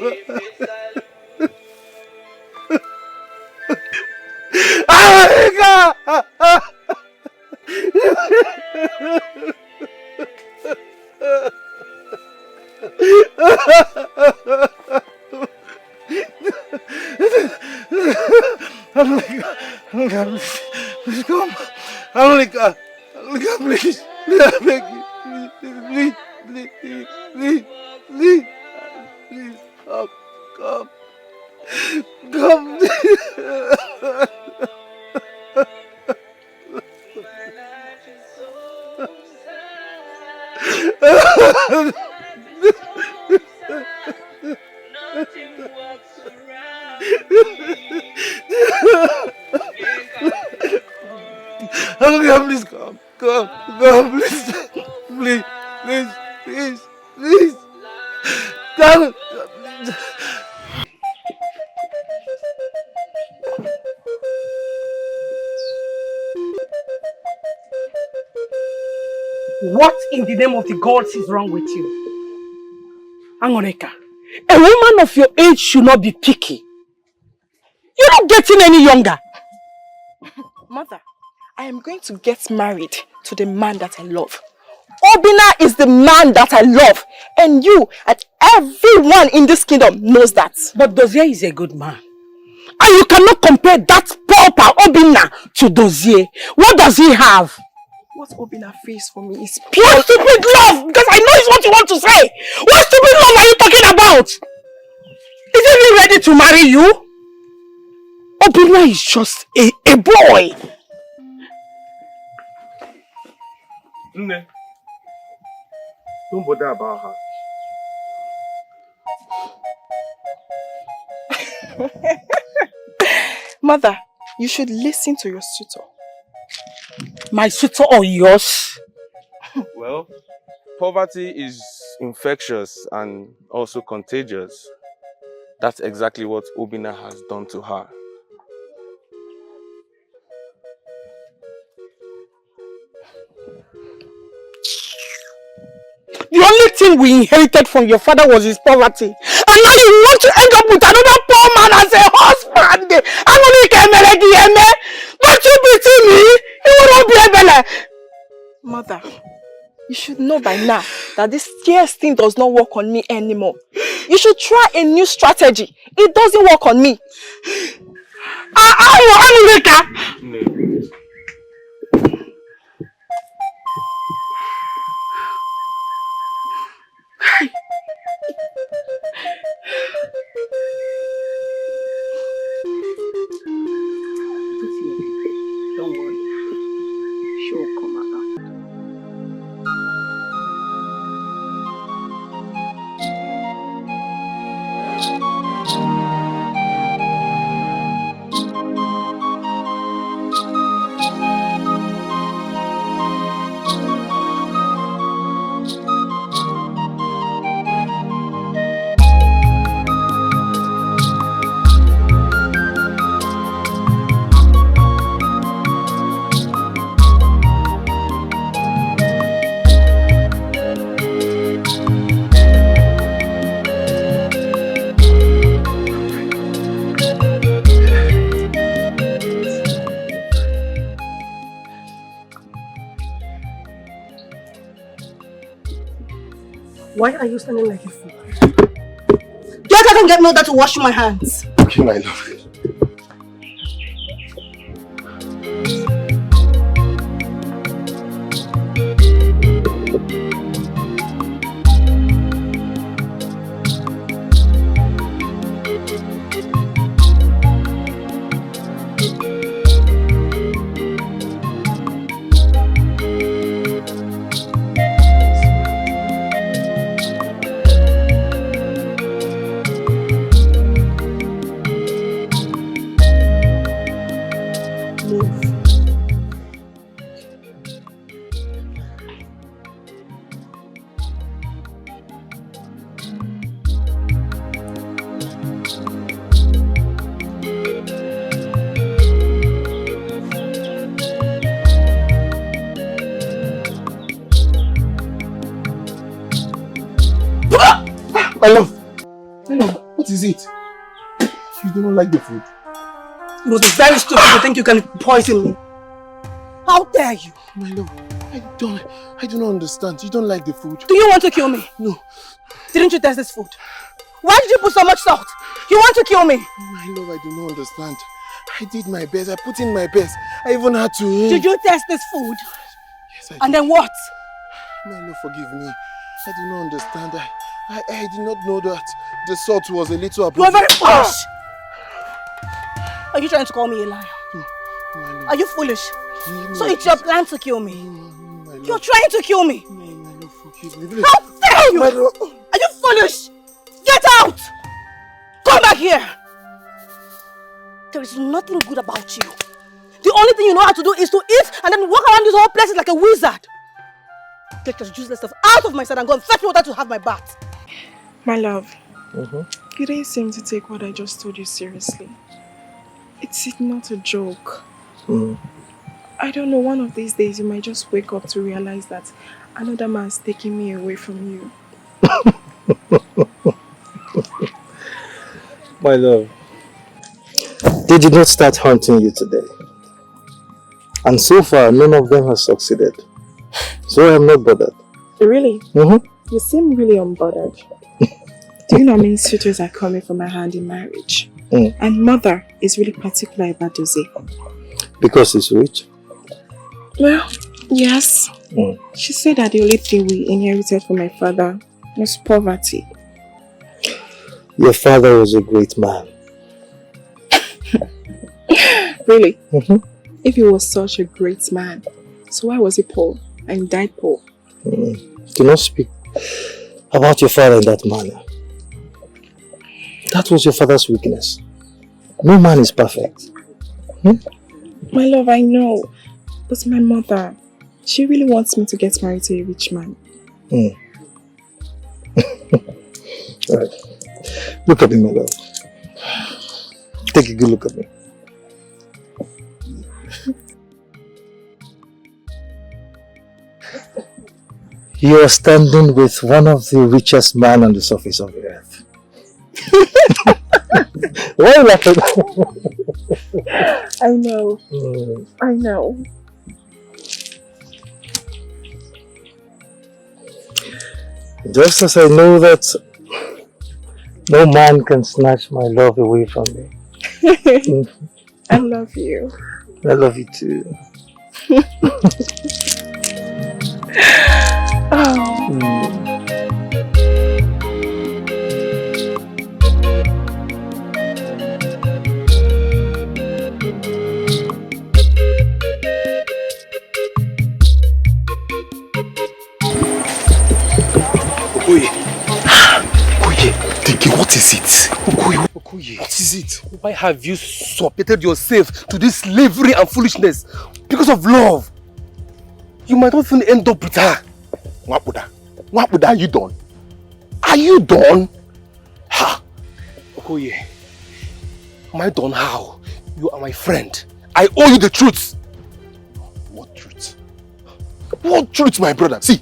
Anglica! Anglica, please come. Anglica, please. I beg you. Please, come. Anglica, please come, please. Come. What in the name of the gods is wrong with you? Anglica, a woman of your age should not be picky. You're not getting any younger. Mother, I am going to get married to the man that I love. Obinna is the man that I love. And you and everyone in this kingdom knows that. But Dozier is a good man. And you cannot compare that pauper Obinna to Dozier. What does he have? What Obinna feels for me is pure... What stupid love? Because I know it's what you want to say. What stupid love are you talking about? Isn't he ready to marry you? Obinna is just a boy. Nne, don't bother about her. Mother, you should listen to your suitor. My suitor or yours? Well, poverty is infectious and also contagious. That's exactly what Obinna has done to her. The only thing we inherited from your father was his poverty. And now you want to end up with another poor man as a husband. Don't you pity me? You won't be able. Mother, you should know by now that this tears thing does not work on me anymore. You should try a new strategy. It doesn't work on me. No. Don't worry. She'll come out. Why are you standing like a fool? Get out and get me water to wash my hands. Okay, my love. My love. What is it? You do not like the food? It was very stupid to think you can poison me. How dare you? My love, I do not understand. You don't like the food? Do you want to kill me? No. Didn't you taste this food? Why did you put so much salt? You want to kill me? My love, I do not understand. I did my best. I put in my best. I even had to... Did you taste this food? Yes, I did. And then what? My love, forgive me. I do not understand. I did not know that the salt was a little above. You are very foolish. Are you trying to call me a liar? No, my love. Are you foolish? No, So it's your plan to kill me? my love. You're trying to kill me? My love, forgive me. Please. How dare you? My love. Are you foolish? Get out! Come back here! There is nothing good about you. The only thing you know how to do is to eat and then walk around these whole places like a wizard. Get your useless stuff out of my sight and go and fetch water to have my bath. My love, you didn't seem to take what I just told you seriously. It's not a joke. I don't know, one of these days you might just wake up to realize that another man's taking me away from you. My love, they did not start hunting you today. And so far, none of them has succeeded. So I'm not bothered. Really? You seem really unbothered. Do you know how many suitors are coming for my hand in marriage? And mother is really particular about Dozie. Because he's rich? Well, yes. She said that the only thing we inherited from my father was poverty. Your father was a great man. Really? If he was such a great man, so why was he poor and died poor? Do not speak about your father in that manner. That was your father's weakness. No man is perfect. My love, I know. But my mother, she really wants me to get married to a rich man. Right. Look at me, my love. Take a good look at me. You are standing with one of the richest men on the surface of the earth. Why are you laughing? I know. I know. Just as I know that no man can snatch my love away from me. I love you. I love you too. What is it? Okoye, what is it? Why have you submitted yourself to this slavery and foolishness? Because of love. You might often end up with her. Wapuda, are you done? Are you done? Ha! Okoye, am I done how? You are my friend. I owe you the truth. What truth? What truth, my brother? See,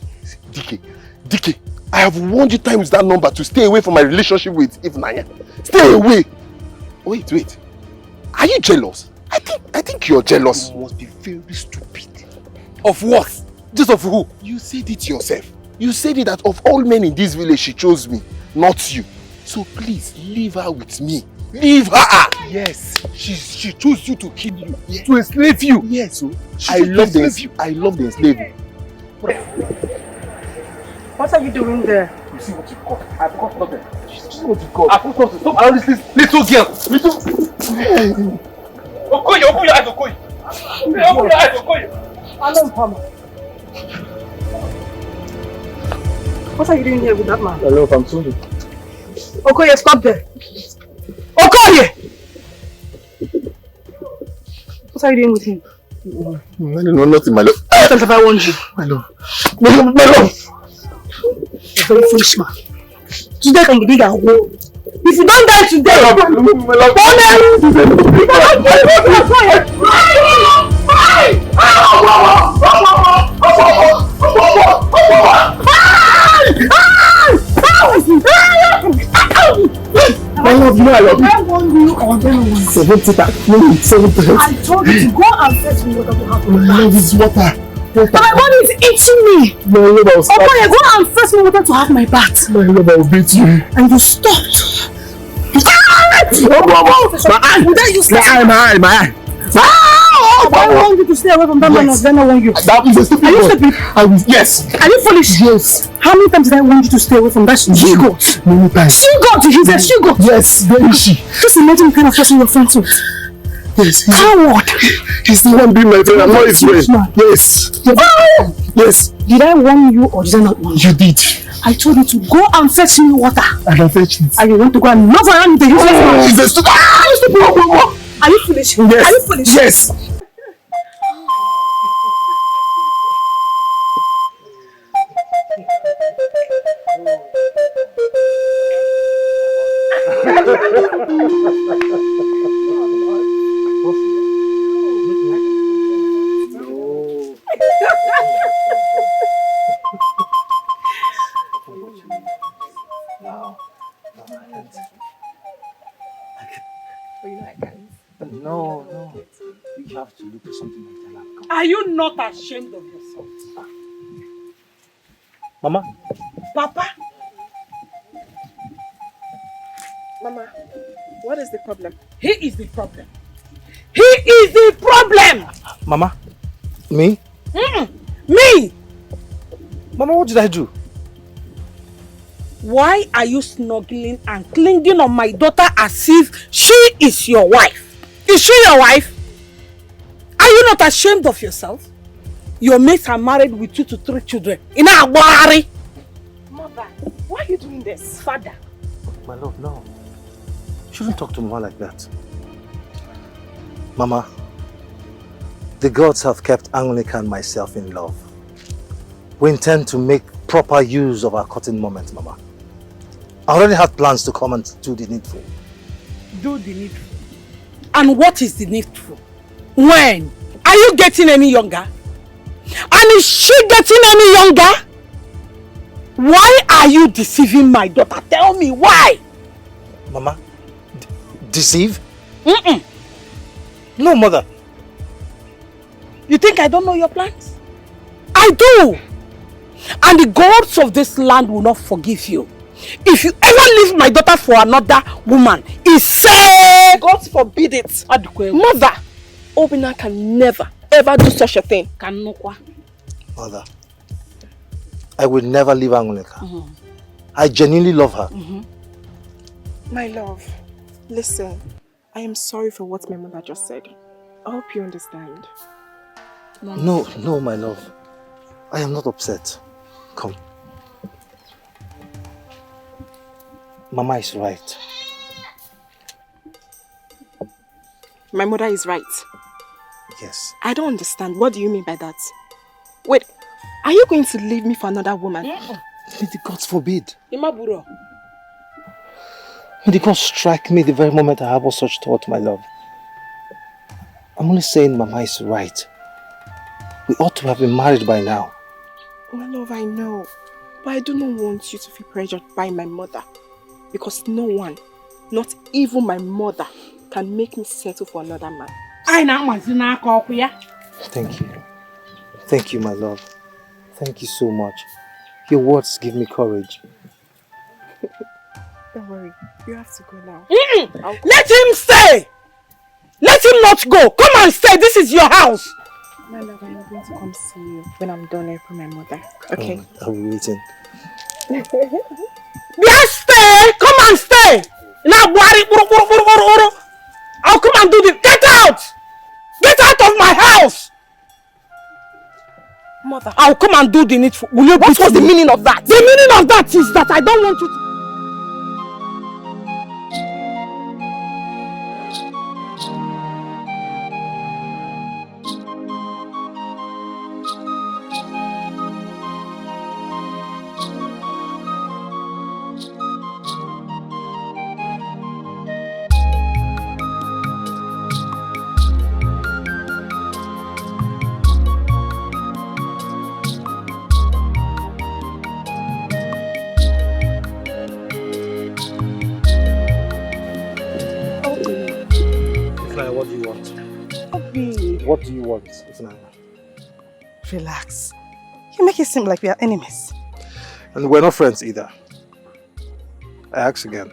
DK, I have warned you times that number to stay away from my relationship with Ifunanya. Stay away. Wait. Are you jealous? I think you're jealous. You must be very stupid. Of what? Just of who? You said it yourself. You said it that of all men in this village, she chose me, not you. So please, leave her with me. Leave her! Yes, she chose you to kill you, to enslave you. Yes, so I love the enslaving. What are you doing there? You see what you got? I've got nothing. You see what you got? I've got nothing. Stop around this little girl. Okoye, open your eyes, Okoye. Open your eyes, Okoye. Alan Palmer. What are you doing here with that man? Hello, I'm sorry. Okoye, stop there. Okoye! What are you doing with him? I don't know nothing, my love. What have I warned you? My love. My love. You're a very foolish man. Today can be dig and go. If you don't die today, my love. My Because you know I love you. I want you or then I want 70 times. No, 70 times. I told you to go and fetch me water to have my My love is water. But my body is eating me. My love, I will stop. Okay, go and fetch me water to have my bath. My love, I will beat you. And you stopped. My eye. My eye. I want you to stay away from that man. Then I want you. That is a stupid Are you boy. stupid? I will. Yes. Are you foolish? Yes. How many times did I want you to stay away from that she-goat? Many times. She-goat! He said she-goat! Yes, very she. Just imagine the kind of person you're friends with. Yes. Coward! He's the one being my friend. I'm not his friend. Yes. Yes. Did I warn you or did I not warn you? You did. I told you to go and fetch me water. I can fetch it. And you want to go and knock around with the useless man. He's a stupid. Are you foolish? Yes. Are you foolish? Yes. No. You have to look for something like that. Are you not ashamed of yourself? Mama? Papa? Mama, what is the problem? He is the problem. He is the problem! Mama? Me? Me! Mama, what did I do? Why are you snuggling and clinging on my daughter as if she is your wife? Is she your wife? Are you not ashamed of yourself? Your mates are married with 2 to 3 children. In a worry. Mother, why are you doing this? Father. My love, no. You shouldn't talk to Mama like that. Mama, the gods have kept Anglica and myself in love. We intend to make proper use of our cutting moment, Mama. I already had plans to come and do the needful. Do the needful. And what is the needful? When? Are you getting any younger? And is she getting any younger? Why are you deceiving my daughter? Tell me why? Mama, deceive? No, Mother. You think I don't know your plans? I do. And the gods of this land will not forgive you. If you ever leave my daughter for another woman, it's say... God forbid it. Mother, Obinna can never, ever do such a thing. Mother, I will never leave Anglica. I genuinely love her. My love, listen. I am sorry for what my mother just said. I hope you understand. No, my love. I am not upset. Come. Mama is right. My mother is right. Yes. I don't understand. What do you mean by that? Wait, are you going to leave me for another woman? May the gods forbid. Imaburo. May the gods strike me the very moment I have such thought, my love. I'm only saying Mama is right. We ought to have been married by now. My love, I know. But I do not want you to feel pressured by my mother. Because no one, not even my mother, can make me settle for another man. Thank you. Thank you, my love. Thank you so much. Your words give me courage. Don't worry, you have to go now. Let him stay! Let him not go! Come and stay! This is your house! My love, I'm going to come see you when I'm done here for my mother. Okay? I'll be waiting. Yes, stay! Come and stay! Now, I'll come and do this. Get out! Get out of my house! Mother, I'll come and do the needful. Will you what was the meaning of that? The meaning of that is that I don't want you to... Ifunanya, what do you want? Obi. What do you want, Ifunanya? Relax. You make it seem like we are enemies. And we're not friends either. I ask again.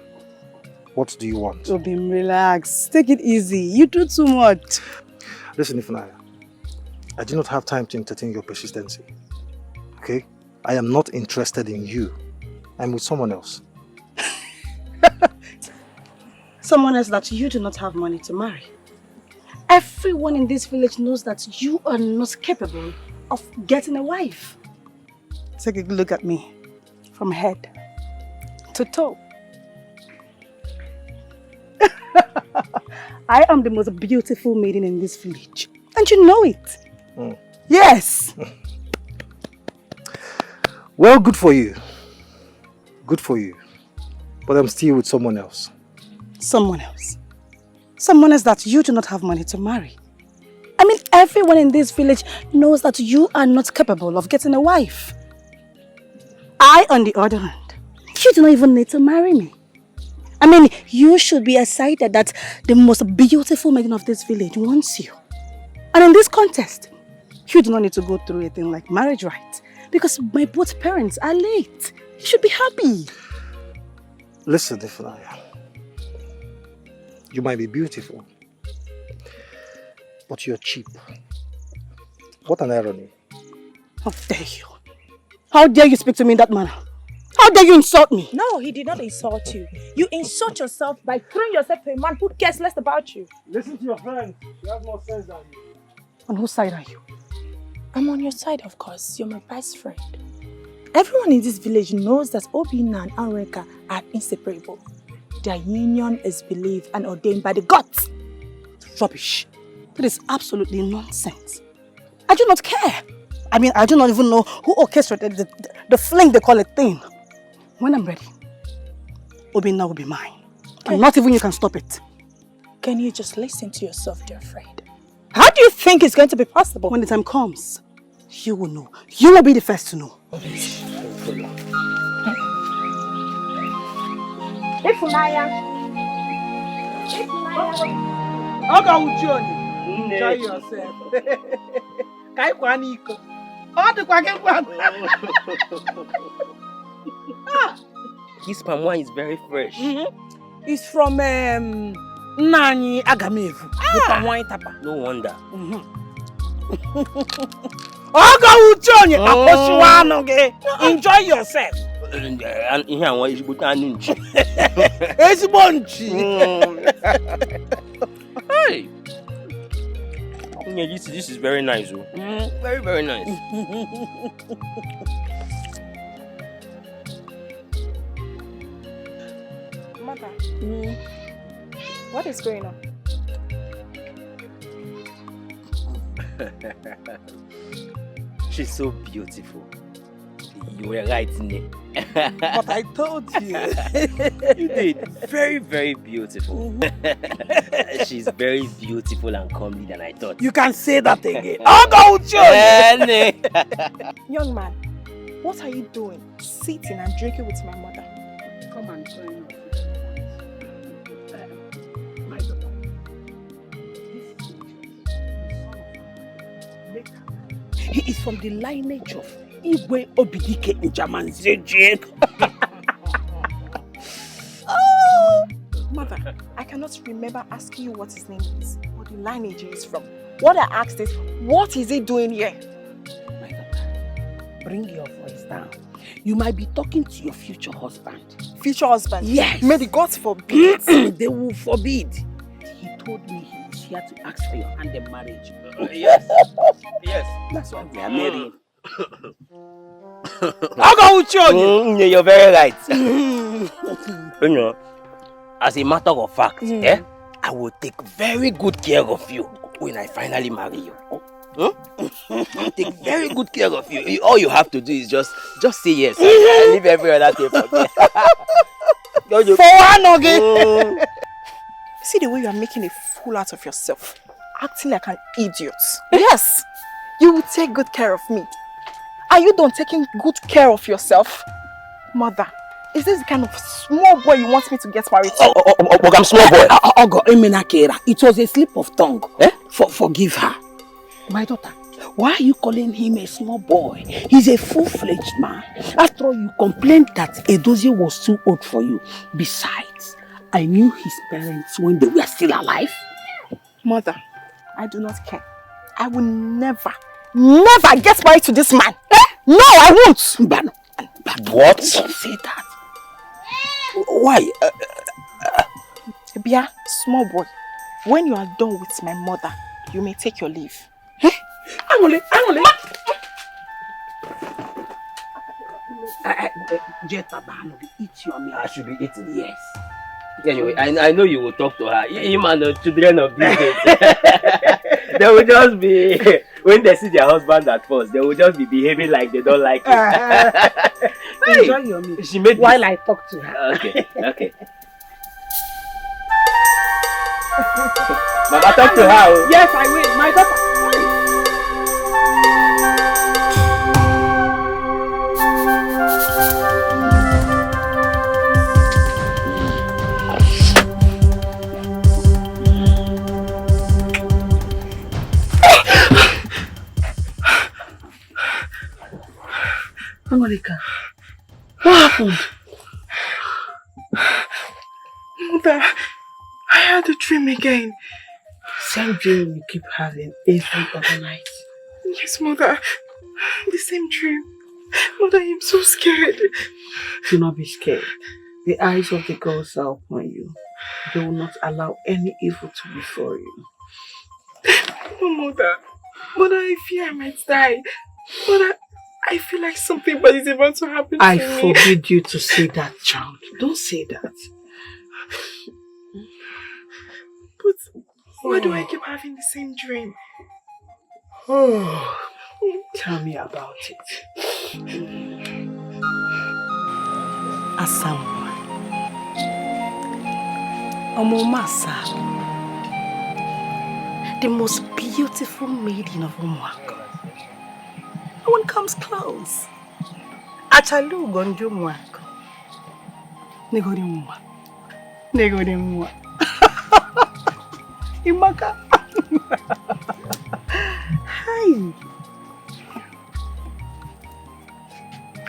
What do you want? Obi, relax. Take it easy. You do too much. Listen, Ifunanya. I do not have time to entertain your persistency. Okay? I am not interested in you. I'm with someone else. Someone else that you do not have money to marry. Everyone in this village knows that you are not capable of getting a wife. Take a good look at me. From head to toe. I am the most beautiful maiden in this village. And you know it. Mm. Yes. Well, good for you. Good for you. But I'm still with someone else. Someone else. Someone else that you do not have money to marry. I mean, everyone in this village knows that you are not capable of getting a wife. I, on the other hand, you do not even need to marry me. I mean, you should be excited that the most beautiful maiden of this village wants you. And in this contest, you do not need to go through a thing like marriage rights because my both parents are late. You should be happy. Listen, Ifunanya. You might be beautiful, but you're cheap. What an irony. How dare you? How dare you speak to me in that manner? How dare you insult me? No, he did not insult you. You insult yourself by throwing yourself to a man who cares less about you. Listen to your friend. She has more sense than you. On whose side are you? I'm on your side, of course. You're my best friend. Everyone in this village knows that Obinna and Anglica are inseparable. Their union is believed and ordained by the gods. Rubbish. That is absolutely nonsense. I do not care. I mean, I do not even know who orchestrated the fling they call a thing. When I'm ready, Obinna will be mine. And not even you can stop it. Can you just listen to yourself, dear friend? How do you think it's going to be possible? When the time comes, you will know. You will be the first to know. Ifunanya. How can you enjoy yourself? This palm wine is very fresh. It's from Nani Agamevu. The palm wine tapa. No wonder. Enjoy yourself. And here one is good and It's bunchy. Hey. Yeah, this is very nice. Very, very nice. Mother, what is going on? She's so beautiful. You were right in it. But I told you. You did. Very, very beautiful. She's very beautiful and comely than I thought. You can say that again. I'll go with you. Young man, what are you doing? Sitting and drinking with my mother. Come and join us. My daughter. He is from the lineage of Igwe Obidike Njamanzeje. Oh! Mother, I cannot remember asking you what his name is, what the lineage is from. What I asked is, what is he doing here? My daughter, bring your voice down. You might be talking to your future husband. Future husband? Yes. May the gods forbid. They will forbid. He told me he is here to ask for your hand in marriage. Yes. Yes. That's why we are married. You're very right. You know, as a matter of fact, I will take very good care of you when I finally marry you. Take very good care of you. All you have to do is just say yes. I leave every other thing for me. See the way you are making a fool out of yourself. Acting like an idiot. Yes, you will take good care of me. Are you done taking good care of yourself? Mother, Is this the kind of small boy you want me to get married to? Oh, I'm small boy. It was a slip of tongue. Forgive her. My daughter, why are you calling him a small boy? He's a full-fledged man. After all, you complained that Edozie was too old for you. Besides, I knew his parents when they were still alive. Mother, I do not care. I will never get married to this man. No, I won't. But what? Don't say that. Why? Bia, small boy, when you are done with my mother, you may take your leave. Angole. Eat your meal. I should be eating. Yes. Anyway, I know you will talk to her. Him and the children of these days. They will just be, when they see their husband at first, they will just be behaving like they don't like it. Enjoy your meal. She made while I talk to her. Okay. Mama, talk to her. Yes, I will. My daughter. Angelika, what happened? Mother, I had a dream again. Same dream you keep having every other night. Yes, Mother. The same dream. Mother, I am so scared. Do not be scared. The eyes of the gods are upon you. They will not allow any evil to befall you. Oh, Mother. Mother, I fear I might die. Mother, I feel like something bad is about to happen to me. I forbid you to say that, child. Don't say that. But why do I keep having the same dream? Oh, tell me about it. Asamoah. Omomasa. The most beautiful maiden of Onuoha. No one comes close. Achalu gonjo mwako. Negori mwa. Imaka. Hi.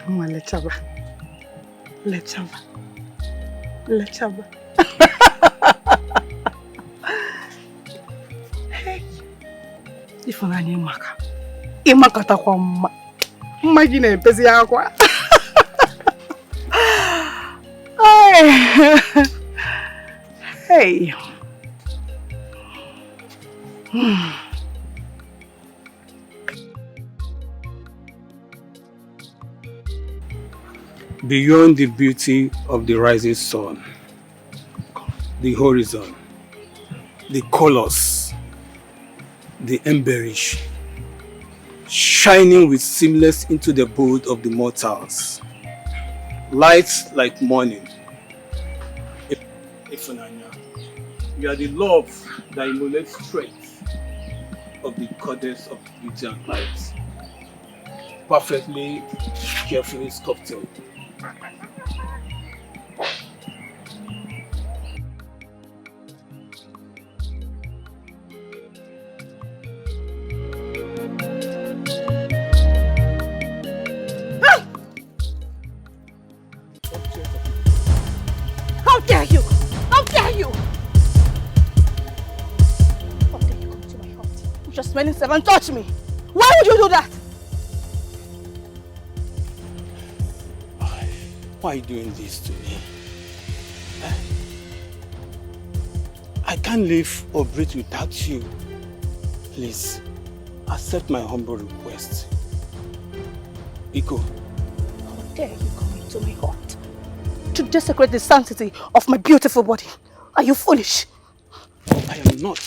Mwa lechaba. Hey. Ifunanya imaka. Imaka takwa mma. Mma gi na epezi akwa. Hey. Beyond the beauty of the rising sun, the horizon, the colors, the emberish, shining with seamless into the abode of the mortals, lights like morning. Ifunanya, you are the love that emulates strength of the goddess of beauty and light, perfectly, carefully sculpted. How dare you! How dare you! How dare you come to my hut? You just went inside and touched me. Why would you do that? Why are you doing this to me? I can't live or breathe without you. Please, accept my humble request. Iko. How dare you come into my hut to desecrate the sanctity of my beautiful body? Are you foolish? I am not.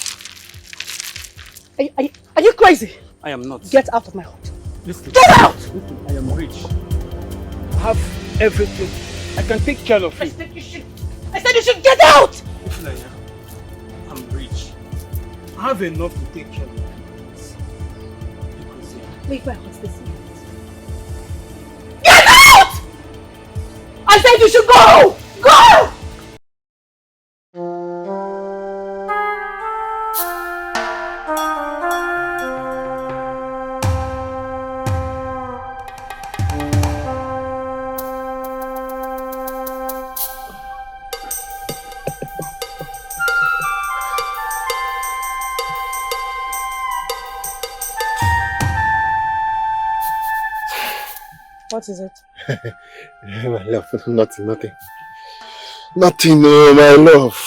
Are you crazy? I am not. Get out of my hut. Listen. Get out! Listen, I am rich. I have everything. I can take care of you. I said you should get out! Ifunanya, I'm rich. I have enough to take care of you. Leave my hut this minute. Get out! I said said you should go! Go! What is it? My love, nothing. Nothing, no, my love.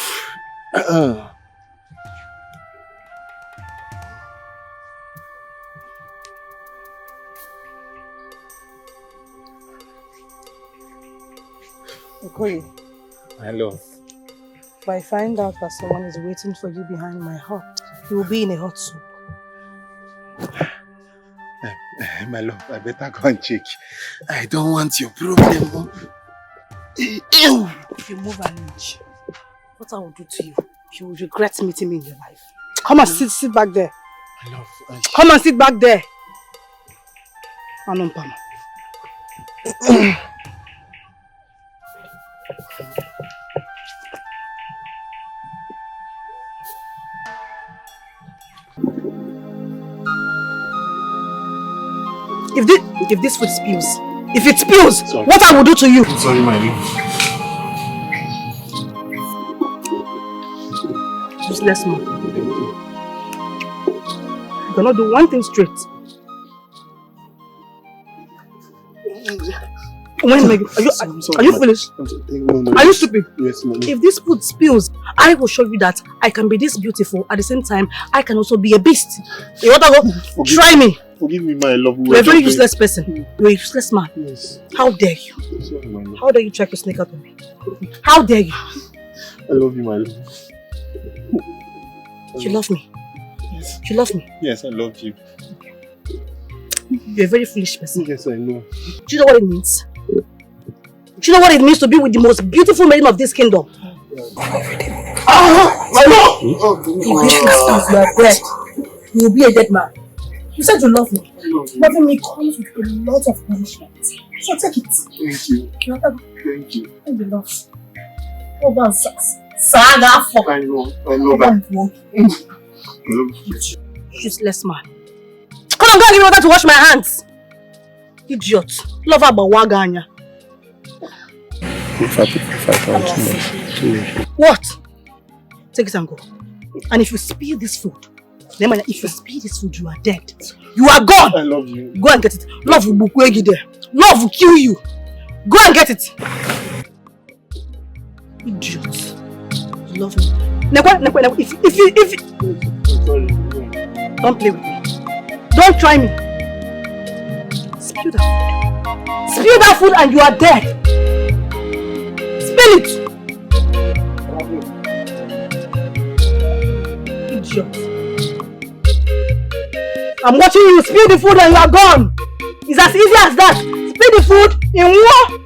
Okoye, My love. if I find out that someone is waiting for you behind my hut, you will be in a hot soup. My love, I better go and check. I don't want your problem. Ew. If you move an inch, what I will do to you, you will regret meeting me in your life. Come and sit back there. My love, Come and sit back there. Anumpama. If this food spills, if it spills, sorry, what I will do to you? I'm sorry, my love. Useless man. You cannot do one thing straight. When Megan, are you foolish? No. Are you stupid? Yes, Mama. If this food spills, I will show you that I can be this beautiful. At the same time, I can also be a beast. You want to go? Try me. Forgive me, my love. You're a very useless person. You're a useless man. Yes. How dare you? Sorry, my love. How dare you try to sneak out on me? How dare you? I love you, my love. You love me? Yes. You love me? Yes, I love you. You're a very foolish person. Yes, I know. Do you know what it means? Do you know what it means to be with the most beautiful maiden of this kingdom? My love! If this is your breath, you will be a dead man. You said you love me. Loving me comes with a lot of punishment. So take it. Thank you. Thank you. Thank you, love. Hold on, Saga for. I know that. I love you. Useless man. Come on, go and give me water to wash my hands. Idiot. Lover about Waganya. If I found too much. What? Take it and go. And if you spill this food, if you spill this food, you are dead. You are gone. I love you. Go and get it. Love will bukwegi there. Love will kill you. Go and get it. Idiot. You love me. If don't play with me. Don't try me. Spill that food. Spill that food and you are dead. Spill it. Idiot. I'm watching you spill the food and you are gone. It's as easy as that. Spill the food in war.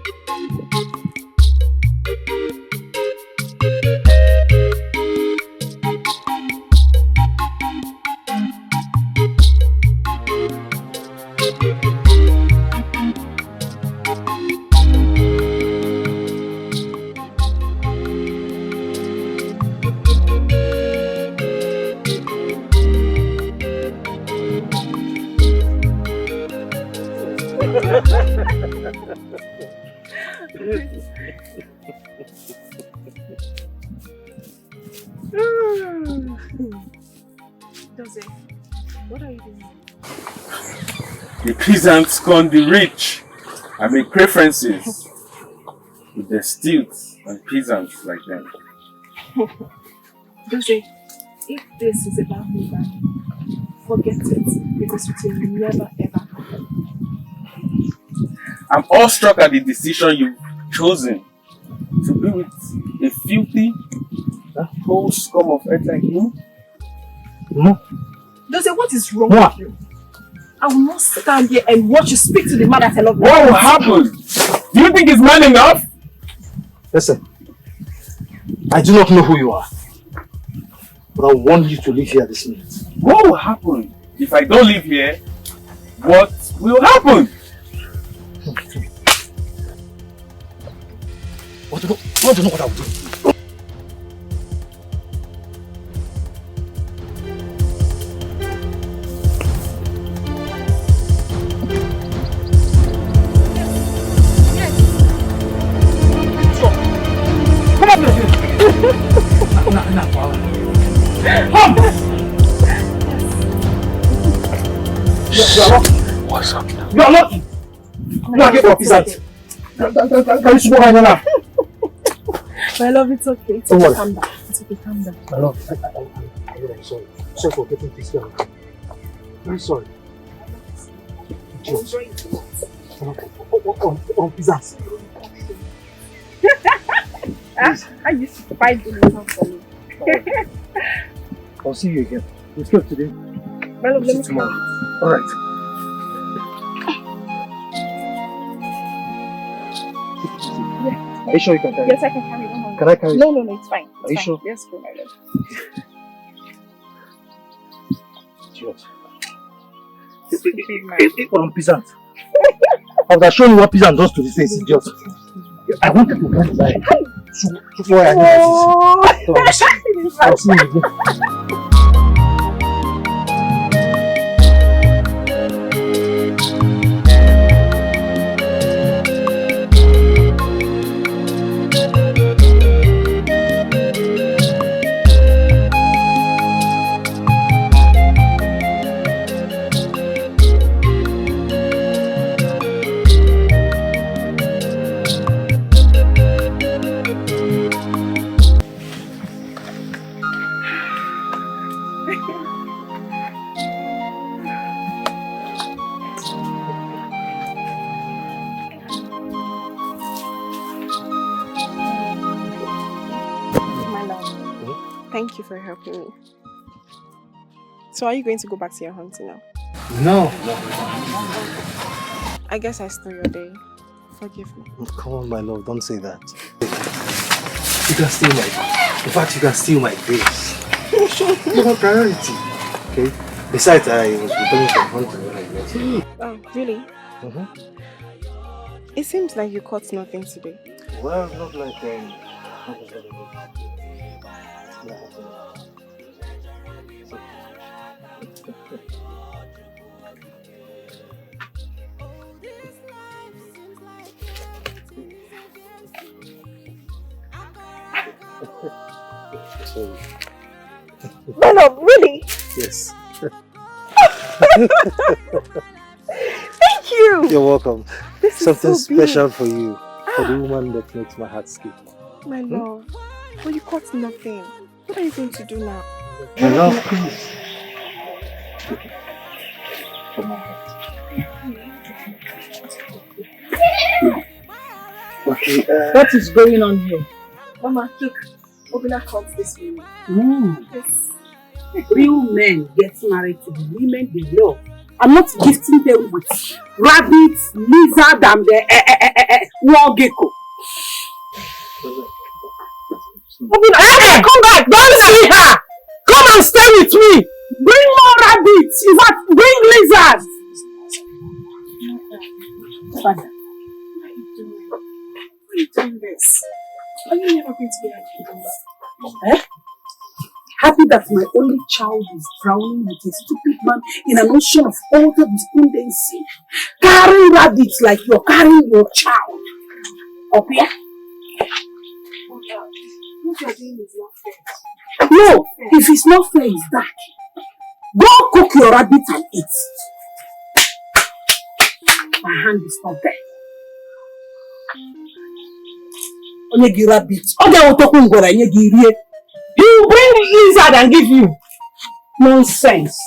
What are you doing? The peasants scorn the rich and make preferences with the stilts and peasants like them. Doze, if this is about me, forget it, because it will never ever happen. I'm awestruck at the decision you've chosen to be with a filthy, that whole scum of earth like you. No. Doze, what is wrong with you? I will not stand here and watch you speak to the man that I love. What will happen? Do you think it's man enough? Listen, I do not know who you are, but I want you to leave here this minute. What will happen if I don't live here? What will happen? want to know what I will do? What's up now? You are lucky. You are getting peasant. Can you smoke now? My love, it's okay. It's okay. Calm down. It's okay. Calm down. My love, I'm sorry. Sorry for getting this down. Very sorry. On peasants. I used to fight the for me. I'll see you again. We'll see you today. My love, let me tomorrow. Alright. Are you sure you can carry it? Yes, I can carry it. Can I carry it? No, it's fine. Are you sure? Yes, go, my love. Idiot. On peasant. I was showing you what peasant does to the face, idiot. I wanted to get inside. So why I need this? I'll see you again. Thank you for helping me. So are you going to go back to your hunting now? No. I guess I stole your day. Forgive me. Oh, come on, my love, don't say that. You can steal in fact, you can steal my days. You're my priority. Okay? Besides, I was returning from hunting when I met you. Oh, really? It seems like you caught nothing today. Well, not like Bello, really? Yes. Thank you! You're welcome. This Something is so special for you. For the woman that makes my heart skip. My love, but you caught nothing. What are you going to do now? My love, please. Okay, what is going on here? Mama, look. Obinna caught this woman. Yes. Real men get married to the women they love. I'm not gifting them with rabbits, lizard, and wall gecko. Obinna, come back! Don't see her! Come and stay with me! Bring more rabbits! In fact, bring lizards! Father, why are you doing this? Are you never going to be happy? Happy that my only child is drowning with a stupid man in an ocean of utter despondency. Carrying rabbits like you're carrying your child. Up here? What you're doing is not fair. No, if it's not fair, it's dark. Go cook your rabbit and eat. My hand is not there. Onyegi rabbit. He will bring the lizard and give you. Nonsense.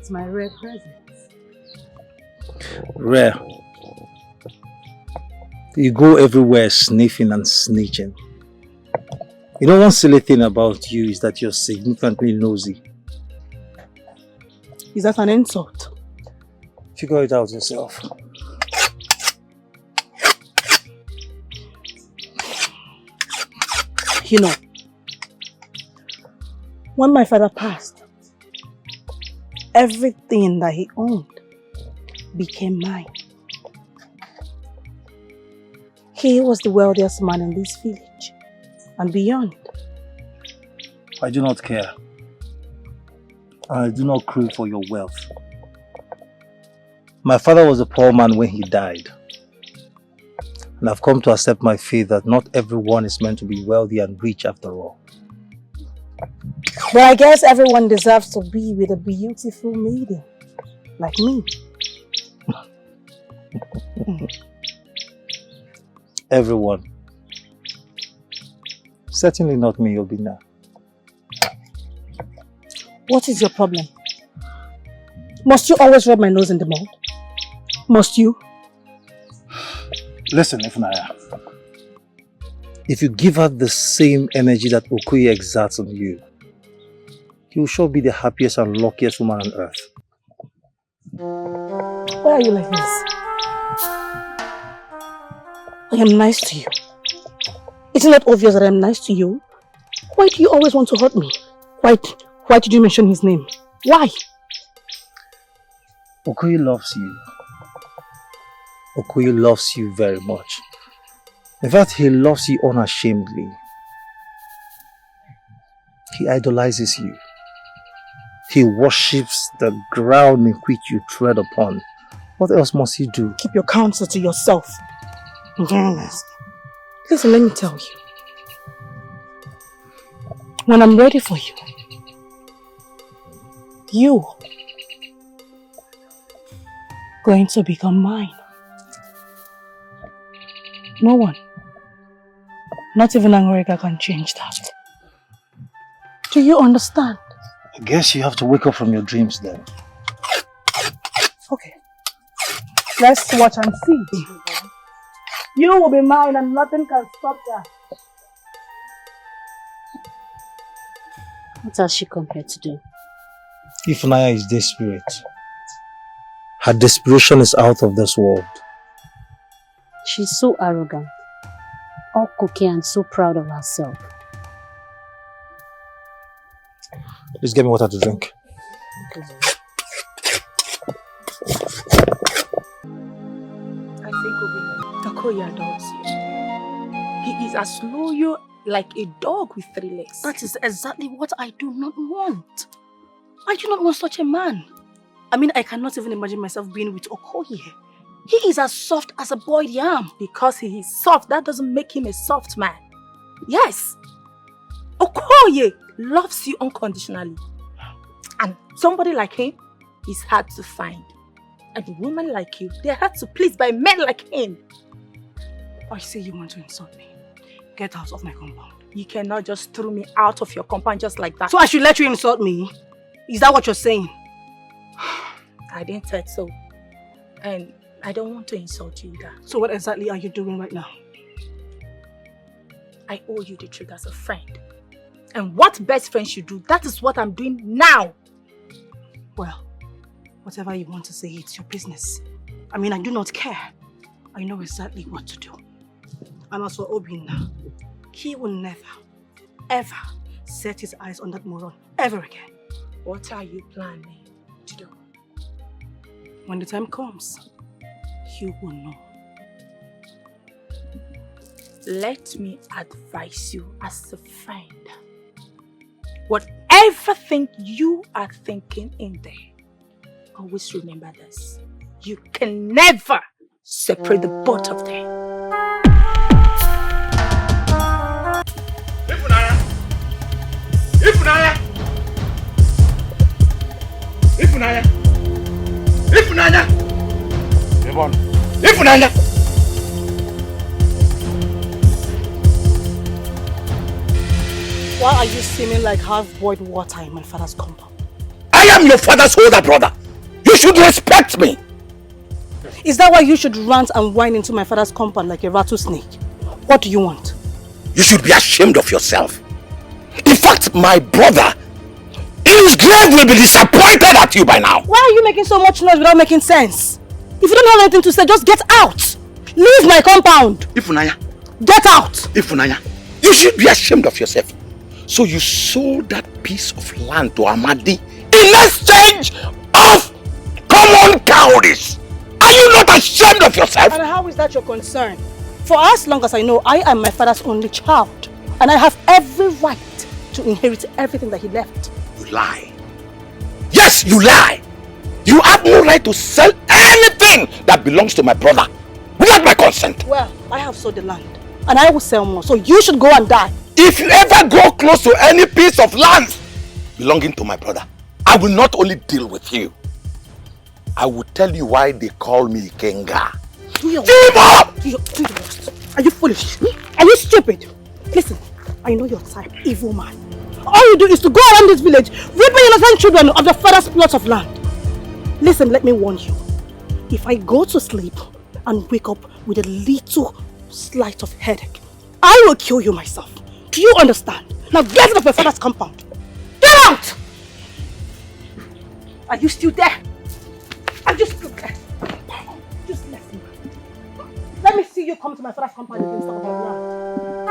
It's my rare present. Rare. You go everywhere sniffing and snitching. You know, one silly thing about you is that you're significantly nosy. Is that an insult? Figure it out yourself. You know, when my father passed, everything that he owned became mine. He was the wealthiest man in this village and beyond. I do not care. I do not crave for your wealth. My father was a poor man when he died. And I've come to accept my fate that not everyone is meant to be wealthy and rich after all. But I guess everyone deserves to be with a beautiful maiden like me. Everyone. Certainly not me, Obinna. What is your problem? Must you always rub my nose in the mud? Must you? Listen, Ifunanya. If you give her the same energy that Okoye exerts on you, you will sure be the happiest and luckiest woman on earth. Why are you like this? I am nice to you. Isn't it obvious that I am nice to you? Why do you always want to hurt me? Why did you mention his name? Why? Okoye loves you. Okoye loves you very much. In fact, he loves you unashamedly. He idolizes you. He worships the ground in which you tread upon. What else must he do? Keep your counsel to yourself. Listen, let me tell you. When I'm ready for you, you going to become mine. No one, not even Anglica, can change that. Do you understand? I guess you have to wake up from your dreams then. Okay. Let's watch and see. You will be mine and nothing can stop that. What has she come here to do? Ifunanya is desperate. Her desperation is out of this world. She's so arrogant, all cocky and so proud of herself. Please get me water to drink. Okay. I think Okoye adores you. He is as loyal like a dog with 3 legs. That is exactly what I do not want. I do not want such a man. I mean, I cannot even imagine myself being with Okoye. He is as soft as a boiled yam. Because he is soft, that doesn't make him a soft man. Yes. Okoye loves you unconditionally. And somebody like him is hard to find. And a woman like you, they are hard to please by men like him. I see you want to insult me. Get out of my compound. You cannot just throw me out of your compound just like that. So I should let you insult me? Is that what you're saying? I didn't say so. And I don't want to insult you either. So what exactly are you doing right now? I owe you the truth as a friend. And what best friends should do, that is what I'm doing now. Well, whatever you want to say, it's your business. I mean, I do not care. I know exactly what to do. And as for Obinna, he will never, ever set his eyes on that moron ever again. What are you planning to do? When the time comes, you will know. Let me advise you as a friend. Whatever thing you are thinking in there, always remember this. You can never separate the both of them. Ifunanya! Ifunanya! Ifunanya! Ifunanya! Ifunanya! Why are you seeming like half-boiled water in my father's compound? I am am your father's older brother. You should respect me. Is that why you should rant and whine into my father's compound like a rattlesnake? What do you want? You should be ashamed of yourself. In fact, my brother, in his grave, will be disappointed at you by now. Why are you making so much noise without making sense? If you don't have anything to say, just get out. Leave my compound. Ifunanya. Get out. Ifunanya, you should be ashamed of yourself. So you sold that piece of land to Amadi in exchange of common cowardice. Are you not ashamed of yourself? And how is that your concern? For as long as I know, I am my father's only child. And I have every right to inherit everything that he left. You lie. Yes, you lie. You have no right to sell anything that belongs to my brother without my consent. Well, I have sold the land. And I will sell more. So you should go and die. If you ever go close to any piece of land belonging to my brother, I will not only deal with you. I will tell you why they call me Kenga. Do your worst. Are you foolish? Are you stupid? Listen, I know your type, evil man. All you do is to go around this village, raping innocent children of your father's plot of land. Listen, let me warn you. If I go to sleep and wake up with a little slight of headache, I will kill you myself. Do you understand? Now get out of my father's compound. Get out! Are you still there? Are you still there? Just listen. Let me see you come to my father's compound against the land.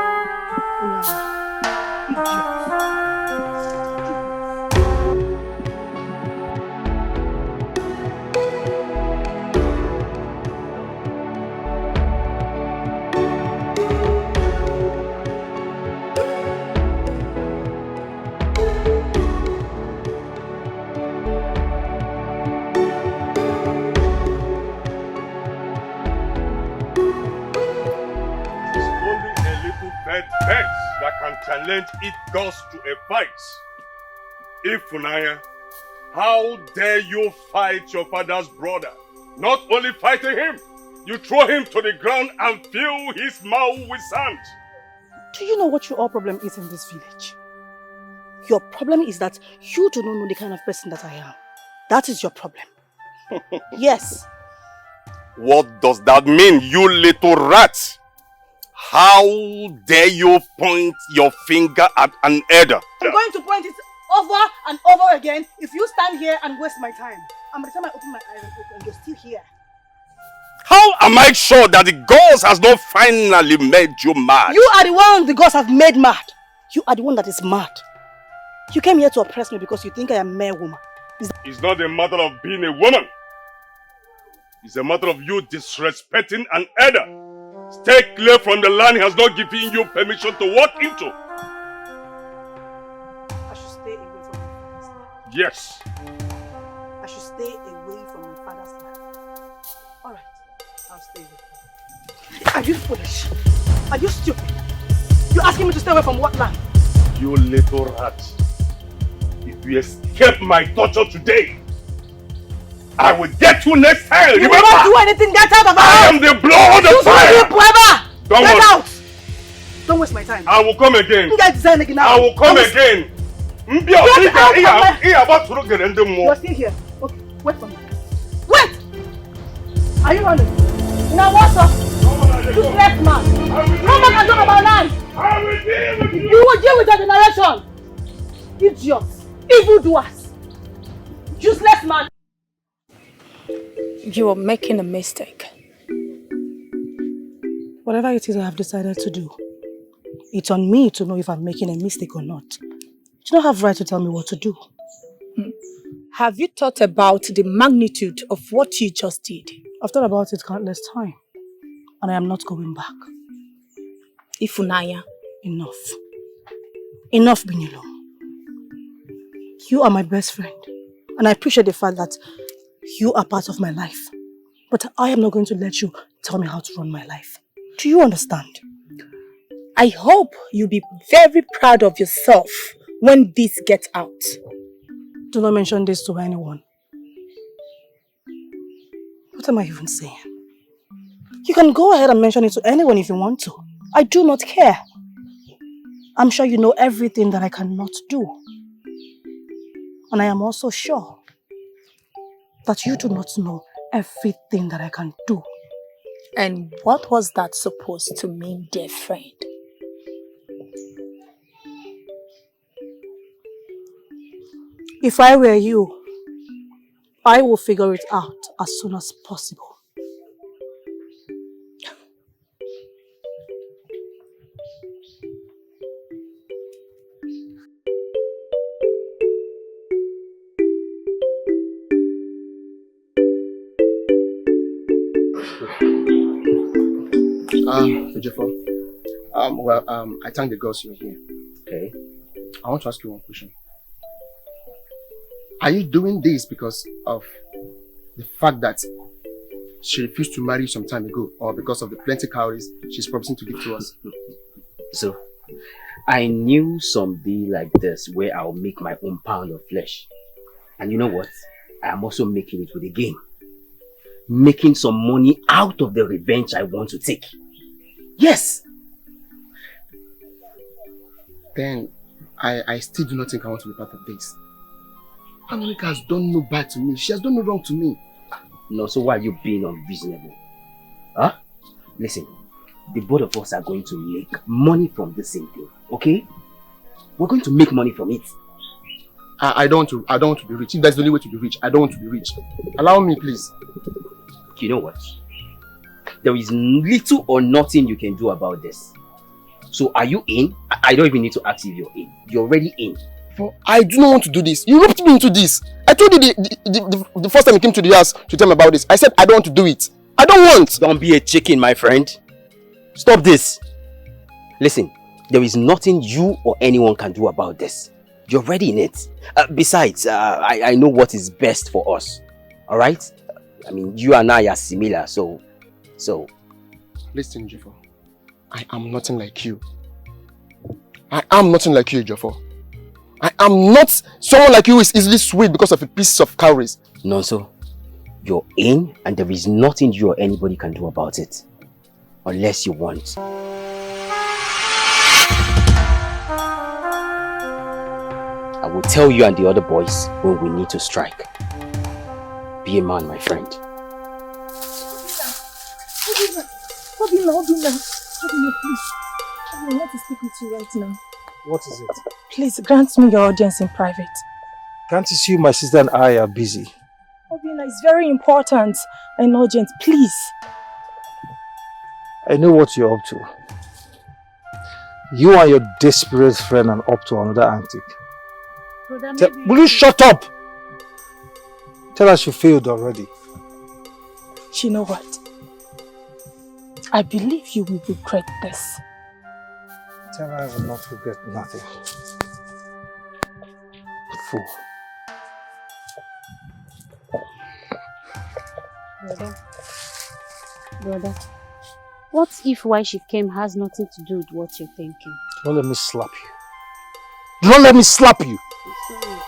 That can challenge it goes to a fight. Ifunanya, how dare you fight your father's brother? Not only fighting him, you throw him to the ground and fill his mouth with sand. Do you know what your problem is in this village? Your problem is that you do not know the kind of person that I am. That is your problem. Yes. What does that mean, you little rat? How dare you point your finger at an elder? I'm going to point it over and over again if you stand here and waste my time. And by the time I open my eyes and open, you're still here. How am I sure that the gods has not finally made you mad? You are the one the gods have made mad. You are the one that is mad. You came here to oppress me because you think I am a mere woman. It's not a matter of being a woman. It's a matter of you disrespecting an elder. Stay clear from the land he has not given you permission to walk into. I should stay away from my father's land. Yes. I should stay away from my father's land. Alright, I'll stay away. Are you foolish? Are you stupid? You're asking me to stay away from what land? You little rat. If you escape my torture today, I will get you next time. You will not do anything. Get out of my house. I am the blood of fire. Get out. Don't waste my time. I will come again. I will come again. You're still here. Okay, wait for me. Wait! Are you running? Now what's up? You left man. Come back and talk about life. I will deal with you. You will deal with your generation. Idiots. Evildoers. Useless man. You are making a mistake. Whatever it is I have decided to do, it's on me to know if I'm making a mistake or not. You don't have right to tell me what to do. Have you thought about the magnitude of what you just did? I've thought about it countless times, and I am not going back. Ifunanya. Enough. Enough, Binyelo. You are my best friend, and I appreciate the fact that you are part of my life. But I am not going to let you tell me how to run my life. Do you understand? I hope you'll be very proud of yourself when this gets out. Do not mention this to anyone. What am I even saying? You can go ahead and mention it to anyone if you want to. I do not care. I'm sure you know everything that I cannot do. And I am also sure that you do not know everything that I can do. And what was that supposed to mean, dear friend? If I were you, I will figure it out as soon as possible. I thank the gods you're here. Okay. I want to ask you one question. Are you doing this because of the fact that she refused to marry you some time ago, or because of the plenty calories she's promising to give to us? So, I knew someday like this where I'll make my own pound of flesh. And you know what? I am also making it with a game. Making some money out of the revenge I want to take. Yes! Then I still do not think I want to be part of this. Anglica has done no bad to me. She has done no wrong to me. No, so why are you being unreasonable? Huh? Listen, the both of us are going to make money from the same thing, okay? We're going to make money from it. I don't want to be rich. If that's the only way to be rich, I don't want to be rich. Allow me, please. You know what? There is little or nothing you can do about this. So are you in? I don't even need to ask if you're in. You're already in. I do not want to do this. You roped me into this. I told you the first time you came to the house to tell me about this. I said I don't want to do it. I don't want. Don't be a chicken, my friend. Stop this. Listen, there is nothing you or anyone can do about this. You're already in it. Besides, I know what is best for us. Alright? I mean, you and I are similar, so... Listen, Jeffo. I am nothing like you. I am nothing like you, Jeffo. I am not someone like you who is easily swayed because of a piece of calories. Nonso, you're in and there is nothing you or anybody can do about it. Unless you want. I will tell you and the other boys when we need to strike. Be a man, my friend. Obinna, please. I want to speak with you right now. What is it? Please grant me your audience in private. Can't you see my sister and I are busy? Obinna, it's very important and urgent. Please. I know what you're up to. You and your desperate friend are up to another antic. Will you shut up? Tell us you failed already. You know what? I believe you will regret this. Tell her I will not regret nothing. Fool. Brother, what if why she came has nothing to do with what you're thinking? Don't let me slap you. Do not let me slap you. Sorry.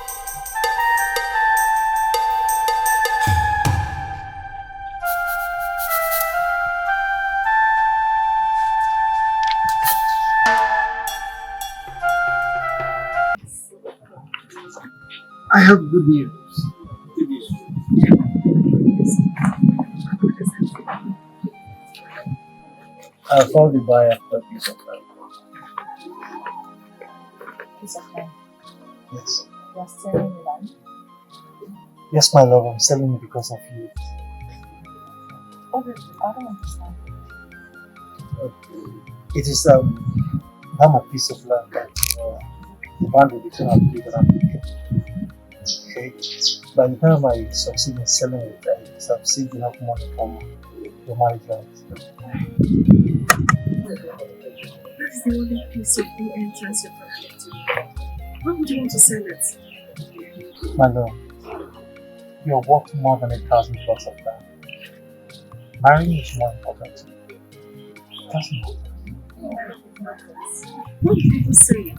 I have good news. I found the buyer for a piece of land. Piece of land? Yes. You are selling the land? Yes, my love, I'm selling it because of you. Obviously, I don't understand. It is not a piece of land that the boundary between our people and people. Okay? By the time I succeed in selling it, I have saved enough money for your marriage rights. That's the only piece of the entrance you're protecting. Why would you want to sell it? My love, you're worth more than 1,000 plots of land. Marrying is more important to you. That's not. What do people say?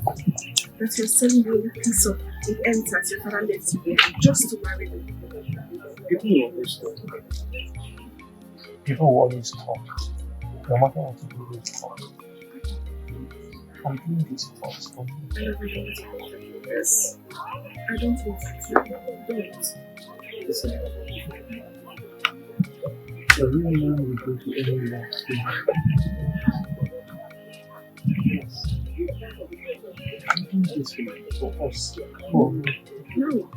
That you're selling the only piece of the entrance your father left you here just to marry me? People will always talk. People will always talk. No matter what you do, they talk. I'm doing this for you. I never know what to do. Yes. I don't want to. Don't. Listen. The real man will go to anyone. Yes. I'm doing this for us. Oh. No.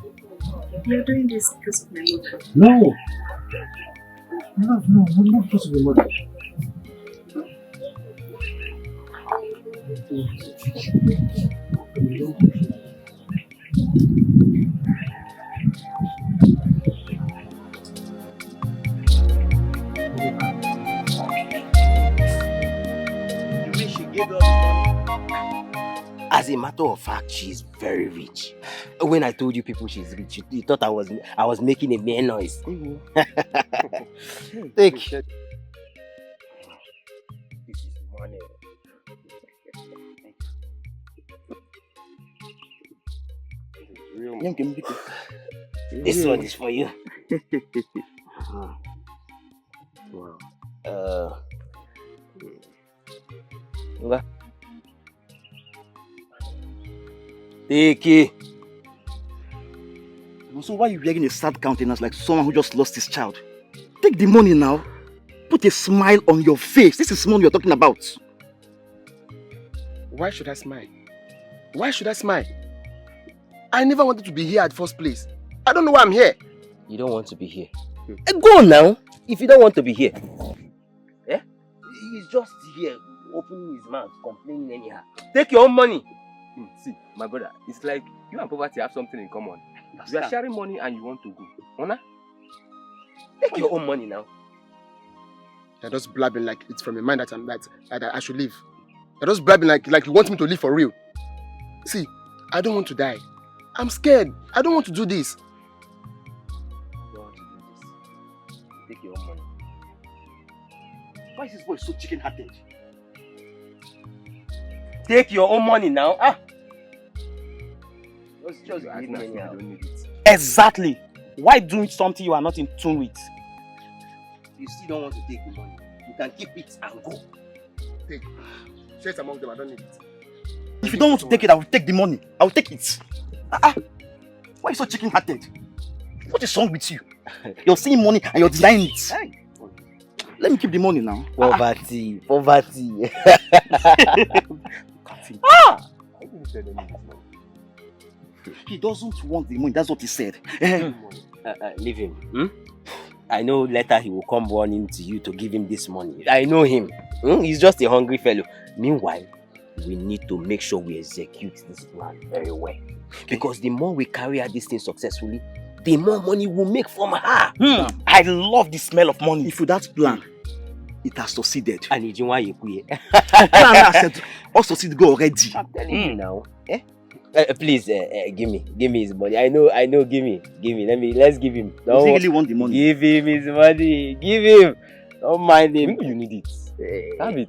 You're doing this because of my mother. No! No, not because of your mother. You mean she gave us money? As a matter of fact, she's very rich. When I told you people she's rich, you thought I was making a mere noise. Take. This is money. This one is for you. Wow. Take it. So why are you wearing a sad countenance like someone who just lost his child? Take the money now. Put a smile on your face. This is money you're talking about. Why should I smile? Why should I smile? I never wanted to be here at first place. I don't know why I'm here. You don't want to be here. Go now. If you don't want to be here. Eh? He's just here, opening his mouth, complaining anyhow. Take your own money. See, my brother, it's like you and poverty have something in common. You are sharing money and you want to go. Honor? Take your own money now. You're just blabbing like it's from a mind that I should leave. You're just blabbing like you want me to live for real. See, I don't want to die. I'm scared. I don't want to do this. You don't want to do this. Take your own money. Why is this boy so chicken-hearted? Take your own money now. Just give me anyhow. You don't need it. Exactly. Why doing something you are not in tune with? You still don't want to take the money. You can keep it and go. Take. Share it among them. I don't need it. If you don't want to take it, I will take the money. I will take it. Why are you so chicken-hearted? What is wrong with you? You're seeing money and you're denying it. Hey. Let me keep the money now. Poverty. Poverty. He doesn't want the money. That's what he said. Leave him. I know later he will come running to you to give him this money. I know him. He's just a hungry fellow. Meanwhile, we need to make sure we execute this plan very well. Because the more we carry out this thing successfully, the more money we'll make from her. I love the smell of money. If that plan, it has succeeded. And it's why you quit. Plan I said, all succeeded go already. I'm telling you now. Please, give me his money. I know. Give me. Let's give him. Does he really want the money? Give him his money. Give him. Don't mind him. You need it. Have it.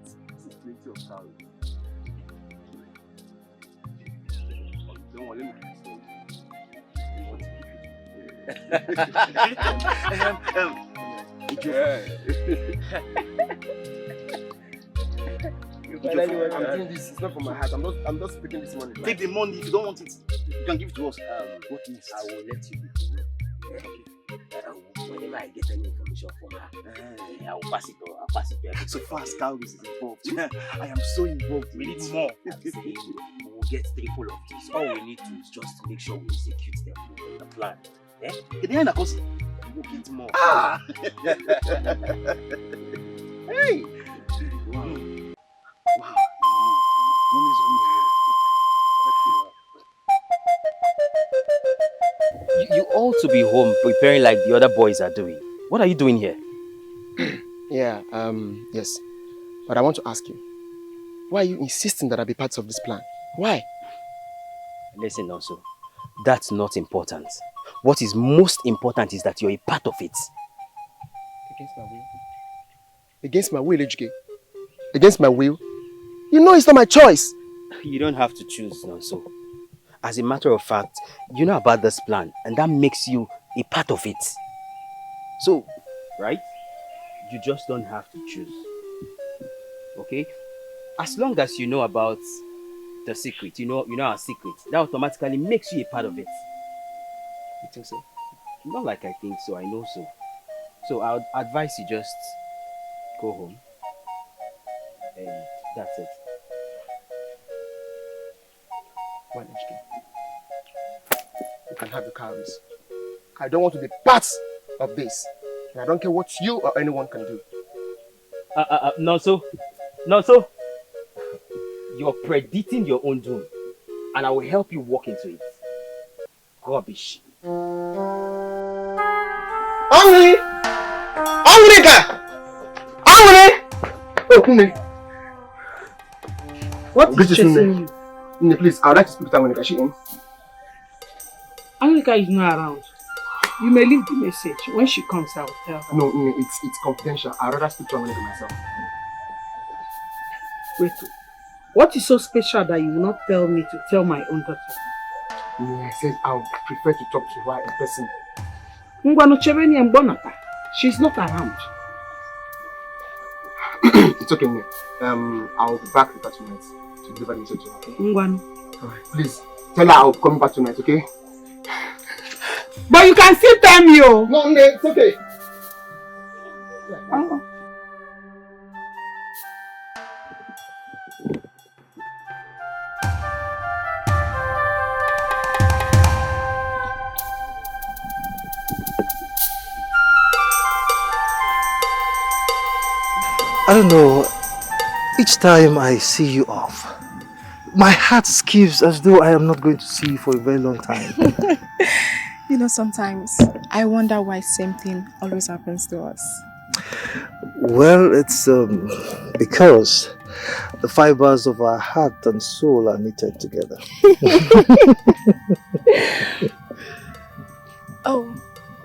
I'm doing this. It's not from my heart. I'm just taking this money. Take the money. If you don't want it, you can give it to us. What next? I will let you know. Whenever I get any information from her, I will pass it on. I'll pass it to her. So far as Calvis is involved, I am so involved. We need more. We will get triple of this. All we need to is just to make sure we execute the plan. In the end, of course, we will get more. Hey! Wow. You ought to be home preparing like the other boys are doing. What are you doing here? Yeah, yes. But I want to ask you, why are you insisting that I be part of this plan? Why? Listen also, that's not important. What is most important is that you're a part of it. Against my will? Against my will, HK? Against my will? You know it's not my choice. You don't have to choose, Nonso. As a matter of fact, you know about this plan and that makes you a part of it. So, right? You just don't have to choose. Okay? As long as you know about the secret, you know our secret, that automatically makes you a part of it. You think so? Not like I think so, I know so. So I would advise you just go home. And that's it. One HK. You can have the calories. I don't want to be part of this. And I don't care what you or anyone can do. Not so. You're predicting your own doom. And I will help you walk into it. Rubbish. Angry! Oh, Nne. What is chasing you? Nne, please, I would like to speak to Anglika. Is she in? Anglika is not around. You may leave the message. When she comes, I will tell her. No, Nne, it's confidential. I'd rather speak to Anglika myself. Wait. What is so special that you will not tell me to tell my own daughter? Nne, I said I would prefer to talk to her in person. She's not around. It's okay, Nne. I'll be back with her tonight to deliver the message to her, okay? Alright, please, tell her I'll come back tonight, okay? But you can still tell me, oh! No, Nne, it's okay. I don't know, each time I see you off, my heart skips as though I am not going to see you for a very long time. You know, sometimes I wonder why same thing always happens to us. Well, it's because the fibers of our heart and soul are knitted together. Oh,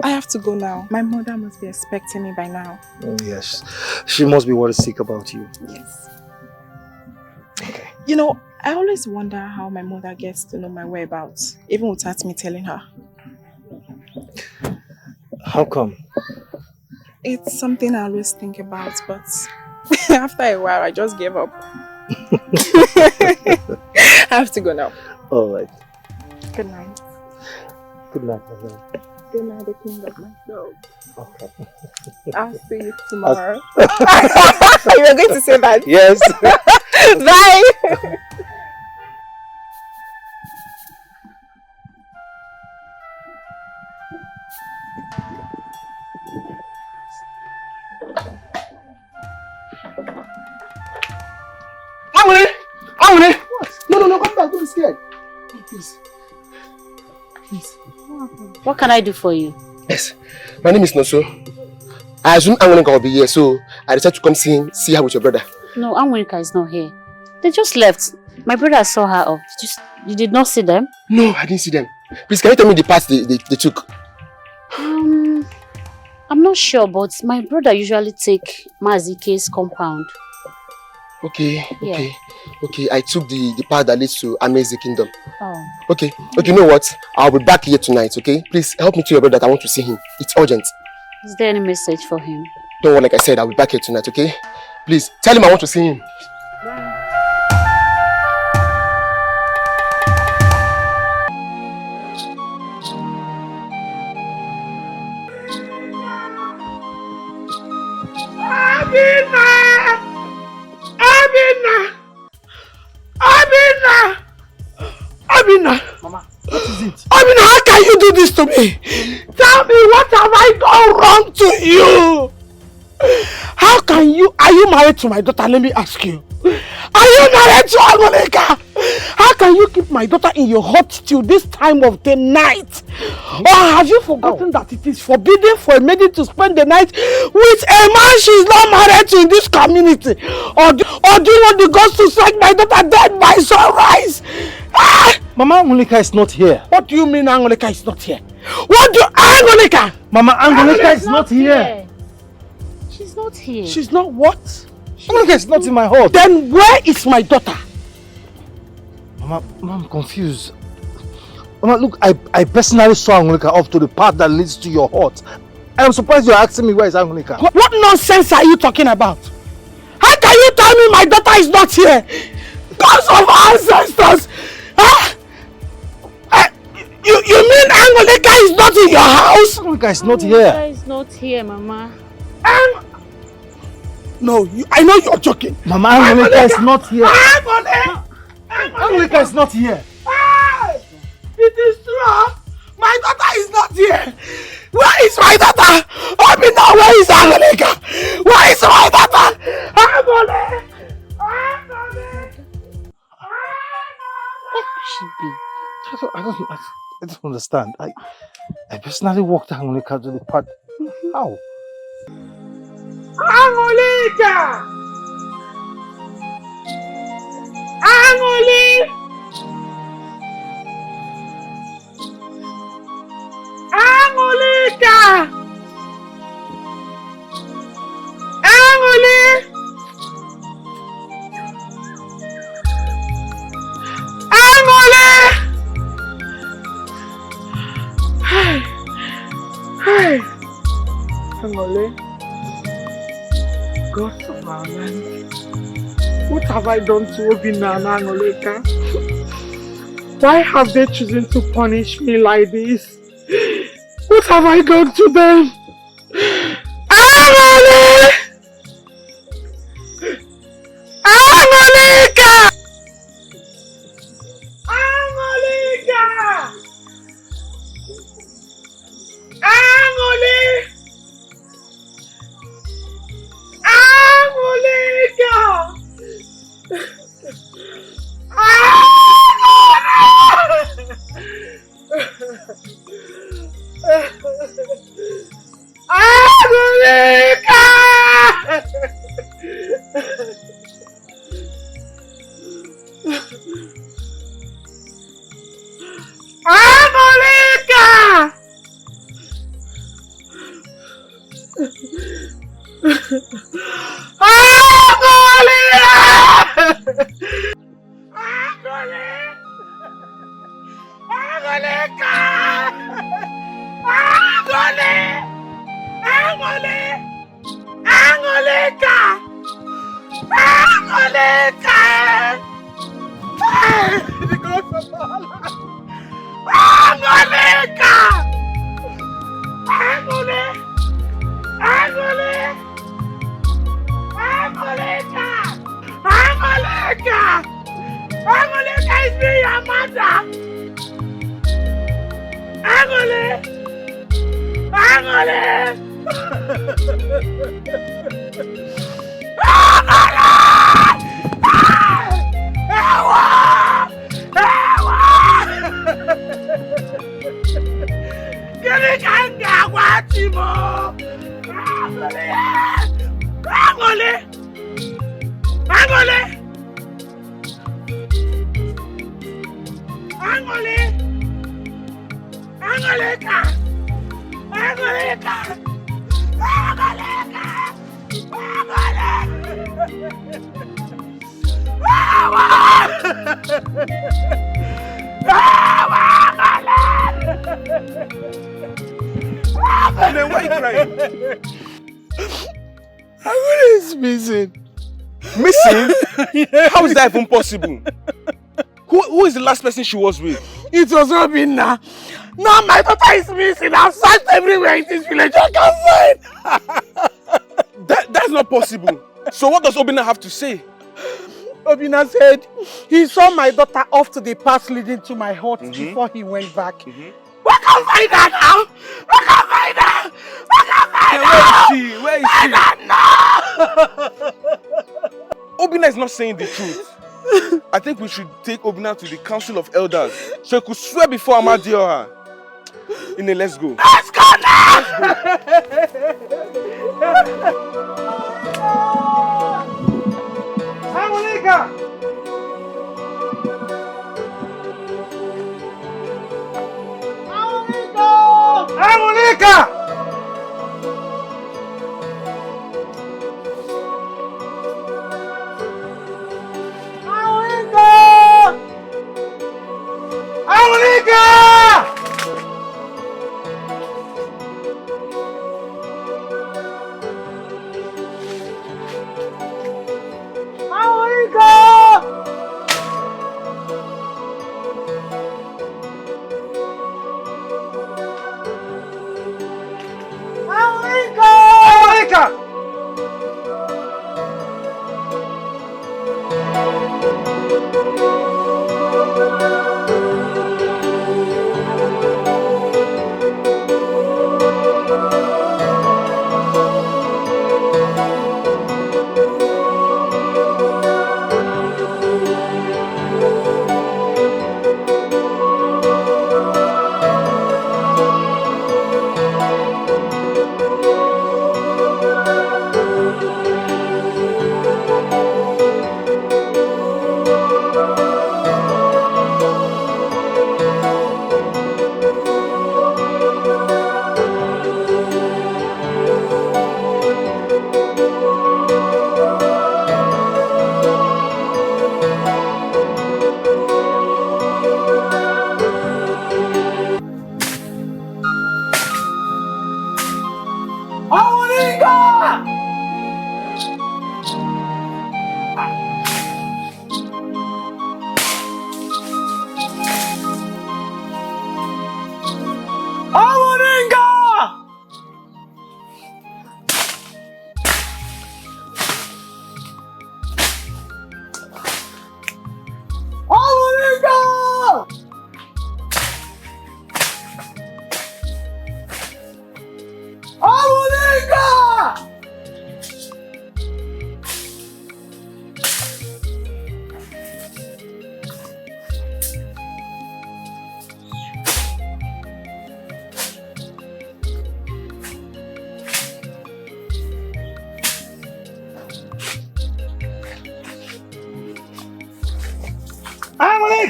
I have to go now. My mother must be expecting me by now. Yes, she must be worried sick about you. Yes. Okay. You know, I always wonder how my mother gets to know my whereabouts, even without me telling her. How come? It's something I always think about, but after a while, I just gave up. I have to go now. All right. Good night. Good night, my love. Good night, the king of my soul. Okay. I'll see you tomorrow. You were going to say that? Yes. Bye. Angry! What? No, come back. Don't be scared. Please. What can I do for you? Yes, my name is Noso. I assume Anglika will be here, so I decided to come see her with your brother. No, Anglika is not here. They just left. My brother saw her off. You did not see them? No, I didn't see them. Please, can you tell me the path they took? I'm not sure, but my brother usually take Mazike's compound. Okay. I took the path that leads to Amazing Kingdom. Oh. Okay, you know what? I'll be back here tonight, okay? Please help me to your brother that I want to see him. It's urgent. Is there any message for him? Don't worry, like I said, I'll be back here tonight, okay? Please, tell him I want to see him. Obinna! Mama, what is it? Obinna, how can you do this to me? Tell me, what have I done wrong to you? How can you... Are you married to my daughter? Let me ask you. Are you married to Anglika? How can you keep my daughter in your hut till this time of the night? Or have you forgotten that it is forbidden for a maiden to spend the night with a man she's not married to in this community? Or do you want the gods to strike my daughter dead by sunrise? Ah! Mama, Anglika is not here. What do you mean Anglika is not here? What do Anglika? Mama, Anglika is not here. She's not here. She's not what? Anglika is not in my hut. Then where is my daughter? Mama, I'm confused. Mama, look, I personally saw Anglika off to the path that leads to your hut. I'm surprised you're asking me where is Anglika. What nonsense are you talking about? How can you tell me my daughter is not here? Gods of ancestors! Huh? You mean Anglika is not in your house? Anglica is not here. Anglica is not here, Mama. No, I know you're joking. Mama, Anglica is not here. Anglica is not here. It is true. My daughter is not here. Where is my daughter? Obinna, where is Anglica? Where is my daughter? Where could she be? I don't understand. I personally walked Anglica to the park. How? Anglica! Angoli! Anglica! Angoli! Angoli! Hey! Angoli! God of our land, what have I done to Obinna and Anglica? Why have they chosen to punish me like this? What have I done to them? Anglica! Anglica! Anglica! Anglica! Then why are you crying? Anglica is missing. Missing? How is that even possible? Who is the last person she was with? It was Obinna. Now my daughter is missing. I've searched everywhere in this village. I can't find. That's not possible. So what does Obinna have to say? Obinna said he saw my daughter off to the path leading to my hut before he went back. We can't find her now. We can't find her. We can't find her. Where is she? I don't know. Obinna is not saying the truth. I think we should take Obinna to the council of elders so he could swear before Amadioha. Ine, let's go. Let's go now. Anglica! Anglica! Anglica!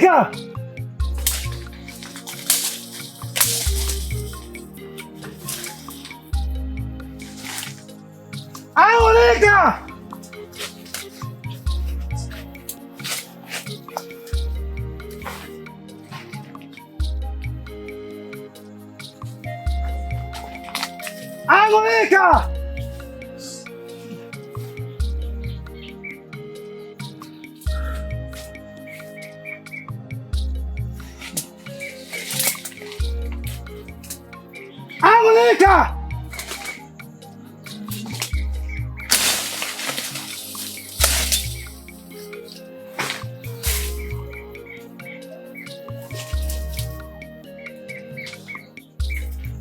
Anglica! Anglica! Anglica! Anglica!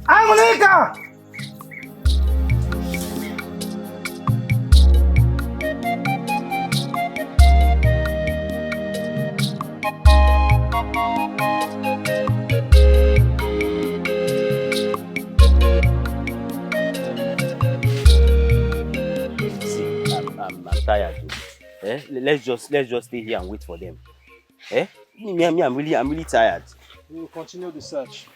Anglica! I'm tired. Let's just stay here and wait for them. I'm really tired. We will continue the search.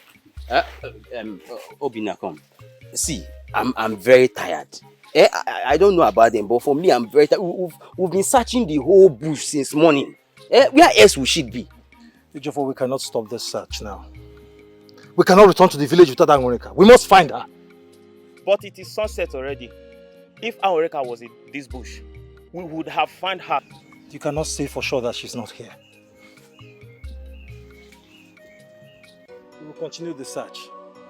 Obinna, come. See, I'm very tired. I don't know about them, but for me, I'm very tired. We've been searching the whole bush since morning. Where else we should be? Ejiofor, we cannot stop this search now. We cannot return to the village without Anglica. We must find her. But it is sunset already. If Anglica was in this bush, we would have found her. You cannot say for sure that she's not here. We will continue the search.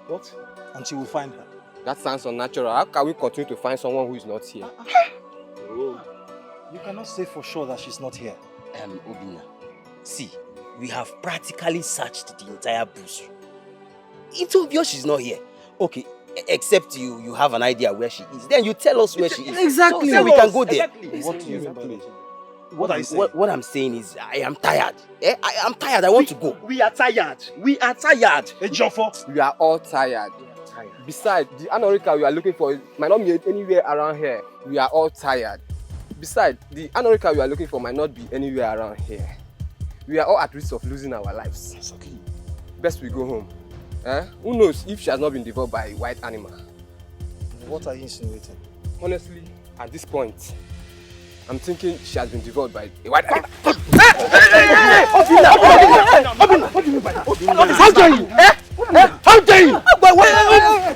What? Until we find her. That sounds unnatural. How can we continue to find someone who is not here? You cannot say for sure that she's not here. Obinna, see, we have practically searched the entire bush. It's obvious she's not here. Okay, except you have an idea where she is. Then you tell us where she is. Exactly. So we can go there. Exactly. What do you mean by that? What I'm saying is, I am tired. I am tired. I want to go. We are tired. We are tired. Ejiofor. We are all tired. Besides, the Anglica we are looking for might not be anywhere around here. We are all tired. Besides, the Anglica we are looking for might not be anywhere around here. We are all at risk of losing our lives. Exactly. Best we go home. Who knows if she has not been devoured by a white animal? What are you insinuating? Honestly, at this point, I'm thinking she has been devoured by a white animal. Obinna! What do you mean by that? How dare you? How dare you?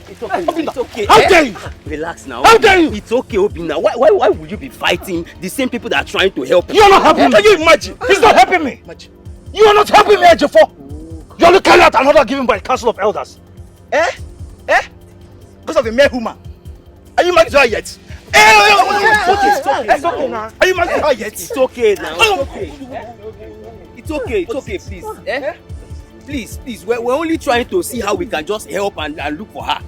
It's okay. How dare you? Relax now. How dare you? It's okay, Obinna. Why would you be fighting the same people that are trying to help you? You are not helping me. Can you imagine? He's not helping me. You are not helping me, Ejiofor. You only carry out another given by the Council of Elders. Because of the mere woman. Are you married to her yet? It's okay now. Are you married to her yet? It's okay now. It's okay, please. Please, we're only trying to see how we can just help and look for her.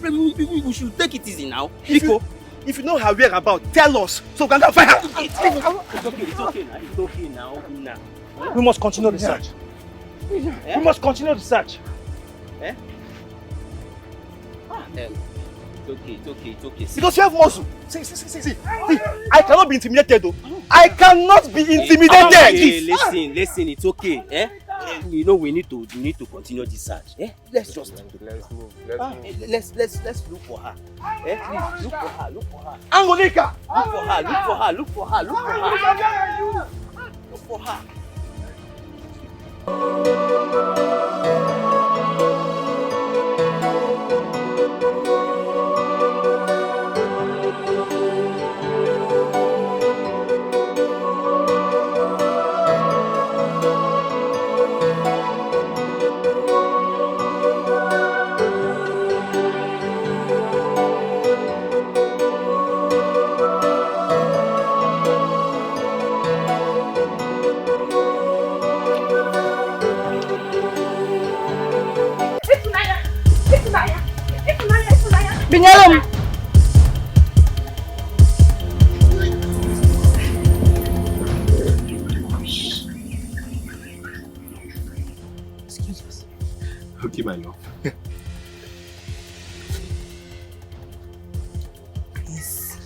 We should take it easy now. If you know her whereabouts, tell us so we can go find her. It's okay now. We must continue the search. We must continue the search. It's okay. Because you have muscle. See. I cannot be intimidated though. I cannot be intimidated. Okay, listen, it's okay. We need to continue this search. Let's move. Let's look for her. Please, look for her. Anglica! Look for her. Binyalom. Excuse us. Okay, my love. Yes.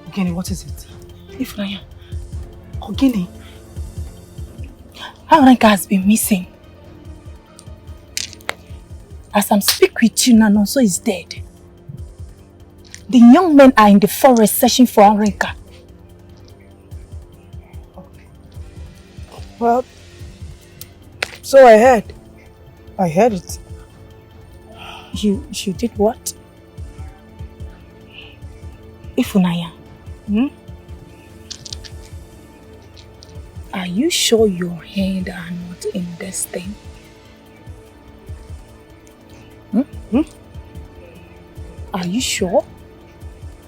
Okay, what is it? Ifunanya, Ogini, Anglica has been missing. As I'm speaking with you now, Nonso is dead. The young men are in the forest searching for Anglica. Well, so I heard. I heard it. You did what? Ifunanya. Are you sure your hands are not in this thing? Are you sure?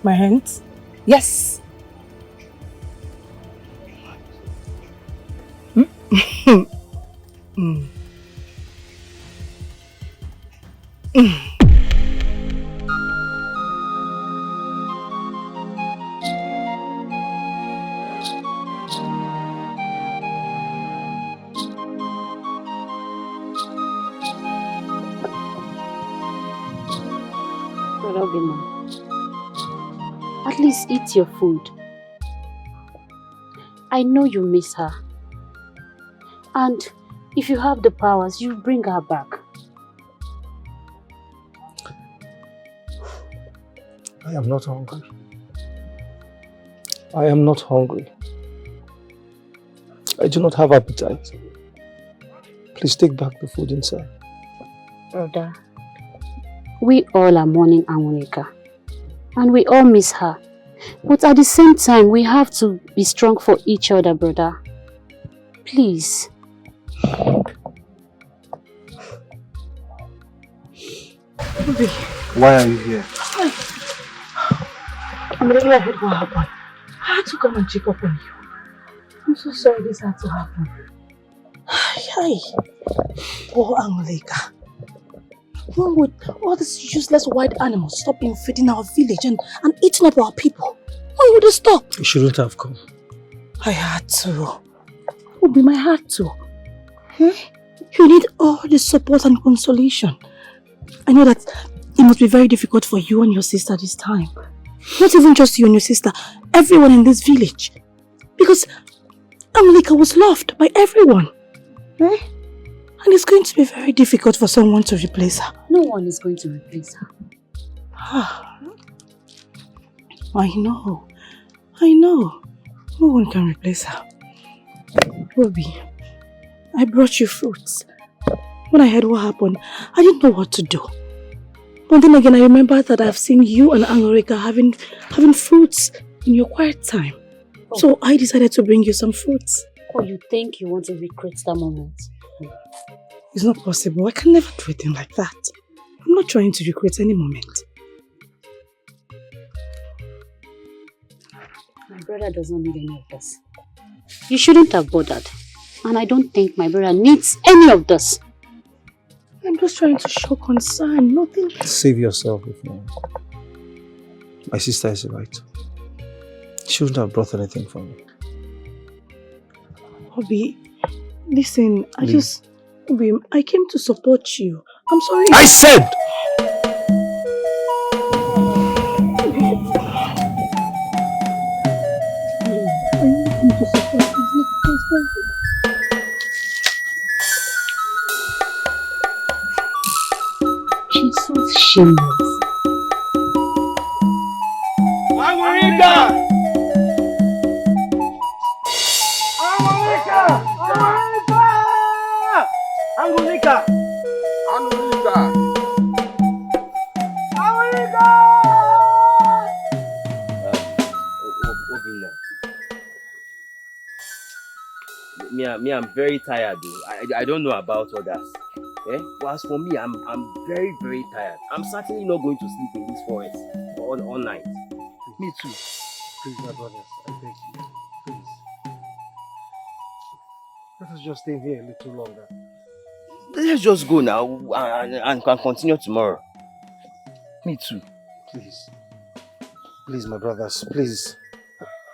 My hands? Yes. Obinna, at least eat your food. I know you miss her. And if you have the powers, you bring her back. I am not hungry. I am not hungry. I do not have appetite. Please take back the food inside. Brother, we all are mourning Anglica. And we all miss her. But at the same time, we have to be strong for each other, brother. Please. Why are you here? I'm really ahead what happened. I had to come and check up on you. I'm so sorry this had to happen. Hey, poor Anglica. When would all these useless wild animals stop invading our village and eating up our people? When would they stop? You shouldn't have come. I had to. Obi, I had to. You need all the support and consolation. I know that it must be very difficult for you and your sister this time. Not even just you and your sister, everyone in this village. Because Anglica was loved by everyone. And it's going to be very difficult for someone to replace her. No one is going to replace her. I know. No one can replace her. Ruby, I brought you fruits. When I heard what happened, I didn't know what to do. But then again, I remembered that I've seen you and Anglica having fruits in your quiet time. Oh. So I decided to bring you some fruits. Oh, you think you want to recreate that moment? It's not possible. I can never do a thing like that. I'm not trying to recreate any moment. My brother does not need any of this. You shouldn't have bothered. And I don't think my brother needs any of this. I'm just trying to show concern, nothing. Save yourself, Ifunanya. My sister is right. She shouldn't have brought anything for me. Obi, listen, Obi, I came to support you. I'm sorry. I said! She's so shameless. Anglica! Anglica! Obinna. Me, I'm very tired though. I don't know about others. But as for me, I'm very, very tired. I'm certainly not going to sleep in this forest all night. Me too. Please, my brothers, I beg you. Please. Let us just stay here a little longer. Let's just go now and continue tomorrow. Me too. Please. Please, my brothers, please.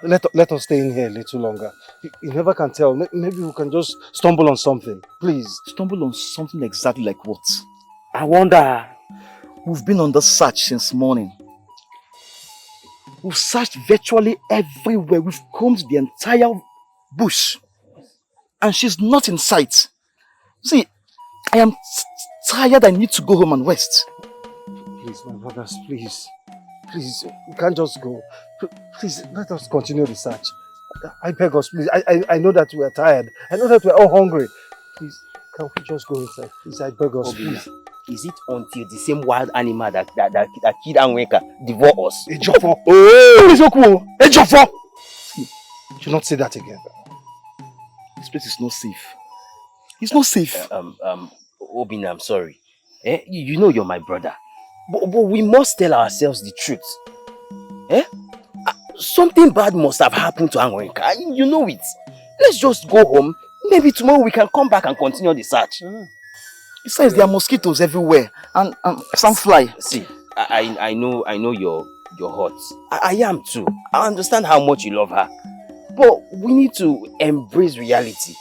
Let us stay in here a little longer. You never can tell. Maybe we can just stumble on something. Please. Stumble on something exactly like what? I wonder. We've been on the search since morning. We've searched virtually everywhere. We've combed the entire bush. And she's not in sight. See, I am tired. I need to go home and rest. Please, my brothers, please. Please, you can't just go. Please, let us continue the search. I beg us, please. I know that we are tired. I know that we are all hungry. Please, can we just go inside? Please, I beg us, please. Is it until the same wild animal that killed Anglica devour us? Ejofo! Oh! Ejofo! You should not say that again. This place is not safe. It's not safe. Obinna, I'm sorry. You know you're my brother. But we must tell ourselves the truth. Something bad must have happened to Anglica. You know it. Let's just go home. Maybe tomorrow we can come back and continue the search. Besides, there are mosquitoes everywhere and some fly. See, I know you're hot. I am too. I understand how much you love her. But we need to embrace reality.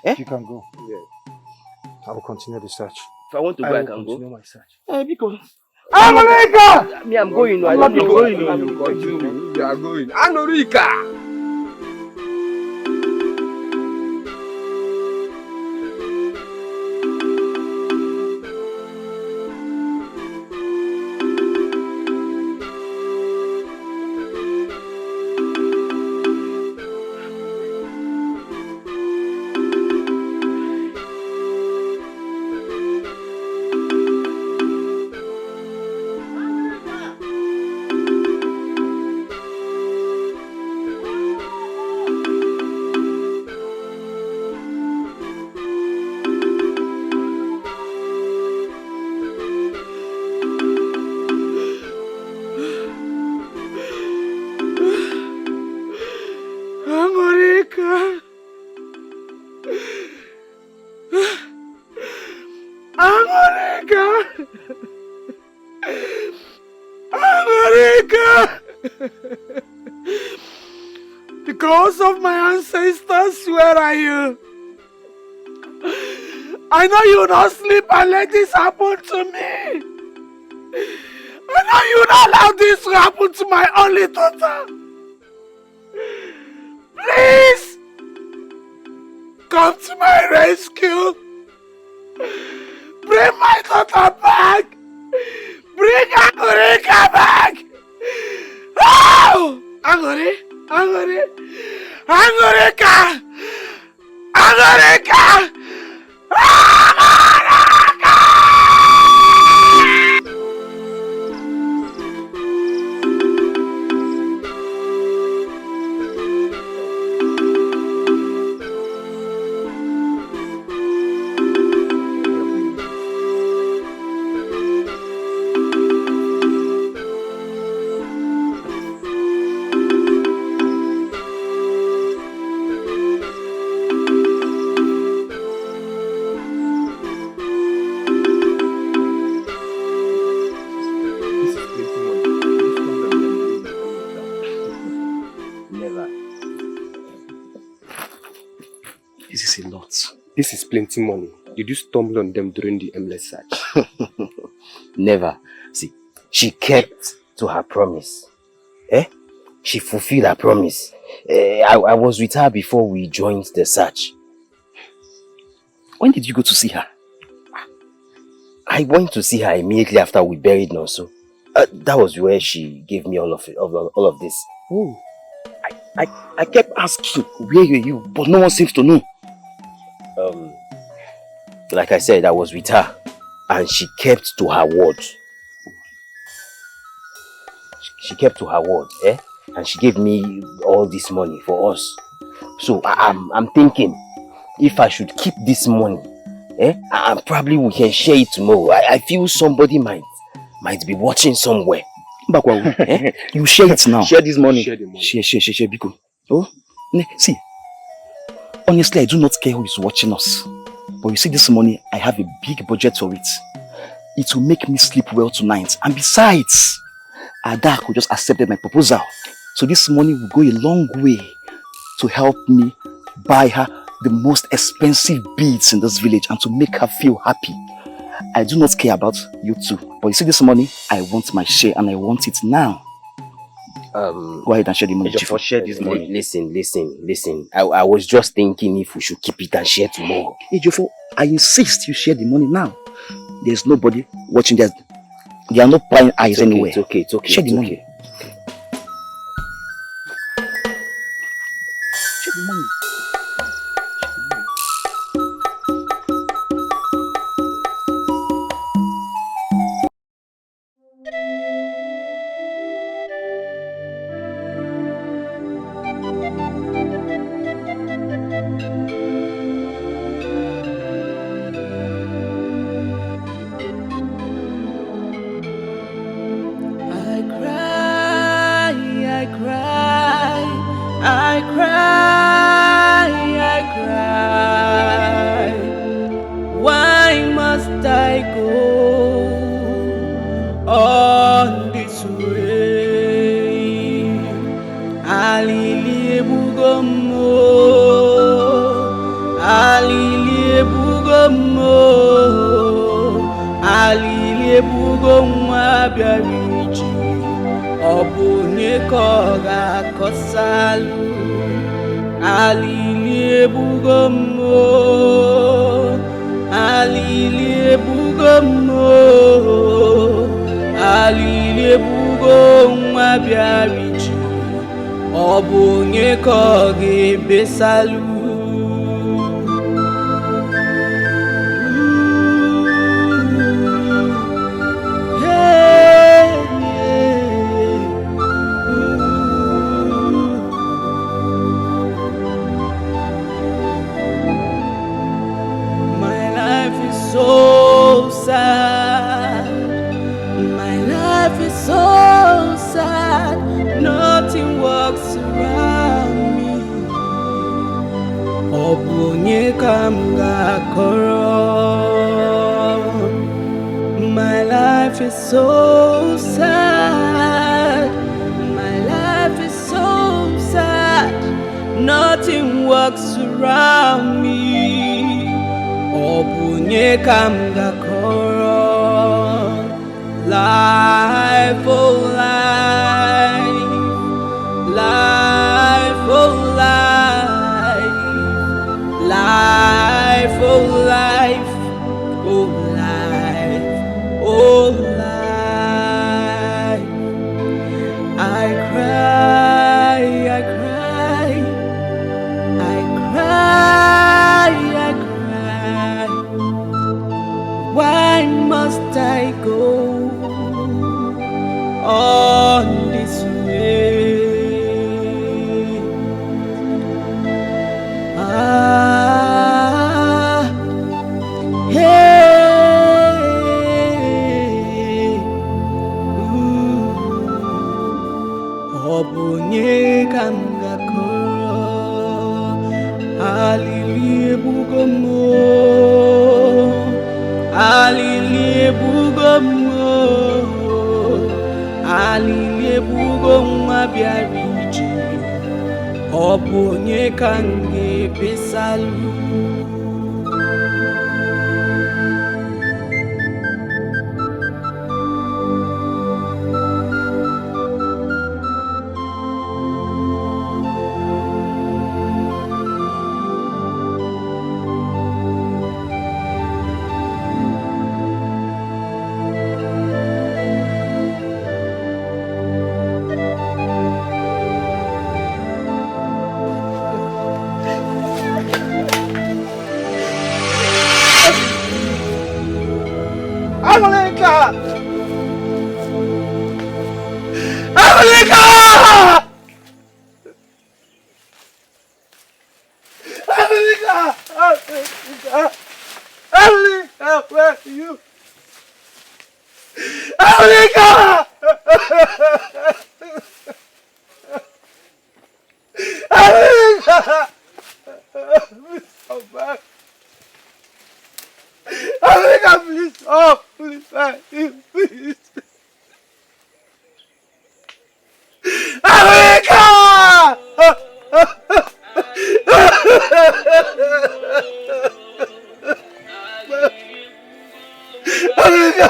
You can go. Yeah. I will continue the search. If I want to go, I can go. Continue my search. Because Anglica! Me, I'm going. I'm not going. You are going. Anglica! The ghosts of my ancestors, where are you? I know you will not sleep and let this happen to me. I know you will not allow this to happen to my only daughter. Please, come to my rescue. Bring my daughter back. Bring Anglica back. Oh! Anglica! This is a lot. This is plenty money. Did you stumble on them during the endless search? Never. See, she kept to her promise. She fulfilled her promise. I was with her before we joined the search. When did you go to see her? I went to see her immediately after we buried Nonso. That was where she gave me all of this. Oh. I kept asking, where were you? But no one seems to know. Like I said, I was with her. And she kept to her word. She kept to her word, And she gave me all this money for us. So I'm thinking, if I should keep this money, and probably we can share it tomorrow. I feel somebody might be watching somewhere. You share it now. Share this money. Share the money. Share, Biko. Oh, see, honestly, I do not care who is watching us. But you see this money, I have a big budget for it. It will make me sleep well tonight. And besides, Adako just accepted my proposal. So this money will go a long way to help me buy her the most expensive beads in this village and to make her feel happy. I do not care about you two. But you see this money, I want my share and I want it now. Go ahead and share the money, Chief. Share this money. Listen. I was just thinking if we should keep it and share tomorrow. Ejofo, I insist you share the money now. There's nobody watching this. They are not prying eyes anywhere. It's okay. Share the money. Share the money.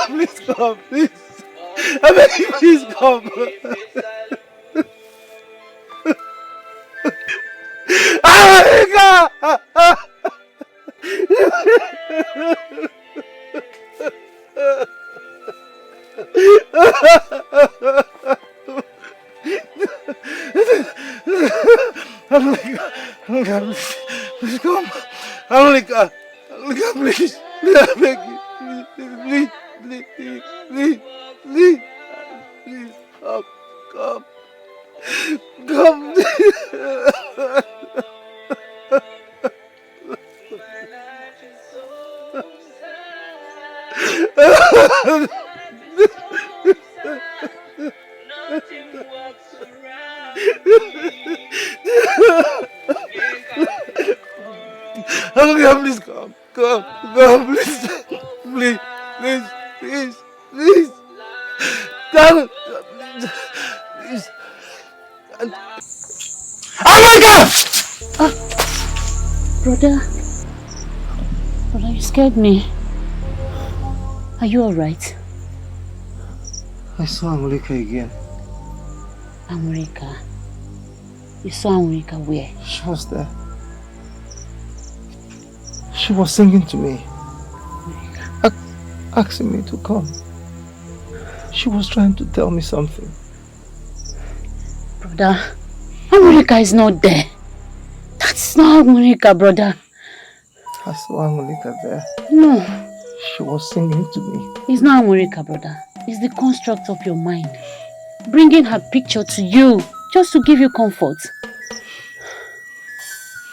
Please come, please. I beg you, please come. Anglica! Anglica, please come. Anglica, please. I beg you. Please. Come. Anglica, please come. Come, please. Please. Come. Please. Anglica! Brother, you scared me. Are you alright? I saw Anglica again. Anglica? You saw Anglica where? She was there. She was singing to me. Asking me to come. She was trying to tell me something. Brother, Anglica is not there. That's not Anglica, brother. I saw Anglica there. No. She was singing to me. It's not Anglica, brother. It's the construct of your mind. Bringing her picture to you, just to give you comfort.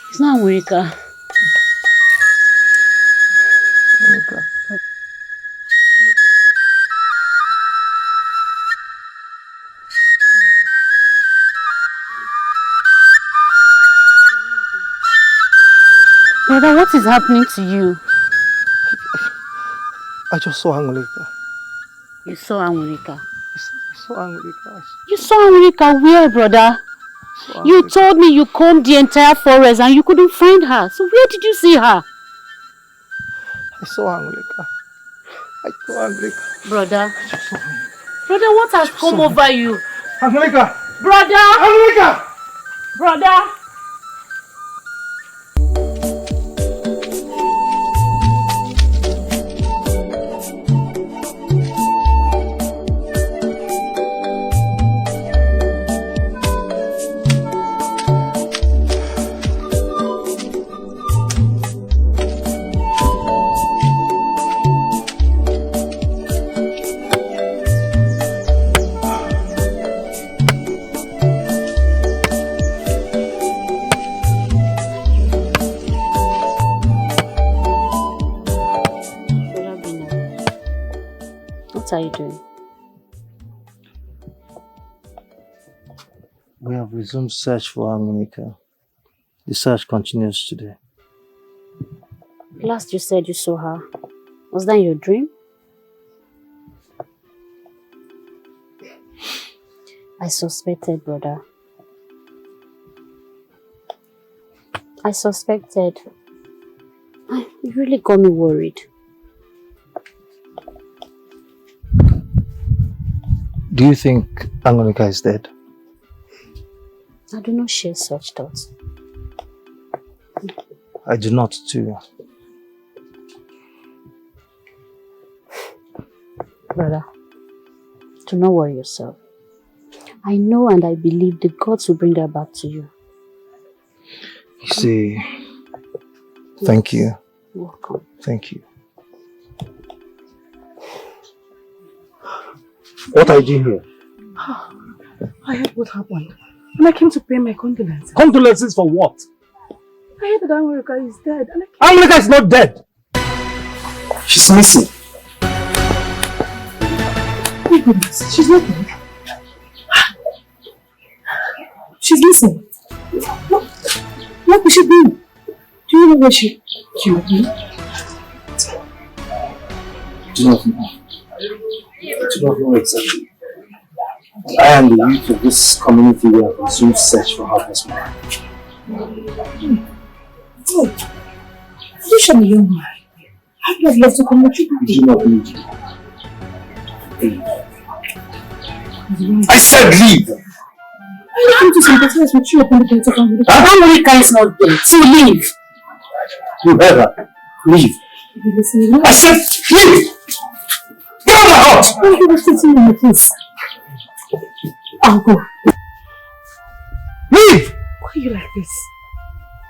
It's not Anglica. Anglica. Brother, what is happening to you? I just saw Anglica. You saw Anglica? I saw Anglica. You saw Anglica where, brother? You told me you combed the entire forest and you couldn't find her. So where did you see her? I saw Anglica. Brother, what has come over you? Anglica! Brother! Anglica! Brother! What are you doing? We have resumed search for Anglica. The search continues today. Last you said you saw her. Was that your dream? I suspected, brother. I suspected. You really got me worried. Do you think Anglica is dead? I do not share such thoughts. I do not too. Brother, do not worry yourself. I know and I believe the gods will bring her back to you. You see, thank you. You're welcome. Thank you. What are you doing here? I heard what happened. And I came to pay my condolences. Condolences for what? I heard that Anglica is dead. And Anglica is not dead. She's missing. My goodness, she's not dead. She's missing. What could she be? Do you know where she killed me? Do not know. I do not know exactly. I am the youth of this community who have resumed search for her husband. Oh, you should be young man. I would have loved to come with you. You do not need to. Leave. I said leave! come to sympathize with you upon the death of Anglica. Anglica is not dead. So leave. You heard her. Leave. I said leave! Get out of my house! Why are you sitting in the place? I'll go. Leave! Why are you like this?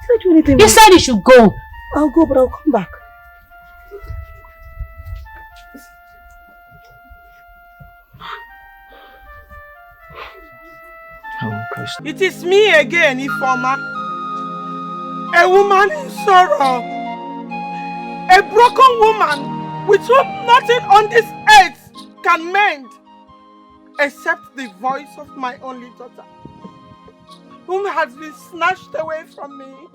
Did I do anything? You said you should go. I'll go, but I'll come back. It is me again, Ifoma. A woman in sorrow. A broken woman with whom nothing on this earth can mend except the voice of my only daughter, whom has been snatched away from me.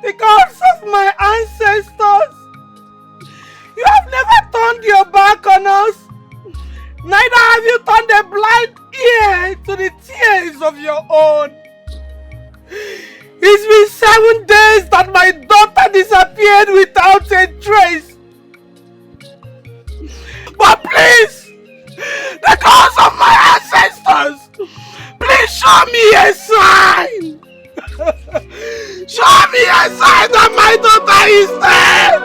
The gods of my ancestors, you have never turned your back on us. Neither have you turned a blind ear to the tears of your own. It's been 7 days that my daughter disappeared without a trace. But please, the gods of my ancestors, please show me a sign. Show me a sign that my daughter is dead.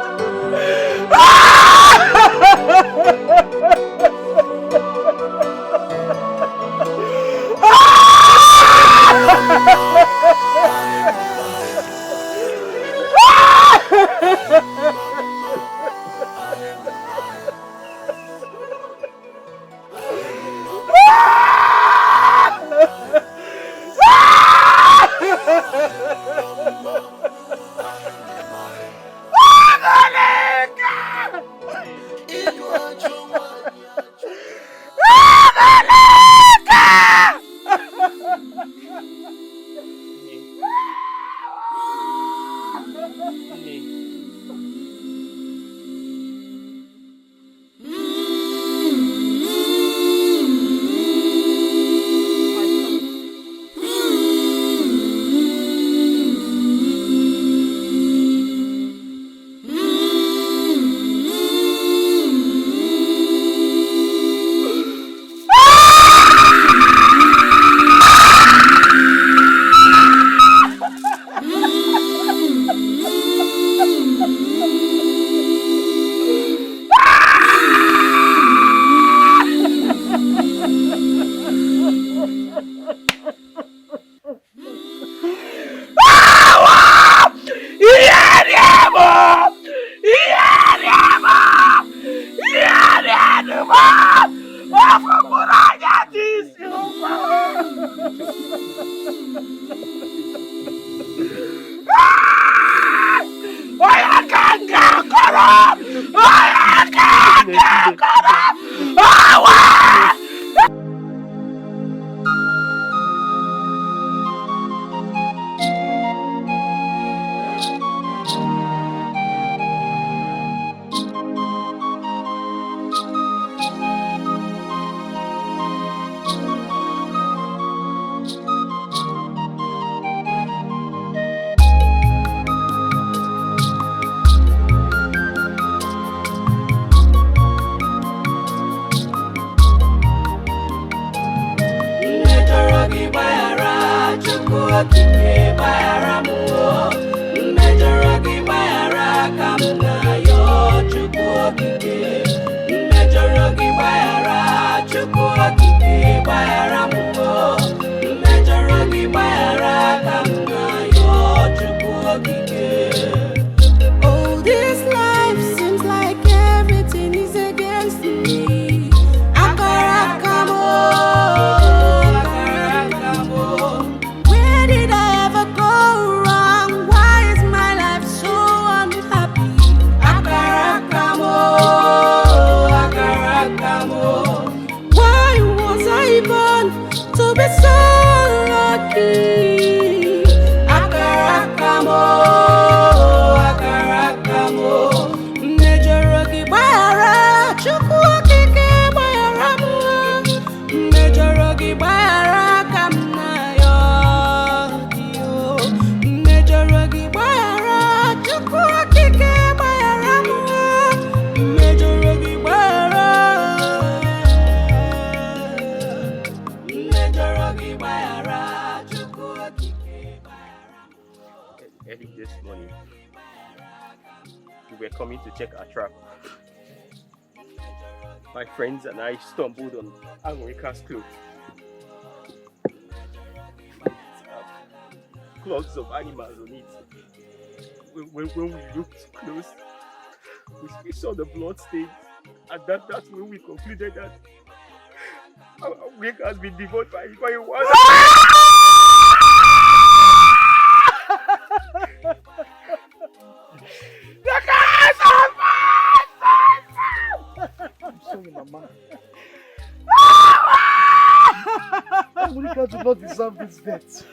Oh, this life seems like everything is against me. Akarakamo, Akarakamo. Where did I ever in to check our trap. My friends and I stumbled on Anglica's clothes. Cloths of animals on it. When we looked close, we saw the blood stains, and that's when we concluded that Anglica has been devoured by one. The curse of I'm sorry, Mama. Anglica did not deserve this death.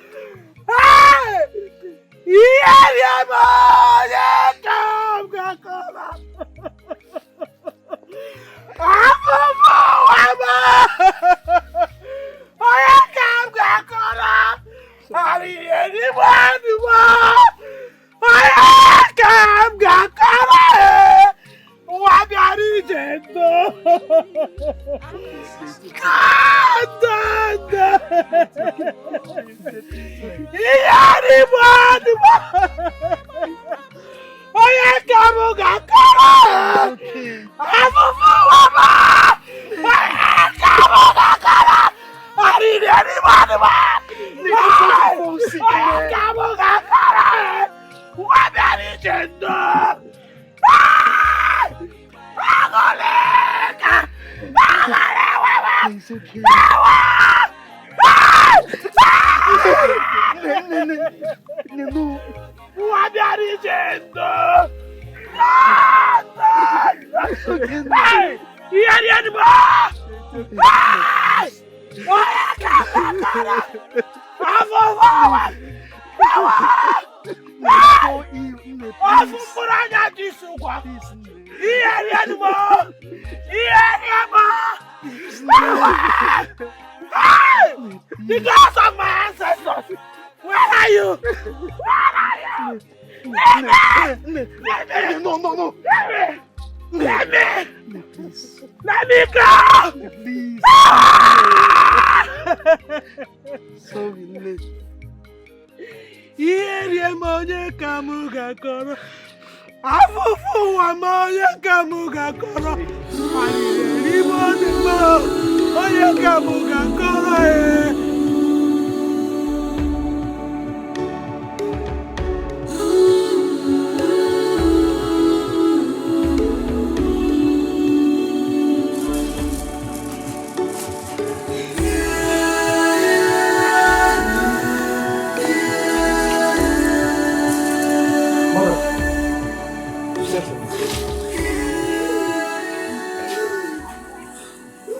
The gods of my ancestors! Where are you? Where are you? No. Let me! Please. Let me go! Please. Sorry, Nne. Yeri monye kamuga koro. Afufu wa monye kamuga koro. Ayeri monye kamuga koro.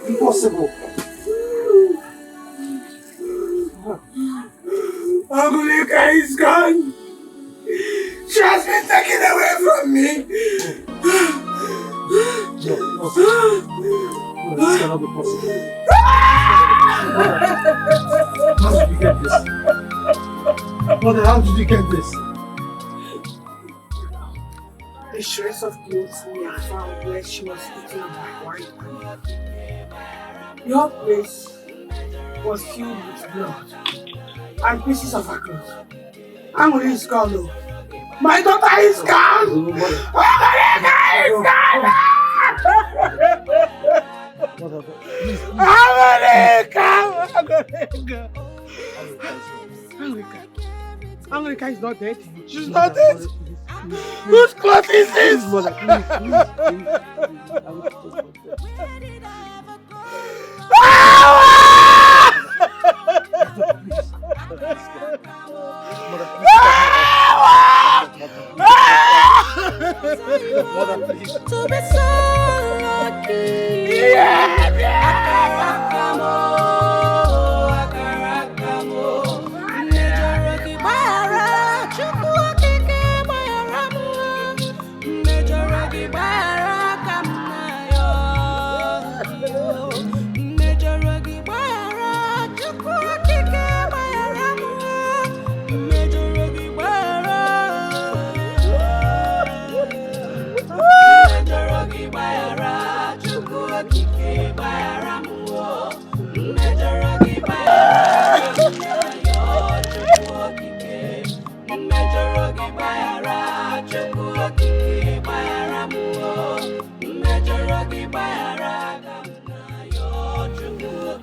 Impossible. Anglica is gone. She has been taken away from me. No, this cannot be possible. How did you get this? Mother, how did you get this? The shreds of clothes we have found where she was eaten by white man. Your place was filled with blood and pieces of her clothes. Anglica is gone, no. My daughter is gone! Anglica is gone! Anglica is not dead. She's not dead. Whose cloth is this? Mother, please. To be so lucky.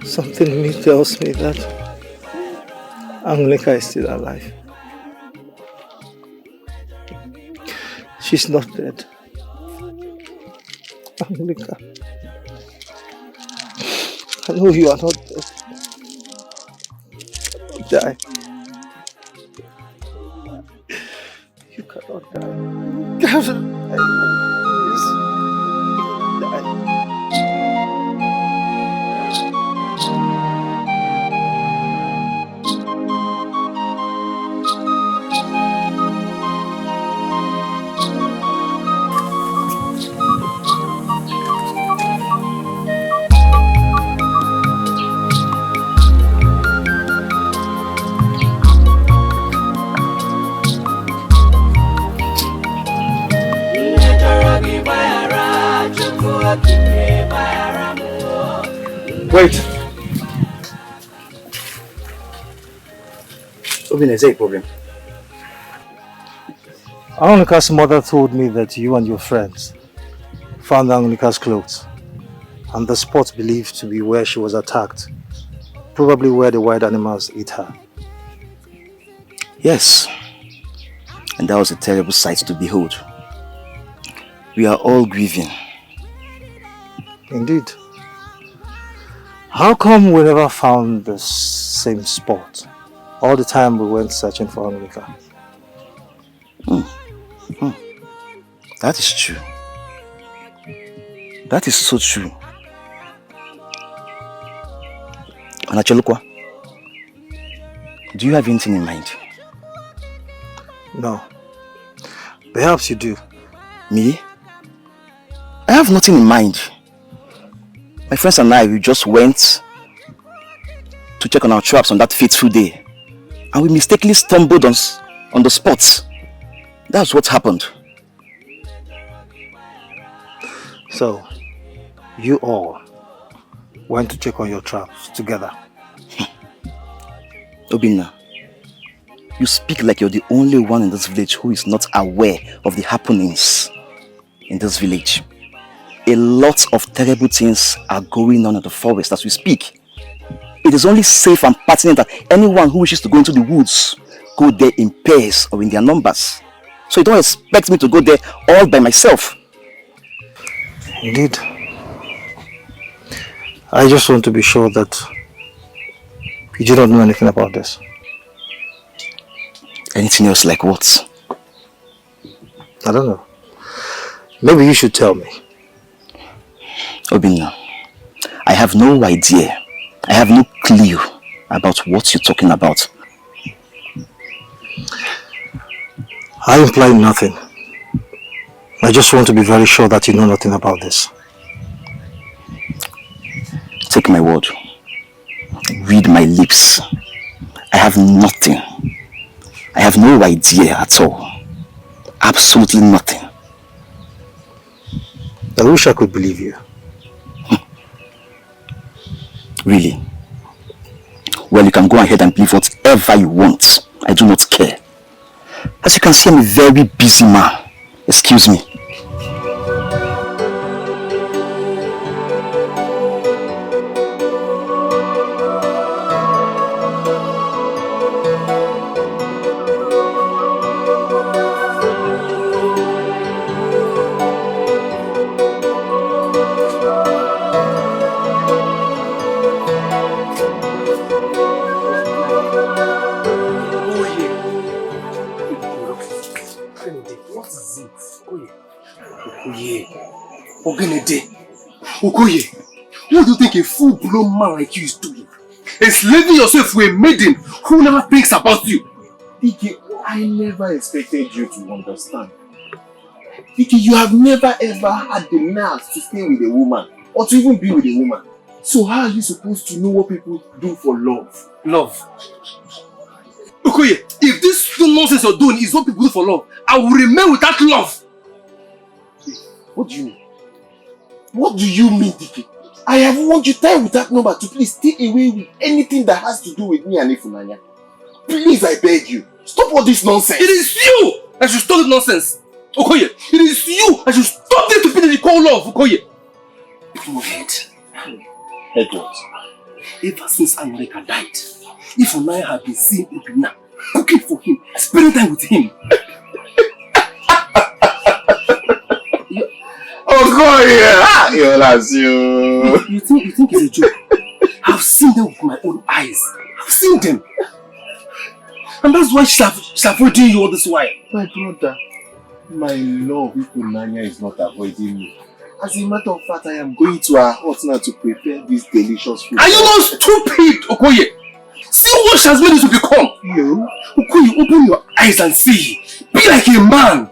Something in me tells me that Anglica is still alive. She's not dead. Anglica, I know you are not dead. Die. You cannot die. Wait. Obinna, is there a problem? Anglica's mother told me that you and your friends found Anglica's clothes and the spot believed to be where she was attacked, probably where the wild animals ate her. Yes. And that was a terrible sight to behold. We are all grieving. Indeed. How come we never found the same spot all the time we went searching for Anglica? That is true. That is so true. Anachelukwa, do you have anything in mind? No. Perhaps you do. Me? I have nothing in mind. My friends and I, we just went to check on our traps on that fateful day. And we mistakenly stumbled on the spot. That's what happened. So, you all went to check on your traps together? Obinna, you speak like you're the only one in this village who is not aware of the happenings in this village. A lot of terrible things are going on in the forest as we speak. It is only safe and pertinent that anyone who wishes to go into the woods go there in pairs or in their numbers. So you don't expect me to go there all by myself. Indeed. I just want to be sure that you do not know anything about this. Anything else like what? I don't know. Maybe you should tell me. Obinna, I have no idea. I have no clue about what you're talking about. I imply nothing. I just want to be very sure that you know nothing about this. Take my word. Read my lips. I have nothing. I have no idea at all. Absolutely nothing. I wish I could believe you. Really? Well, you can go ahead and believe whatever you want. I do not care. As you can see, I'm a very busy man. Excuse me. Okoye, what do you think a full-blown man like you is doing? Enslaving yourself for a maiden who never thinks about you. Ike, I never expected you to understand. Ike, you have never ever had the nerve to stay with a woman or to even be with a woman. So how are you supposed to know what people do for love? Love? Okoye, if this nonsense you're doing is what people do for love, I will remain without love. What do you mean? What do you mean, Dike? I have warned you time with that number to please stay away with anything that has to do with me and Ifunanya. Please, I beg you. Stop all this nonsense. It is you that should stop this nonsense. Okoye, it is you that should stop this stupidity called love, Okoye. forehead. Head what? Ever since Anglica died, Ifunanya had been seeing Obinna, cooking for him, spending time with him. Oh God, yeah! You think it's a joke? I've seen them with my own eyes. I've seen them. And that's why she's avoiding you all this while. My brother, my love, Ifunanya is not avoiding me. As a matter of fact, I am going to her hut now to prepare this delicious food. Are you not stupid, Okoye? See what she has made you to become. You? Okoye, open your eyes and see. Be like a man.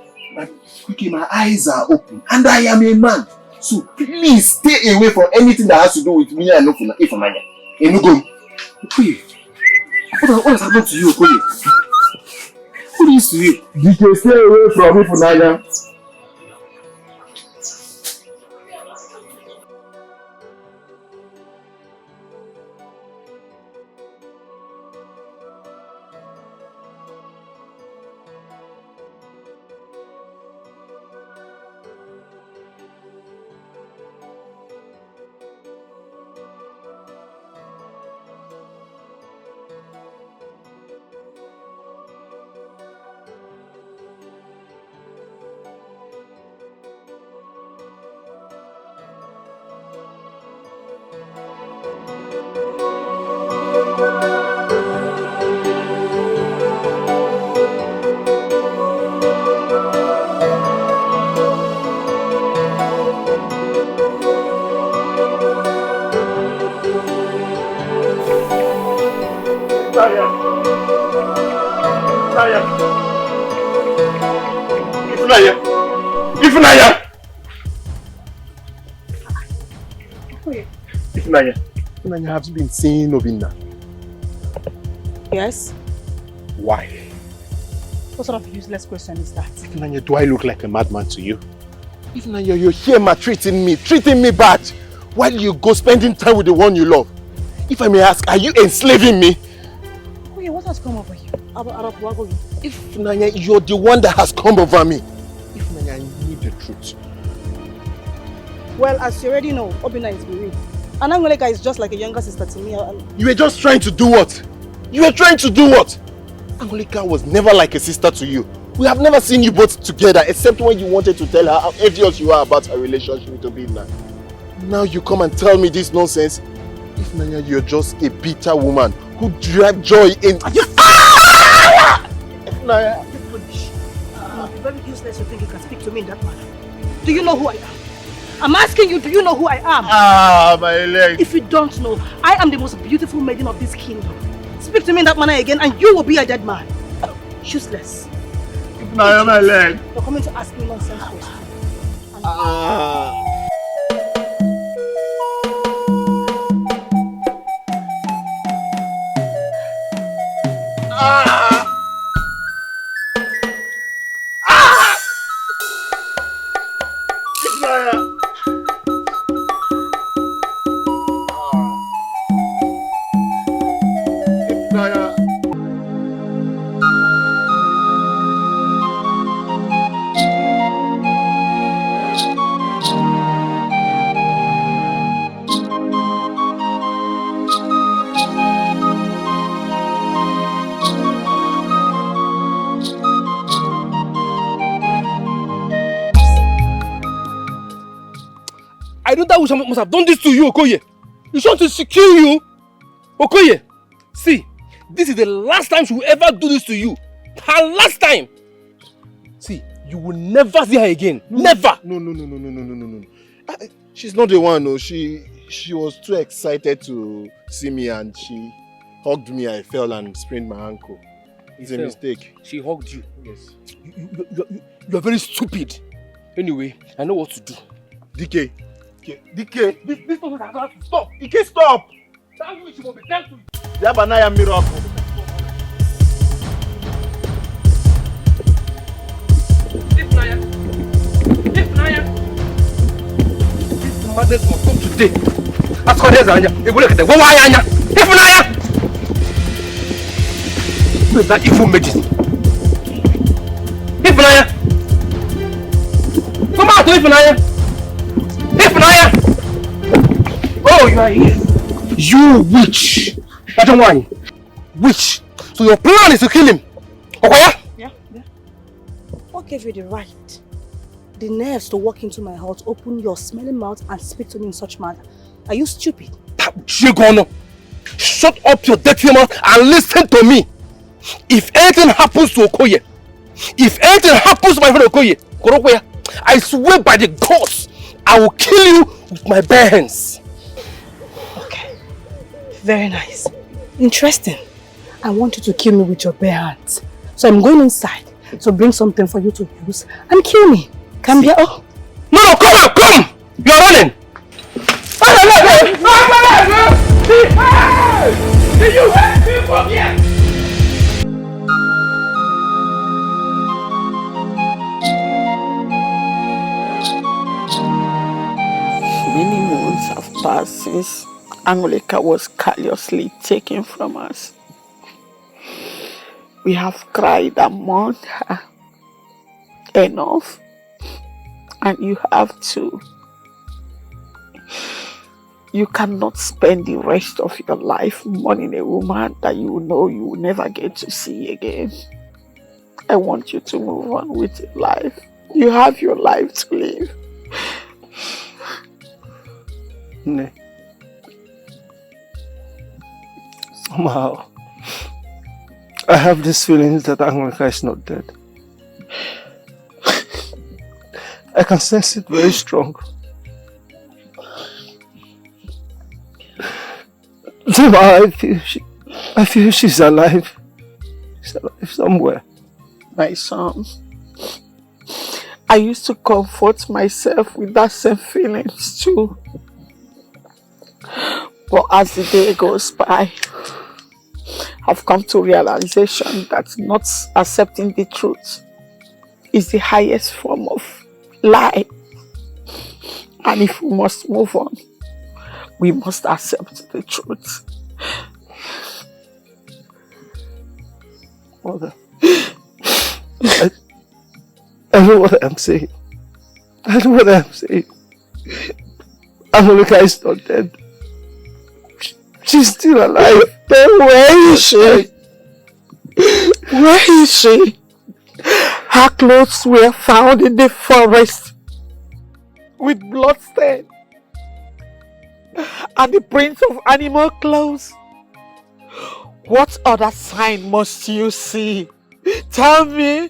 Okay, my eyes are open and I am a man. So please stay away from anything that has to do with me and Ifunanya. Enugo. Okoye, what has happened to you, Okoye? What is to you? You can stay away from Ifunanya. Ifunanya, have you been seeing Obinna? Yes? Why? What sort of useless question is that? Ifunanya, do I look like a madman to you? Ifunanya, you're here maltreating me bad, while you go spending time with the one you love. If I may ask, are you enslaving me? Wait, what has come over you? Ifunanya, you're the one that has come over me. Ifunanya, I need the truth. Well, as you already know, Obinna is married. And Anglica is just like a younger sister to me. You were just trying to do what? You were trying to do what? Anglica was never like a sister to you. We have never seen you both together, except when you wanted to tell her how envious you are about her relationship with Obinna. Now you come and tell me this nonsense. Ifunanya, you're just a bitter woman who derives joy in... Ifunanya! It's very useless to think you can speak to me in that manner. Do you know who I am? I'm asking you, do you know who I am? My leg. If you don't know, I am the most beautiful maiden of this kingdom. Speak to me in that manner again and you will be a dead man. Useless. Ifunanya, my leg. You're coming to ask me nonsense questions. I know that we must have done this to you, Okoye. You want to secure you? Okoye, see, this is the last time she will ever do this to you. Her last time. See, you will never see her again. Never. No. She's not the one. No. She was too excited to see me and she hugged me. I fell and sprained my ankle. It's a mistake. She hugged you. Yes. You are very stupid. Anyway, I know what to do. DK. This one has to stop. DK, stop. That which will be dealt with. Yabanaya miracle. Ifunanya. This madness must stop today. As for this, Anya, it will look at the Anya. Ifunanya. Who is that evil maiden? Ifunanya. Come out, Ifunanya. Ifunanya. Oh, you are here. You witch. That's one. Witch. So your plan is to kill him. Okay? Yeah. What gave you the right, the nerves to walk into my house, open your smelling mouth and speak to me in such manner? Are you stupid? Chigono, shut up your dirty mouth and listen to me. If anything happens to Okoye, if anything happens to my friend Okoye, I swear by the gods, I will kill you with my bare hands. Okay. Very nice. Interesting. I want you to kill me with your bare hands. So I'm going inside to bring something for you to use and kill me. Come here. Oh. No, come! You are running! Did you help me from here? Many months have passed since Anglica was callously taken from us. We have cried and mourned her enough, and you have to. You cannot spend the rest of your life mourning a woman that you know you will never get to see again. I want you to move on with your life. You have your life to live. Ne. Somehow, I have this feeling that Anglica is not dead. I can sense it very strong. Somehow I feel she's alive. She's alive somewhere. My son, I used to comfort myself with that same feelings too. But as the day goes by, I've come to realization that not accepting the truth is the highest form of lie. And if we must move on, we must accept the truth. Mother, I know what I'm saying. Anglica is not dead. She's still alive. Then where is she? Where is she? Her clothes were found in the forest with bloodstain and the prints of animal claws. What other sign must you see? Tell me.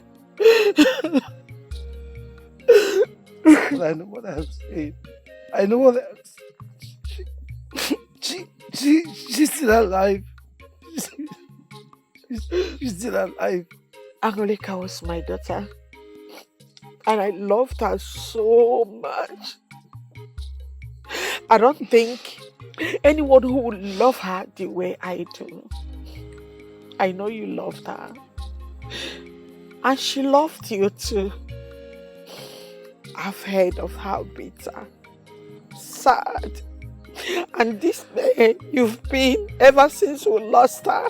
I know what I'm saying. She's still alive. She's still alive. Anglica was my daughter, and I loved her so much. I don't think anyone who would love her the way I do. I know you loved her, and she loved you too. I've heard of how bitter, sad, and this day you've been ever since we lost her.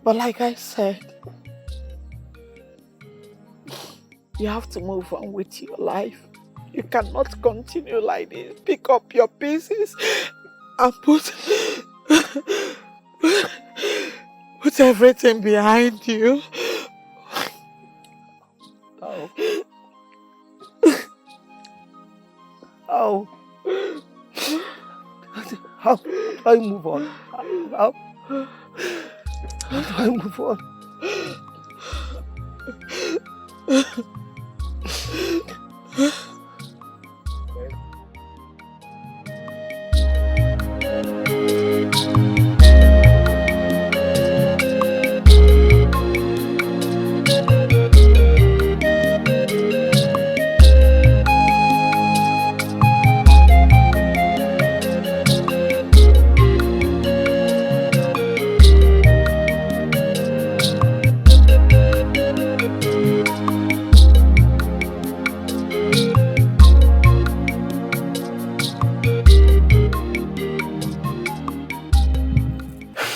But like I said, you have to move on with your life. You cannot continue like this. Pick up your pieces and put everything behind you. How do I move on? How do I move on?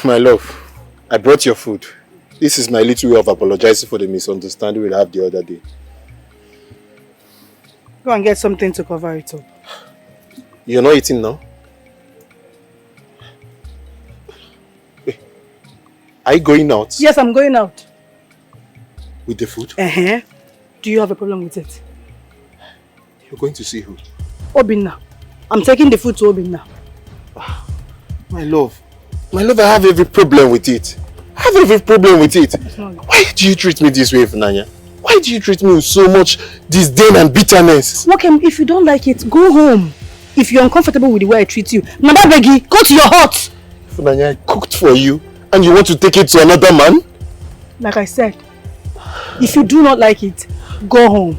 My love, I brought your food. This is my little way of apologizing for the misunderstanding we had the other day. Go and get something to cover it up. You're not eating now? Are you going out? Yes, I'm going out. With the food? Do you have a problem with it? You're going to see who? Obinna. I'm taking the food to Obinna. My love, I have every problem with it. Why do you treat me this way, Ifunanya? Why do you treat me with so much disdain and bitterness? Wakem, if you don't like it, go home. If you're uncomfortable with the way I treat you, Mama Begi, go to your hut. Ifunanya, I cooked for you and you want to take it to another man? Like I said, if you do not like it, go home.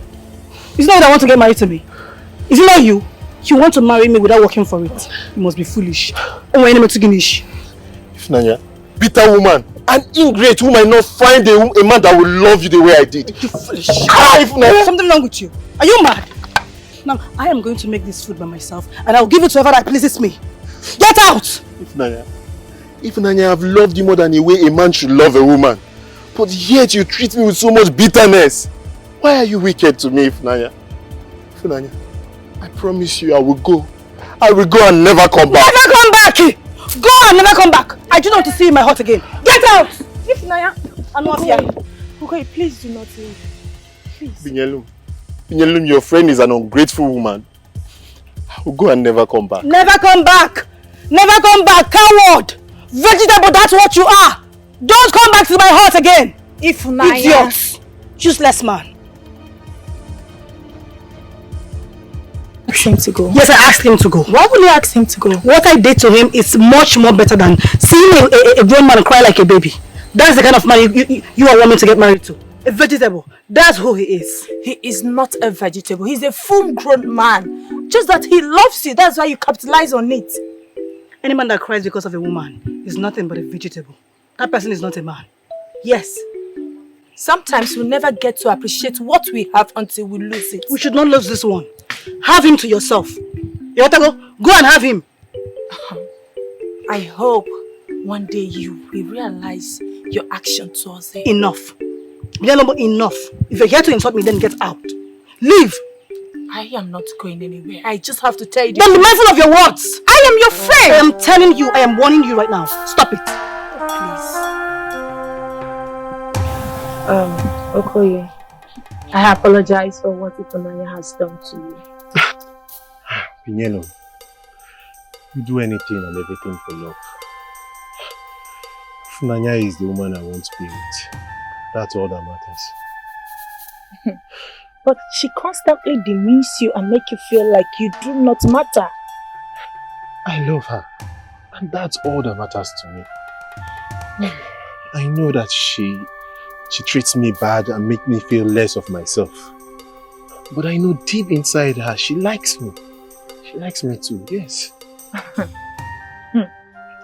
It's not that I want to get married to me. Is it not you? You want to marry me without working for it. You must be foolish. Ifunanya, bitter woman, an ingrate who might not find a man that will love you the way I did. You foolish. Something wrong with you. Are you mad? Now, I am going to make this food by myself and I'll give it to whoever that pleases me. Get out! Ifunanya, I've loved you more than the way a man should love a woman. But yet you treat me with so much bitterness. Why are you wicked to me, Ifunanya? Ifunanya, I promise you I will go. I will go and never come back. Never come back! Go and never come back! I do not want to see you in my heart again. Get out! Ifunanya, I'm not here. Okay, please do not leave. Please. Binyelum, your friend is an ungrateful woman. I will go and never come back. Never come back! Never come back, coward! Vegetable, that's what you are! Don't come back to my heart again! Ifunanya. Idiot! Useless man. Ask him to go. Yes, I asked him to go. Why will you ask him to go? What I did to him is much more better than seeing a grown man cry like a baby. That's the kind of man you are wanting to get married to. A vegetable. That's who he is. He is not a vegetable. He's a full-grown man. Just that he loves you. That's why you capitalize on it. Any man that cries because of a woman is nothing but a vegetable. That person is not a man. Yes. Sometimes we never get to appreciate what we have until we lose it. We should not lose this one. Have him to yourself. You want to go? Go and have him. I hope one day you will realize your action towards him. Enough. Enough. If you're here to insult me, then get out. Leave. I am not going anywhere. I just have to tell you. Then be mindful of your words. I am your friend. I am telling you, I am warning you right now. Stop it. Please. Okoye, I apologize for what Ifunanya has done to you. Pinyelo, you do anything and everything for love. Ifunanya is the woman I want to be with. That's all that matters. But she constantly demeans you and make you feel like you do not matter. I love her. And that's all that matters to me. I know that she treats me bad and makes me feel less of myself. But I know deep inside her, she likes me. She likes me too, yes.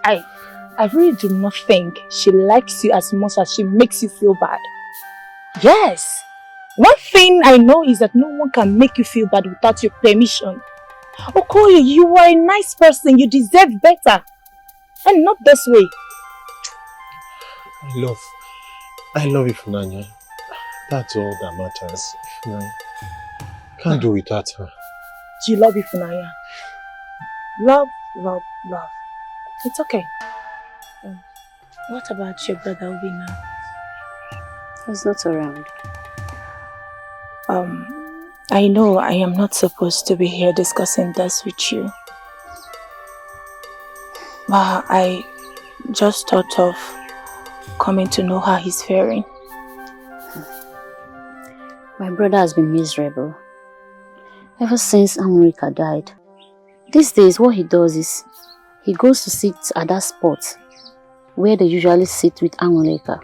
I really do not think she likes you as much as she makes you feel bad. Yes. One thing I know is that no one can make you feel bad without your permission. Okoye, you are a nice person. You deserve better. And not this way. I love Ifunanya. That's all that matters. Ifunanya. Can't do without her. Do you love Ifunanya? Love, love, love. It's okay. What about your brother Obinna? He's not around. I know I am not supposed to be here discussing this with you. But I just thought of coming to know how he's faring. My brother has been miserable ever since Anglica died. These days what he does is he goes to sit at that spot where they usually sit with Anglica.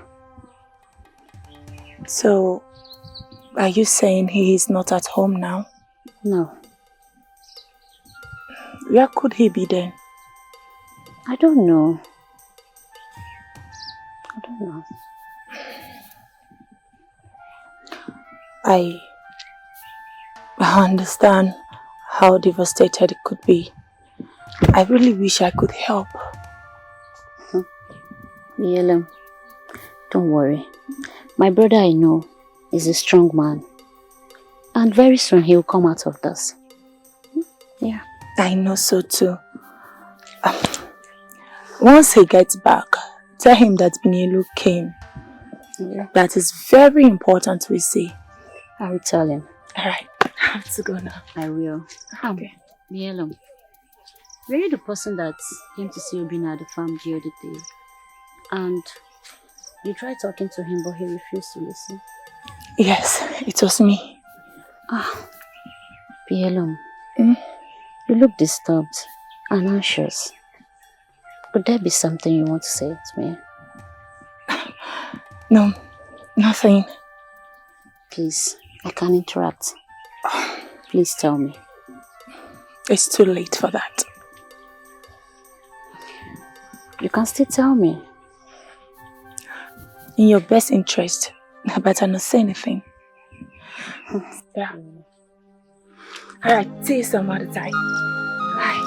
So, are you saying he is not at home now? No. Where could he be then? I don't know. I understand how devastated it could be. I really wish I could help. Yelem, don't worry. My brother I know is a strong man. And very soon he will come out of this. Yeah. I know so too. Once he gets back, Tell him that Binielu came. Yeah. That is very important, we say. I will tell him. Alright, I have to go now. I will. Okay. Bielo, were you the person that came to see Obinna at the farm the other day? And you tried talking to him, but he refused to listen? Yes, it was me. Bielo, you look disturbed and anxious. Could there be something you want to say to me? No, nothing. Please, I can interact. Please tell me. It's too late for that. You can still tell me. In your best interest, I better not say anything. Yeah. Alright, see you some other time. Bye.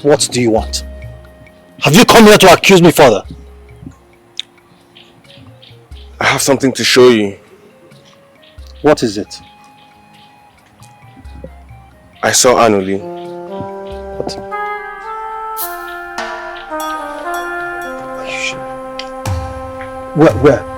What do you want? Have you come here to accuse me further? I have something to show you. What is it? I saw Anuli. What? Where?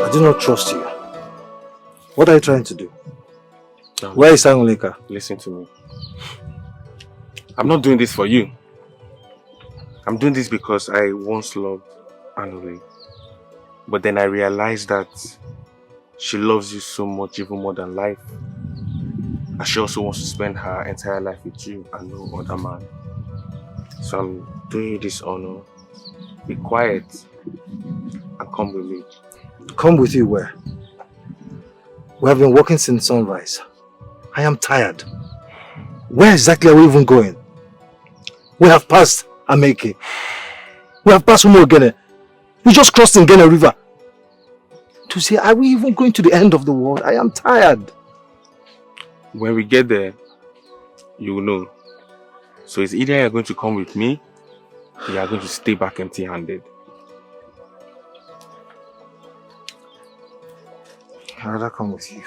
I do not trust you. What are you trying to do? No, Where is Anglica? Listen to me. I'm not doing this for you. I'm doing this because I once loved Anuli. But then I realized that she loves you so much, even more than life. And she also wants to spend her entire life with you and no other man. So I'm doing you this honor. Be quiet and come with me. Come with you where? We have been working since sunrise. I am tired. Where exactly are we even going? We have passed Ameke. We have passed Umogene. We just crossed Ngene River. To say, are we even going to the end of the world? I am tired. When we get there, you will know. So it's either you're going to come with me, or you're going to stay back empty-handed. I'd rather come with you.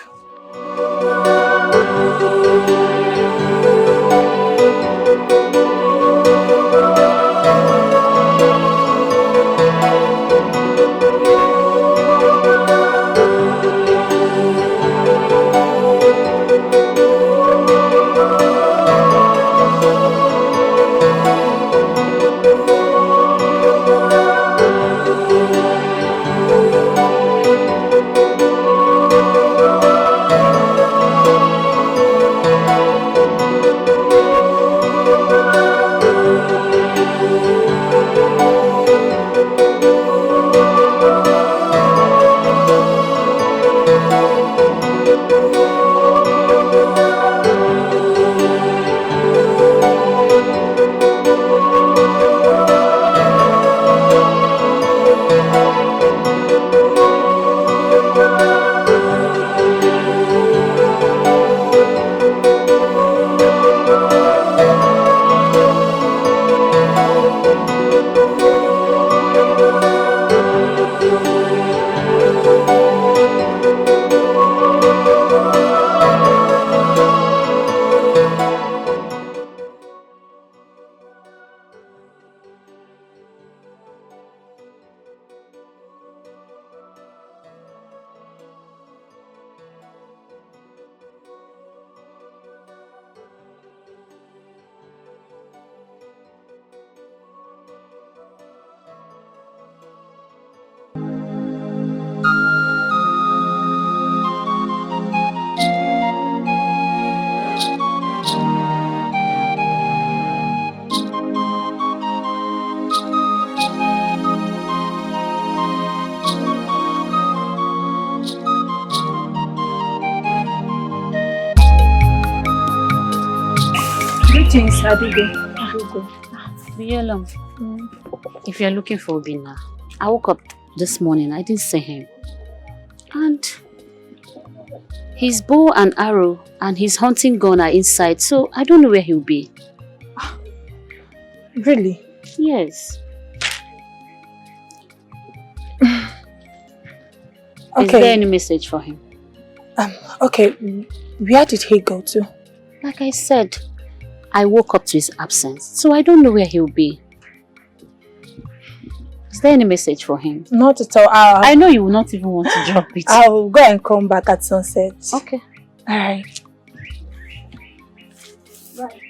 Greetings, Adim. Bielum, if you're looking for Obinna, I woke up this morning, I didn't see him. And his bow and arrow and his hunting gun are inside, so I don't know where he'll be. Really? Yes. Okay. Is there any message for him? Okay, where did he go to? Like I said, I woke up to his absence, so I don't know where he'll be. Is there any message for him? Not at all. I know you will not even want to drop it. I'll go and come back at sunset. Okay. Alright. Right.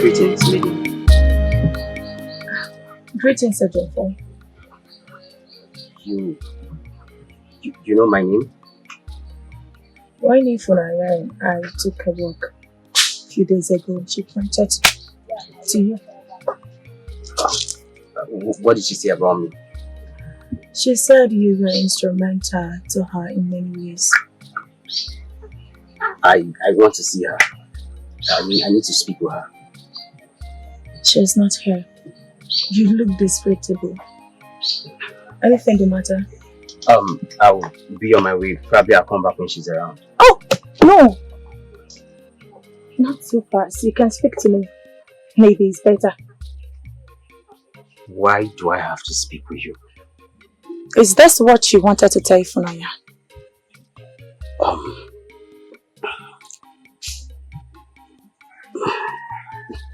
Greetings, Maiden. Greetings, Ajay. You know my name? When Ifunanya and I took a walk a few days ago, she pointed to you. What did she say about me? She said you were instrumental to her in many ways. I want to see her. I need to speak with her. She's not here. You look disreputable. Anything the matter? I'll be on my way. Probably I'll come back when she's around. Oh, no! Not so fast. You can speak to me. Maybe it's better. Why do I have to speak with you? Is this what you wanted to tell Ifunanya?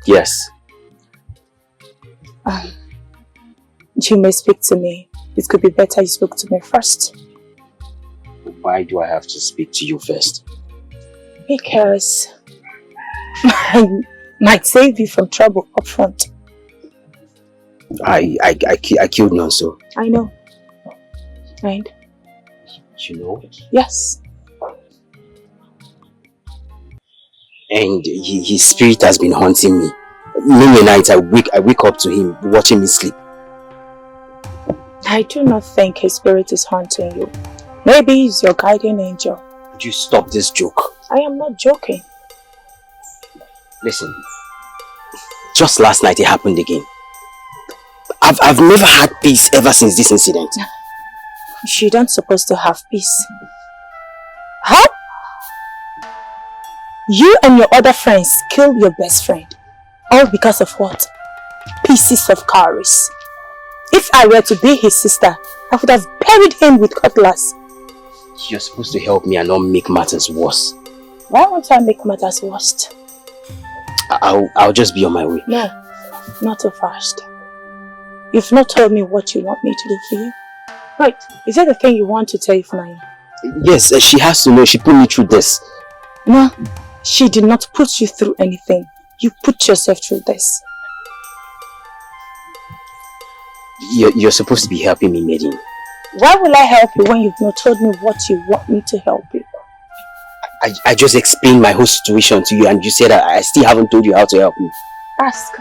Yes. You may speak to me. It could be better you spoke to me first. Why do I have to speak to you first? Because I might save you from trouble up front. I killed Nonso. I know. And? You know? Yes. And his spirit has been haunting me. Many nights I wake up to him, watching me sleep. I do not think his spirit is haunting you. Maybe he's your guardian angel. Would you stop this joke? I am not joking. Listen, just last night it happened again. I've never had peace ever since this incident. You don't supposed to have peace. How? You and your other friends killed your best friend. All because of what? Pieces of cowardice. If I were to be his sister, I would have buried him with cutlass. You're supposed to help me and not make matters worse. Why won't I make matters worse? I'll just be on my way. No, not so fast. You've not told me what you want me to do for you. Right, is that the thing you want to tell Ifunanya? Yes, she has to know. She put me through this. No, she did not put you through anything. You put yourself through this. You're supposed to be helping me, Maiden. Why will I help you when you've not told me what you want me to help you? I just explained my whole situation to you and you said I still haven't told you how to help me. Ask.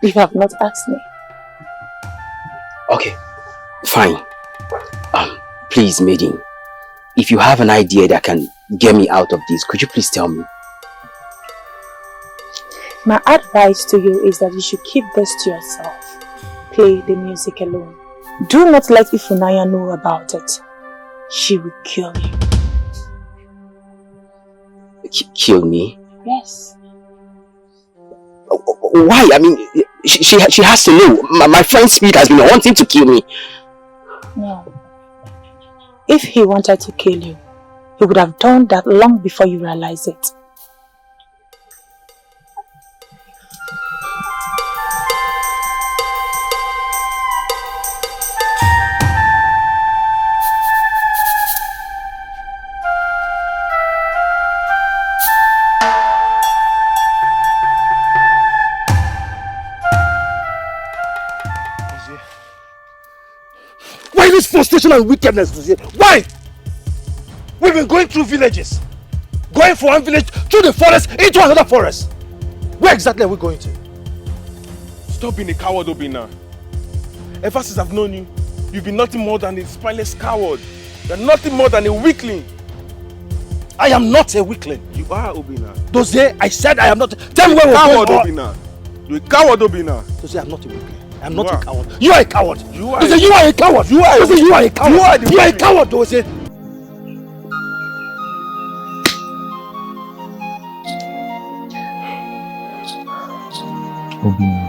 You have not asked me. Okay, fine. Please, Maiden, if you have an idea that can get me out of this, could you please tell me? My advice to you is that you should keep this to yourself. Play the music alone. Do not let Ifunanya know about it. She will kill you. Kill me? Yes. Why? I mean, she has to know. My friend's spirit has been wanting to kill me. No. If he wanted to kill you, he would have done that long before you realize it. Why this frustration and wickedness? Why? We've been going through villages. Going from one village through the forest into another forest. Where exactly are we going to? Stop being a coward, Obinna. Ever since I've known you, you've been nothing more than a spineless coward. You're nothing more than a weakling. I am not a weakling. You are, Obinna. Dozie, I said I am not. Tell me where we're coward, going. Obinna. You're a coward, Obinna. Dozie, I'm not a weakling. I'm not a coward. You are a coward. You are. Dozie, you are a coward. You are. Dozie, you are a coward. You are a coward, Dozie. Obinna,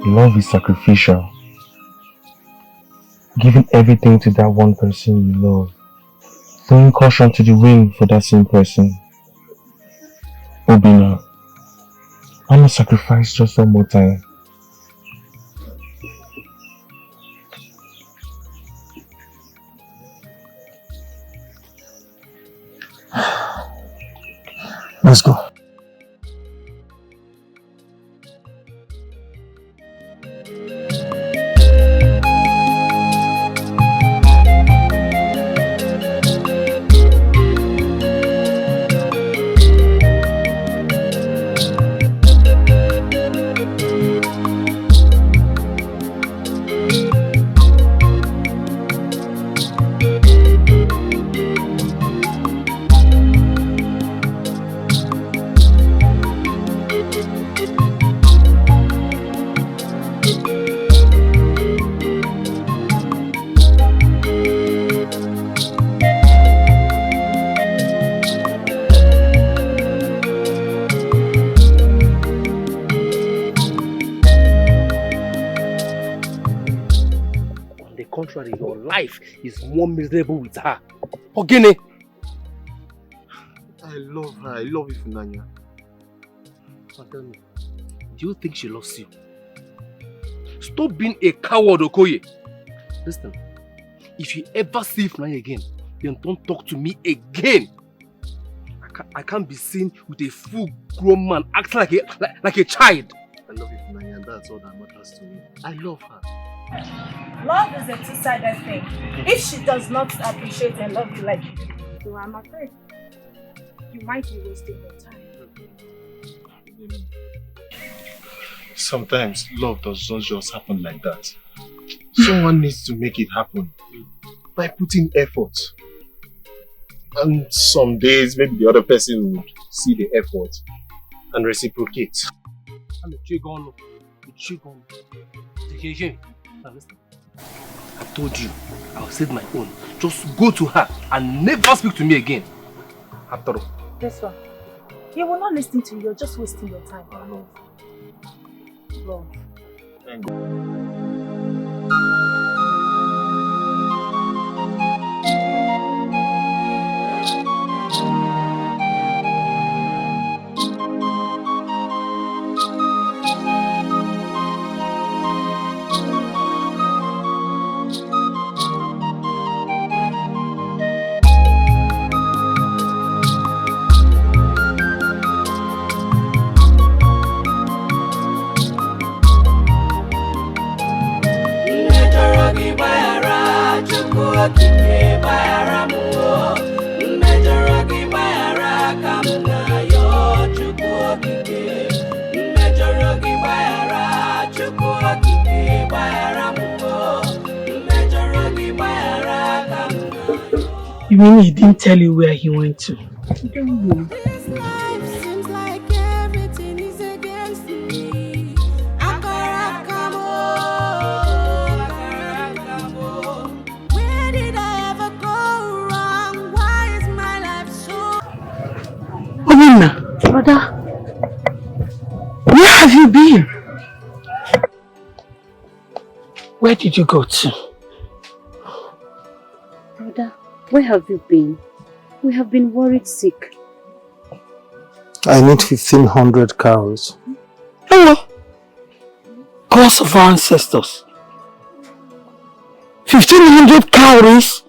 love is sacrificial. Giving everything to that one person you love. Throwing caution to the wind for that same person. Obinna, I'm a sacrifice just one more time. Let's go. Your life is more miserable with her. Ogene! I love her. I love Ifunanya. Tell me, do you think she loves you? Stop being a coward, Okoye. Listen, if you ever see Ifunanya again, then don't talk to me again. I can't be seen with a full-grown man acting like a child. I love Ifunanya, and that's all that matters to me. I love her. Love is a two-sided thing. If she does not appreciate and love you like you do, so I'm afraid you might be wasting your time. Sometimes love does not just happen like that. Someone needs to make it happen by putting effort. And some days maybe the other person would see the effort and reciprocate. I'm a chigon. Now listen, I told you I'll save my own. Just go to her and never speak to me again. After all. This one. He will not listen to you, you're just wasting your time. Love. Thank God. You mean he didn't tell you where he went to? I don't know. Obinna, brother, where have you been? Where did you go to? Brother, where have you been? We have been worried sick. I need 1,500 cows. Hello. Gods of our ancestors. 1,500 calories?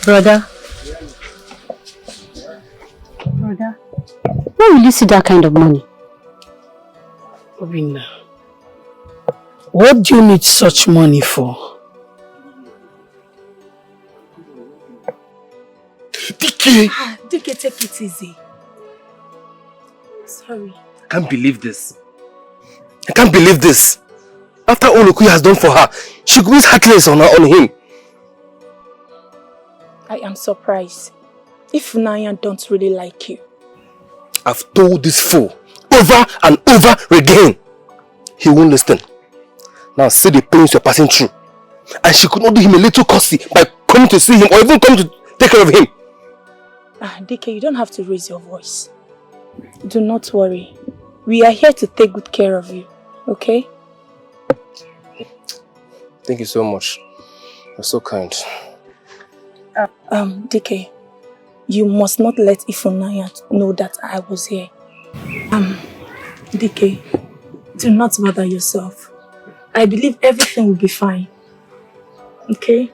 Brother, where will you see that kind of money? Obinna, what do you need such money for? DK! DK, take it easy. Sorry. I can't believe this. I can't believe this. After all Okuyi has done for her, she goes heartless on him. I am surprised. Ifunanya don't really like you. I've told this fool over and over again. He won't listen. Now see the pains you're passing through. And she could not do him a little courtesy by coming to see him or even coming to take care of him. DK, you don't have to raise your voice. Do not worry. We are here to take good care of you, okay? Thank you so much. You're so kind. DK, you must not let Ifunanya know that I was here. DK, do not bother yourself. I believe everything will be fine. Okay?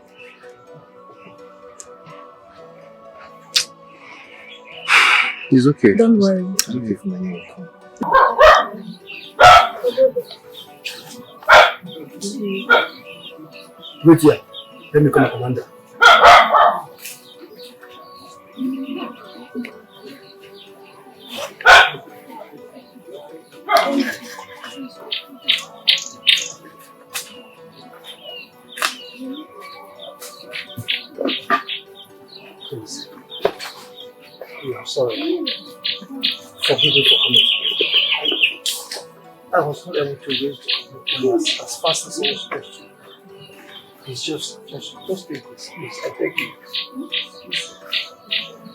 He's okay. Don't worry. It's okay. Wait here. Let me call Commander. Please. I'm sorry. Forgive me for coming. I was not able to reach the as fast as I was supposed to. Please just take this, please. I beg you.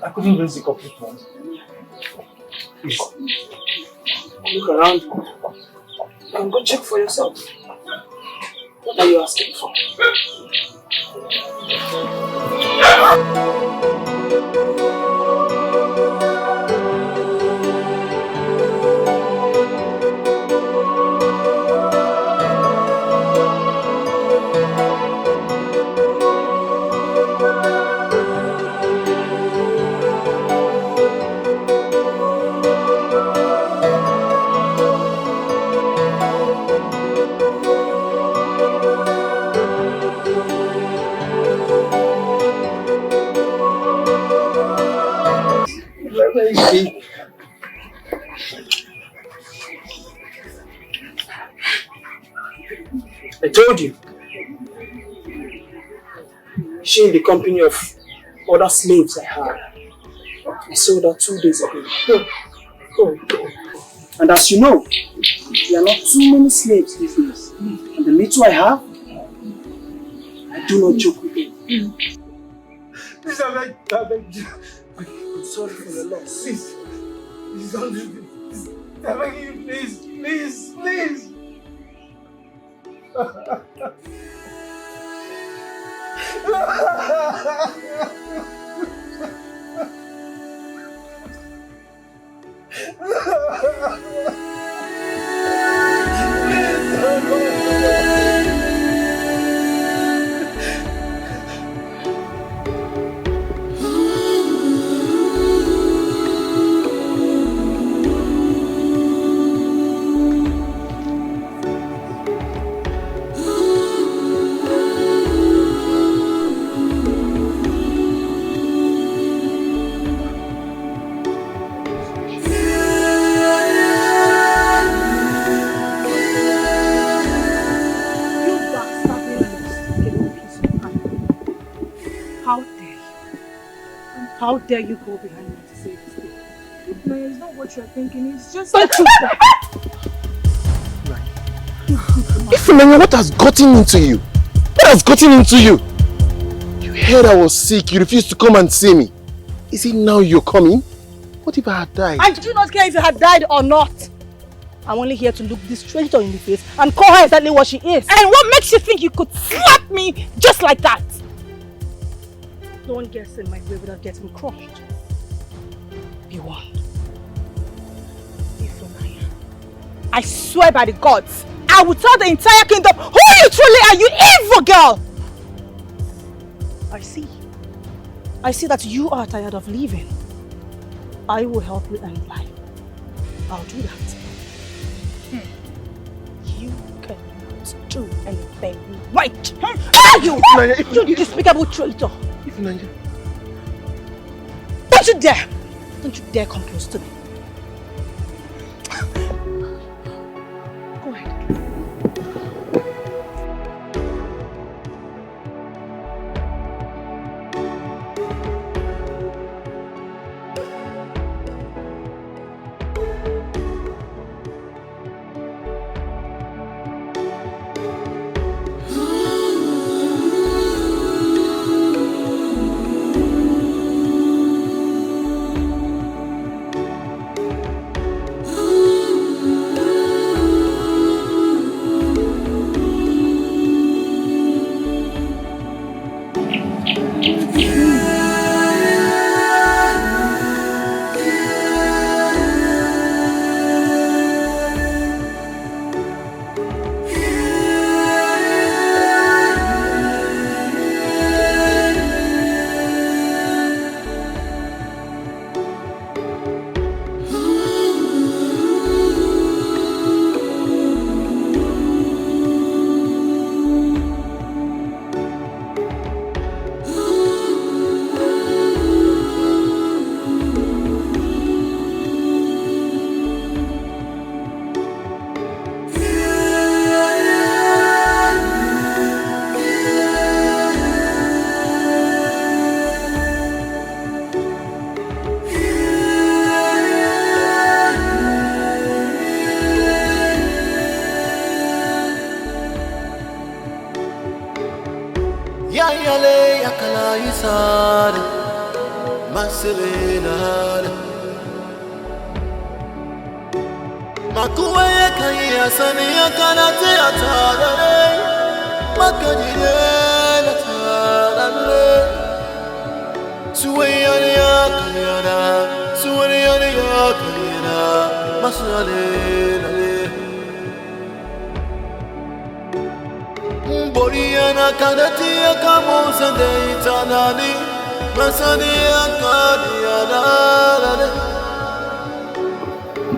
I couldn't raise the complete one. Please. Look around. You can go check for yourself. What are you asking for? I told you. She in the company of other slaves I had. I saw her 2 days ago. And as you know, there are not too many slaves these days. And the little I have, I do not joke with them. Please, I beg you. I'm sorry for your loss. Please. Please don't do this. I beg you, please. Please, please. How dare you go behind me to say this thing? No, it's not what you're thinking, it's just... Ifunanya, what has gotten into you? What has gotten into you? You heard I was sick, you refused to come and see me. Is it now you're coming? What if I had died? I do not care if you had died or not. I'm only here to look this traitor in the face and call her exactly what she is. And what makes you think you could slap me just like that? No one gets in my way without getting crushed. Be warned. Ifunanya, I swear by the gods, I will tell the entire kingdom who you truly are, you evil girl! I see that you are tired of living. I will help you end life. I'll do that. You cannot do anything right. You despicable traitor. Ifunanya. Don't you dare! Don't you dare come close to me. Go ahead.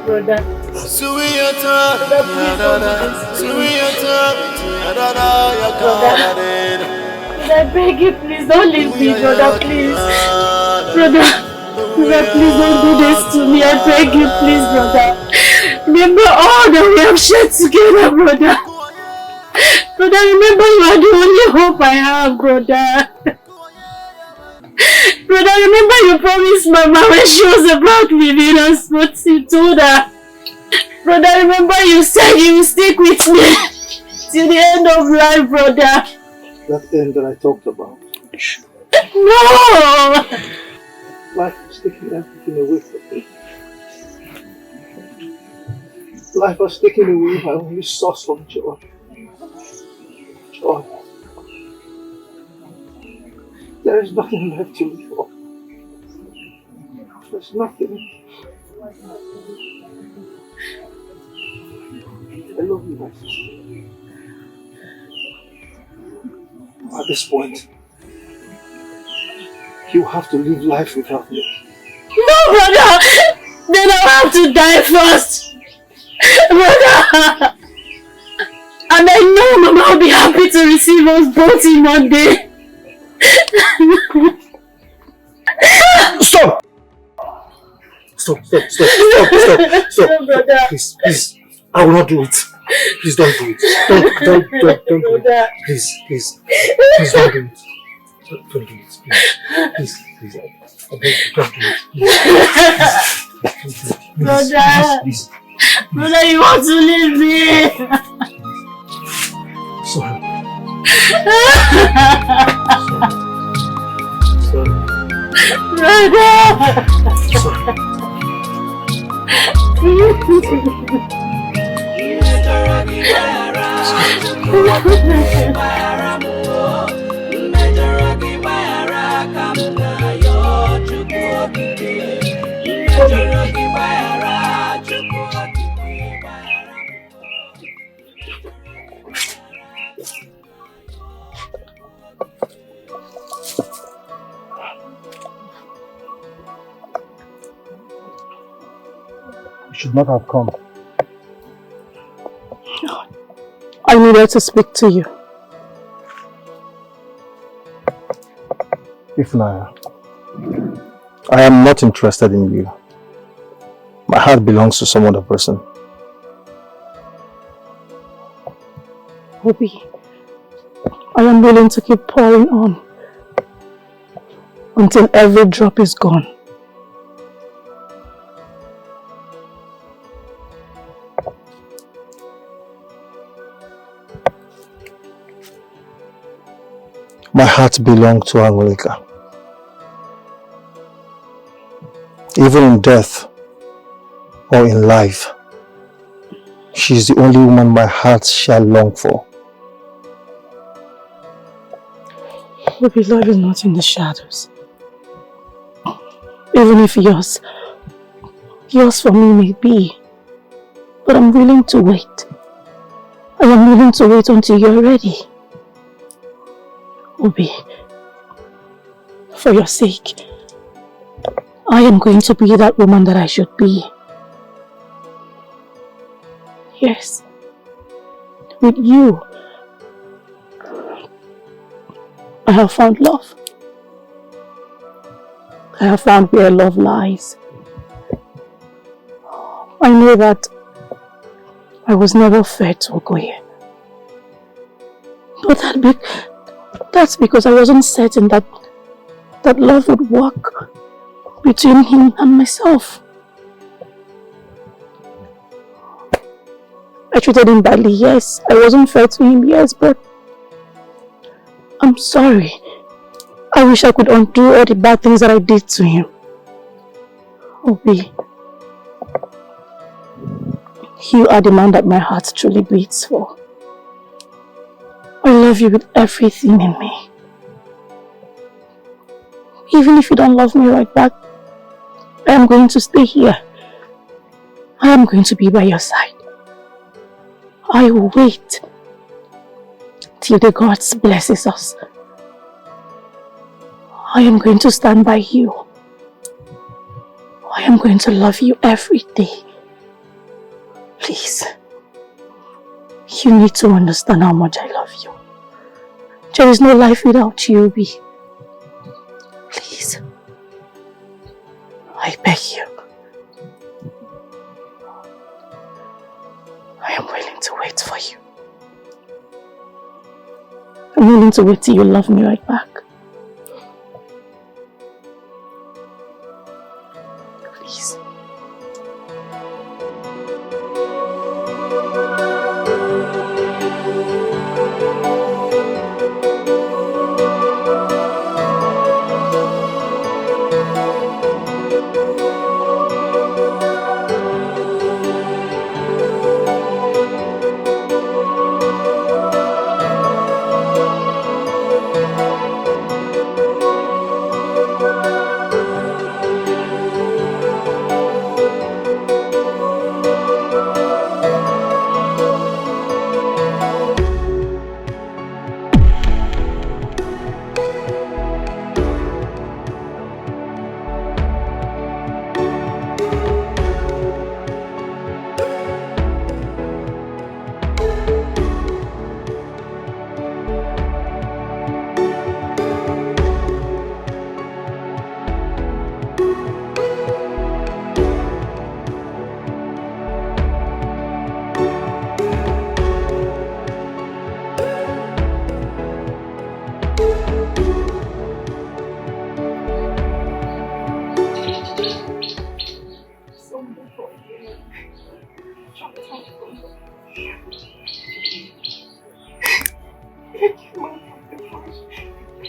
Brother. I beg you, please don't leave me, brother, please. Brother, please don't do this to me. I beg you, please, brother. Remember all that we have shared together, brother. Brother, remember you are the only hope I have, brother. Brother, remember you promised Mama when she was about leaving us what you told her. Brother, remember you said you will stick with me till the end of life, brother. That end that I talked about. No! Life was taking everything away from me. Life was taking away my only source of joy. Joy. There is nothing left to live for. There's nothing. I love you, my sister. At this point, you have to live life without me. No, brother! Then I'll have to die first! Brother! And I know Mama will be happy to receive us both in one day. Stop! Stop, brother. Please. I will not do it. Please don't do it. Don't do it. Please don't do it. Don't do it, please. Please. I beg you, don't do it. Please. Brother, you want to leave me? Sorry. Brother! You should not have come. I needed to speak to you. Ifunanya, I am not interested in you. My heart belongs to some other person. Obi, I am willing to keep pouring on until every drop is gone. My heart belongs to Anglica. Even in death or in life, she is the only woman my heart shall long for. Obi, love is not in the shadows. Even if yours for me may be. But I'm willing to wait. I am willing to wait until you're ready. Obi, for your sake, I am going to be that woman that I should be. Yes, with you, I have found love. I have found where love lies. I know that I was never fair to Okoye. But that's because I wasn't certain that love would work between him and myself. I treated him badly, yes. I wasn't fair to him, yes, but I'm sorry. I wish I could undo all the bad things that I did to him. Obi, you are the man that my heart truly beats for. I love you with everything in me. Even if you don't love me right back, I am going to stay here. I am going to be by your side. I will wait till the gods blesses us. I am going to stand by you. I am going to love you every day. Please, you need to understand how much I love you. There is no life without you, Obi. Please, I beg you. I am willing to wait for you. I'm willing to wait till you love me right back. Please.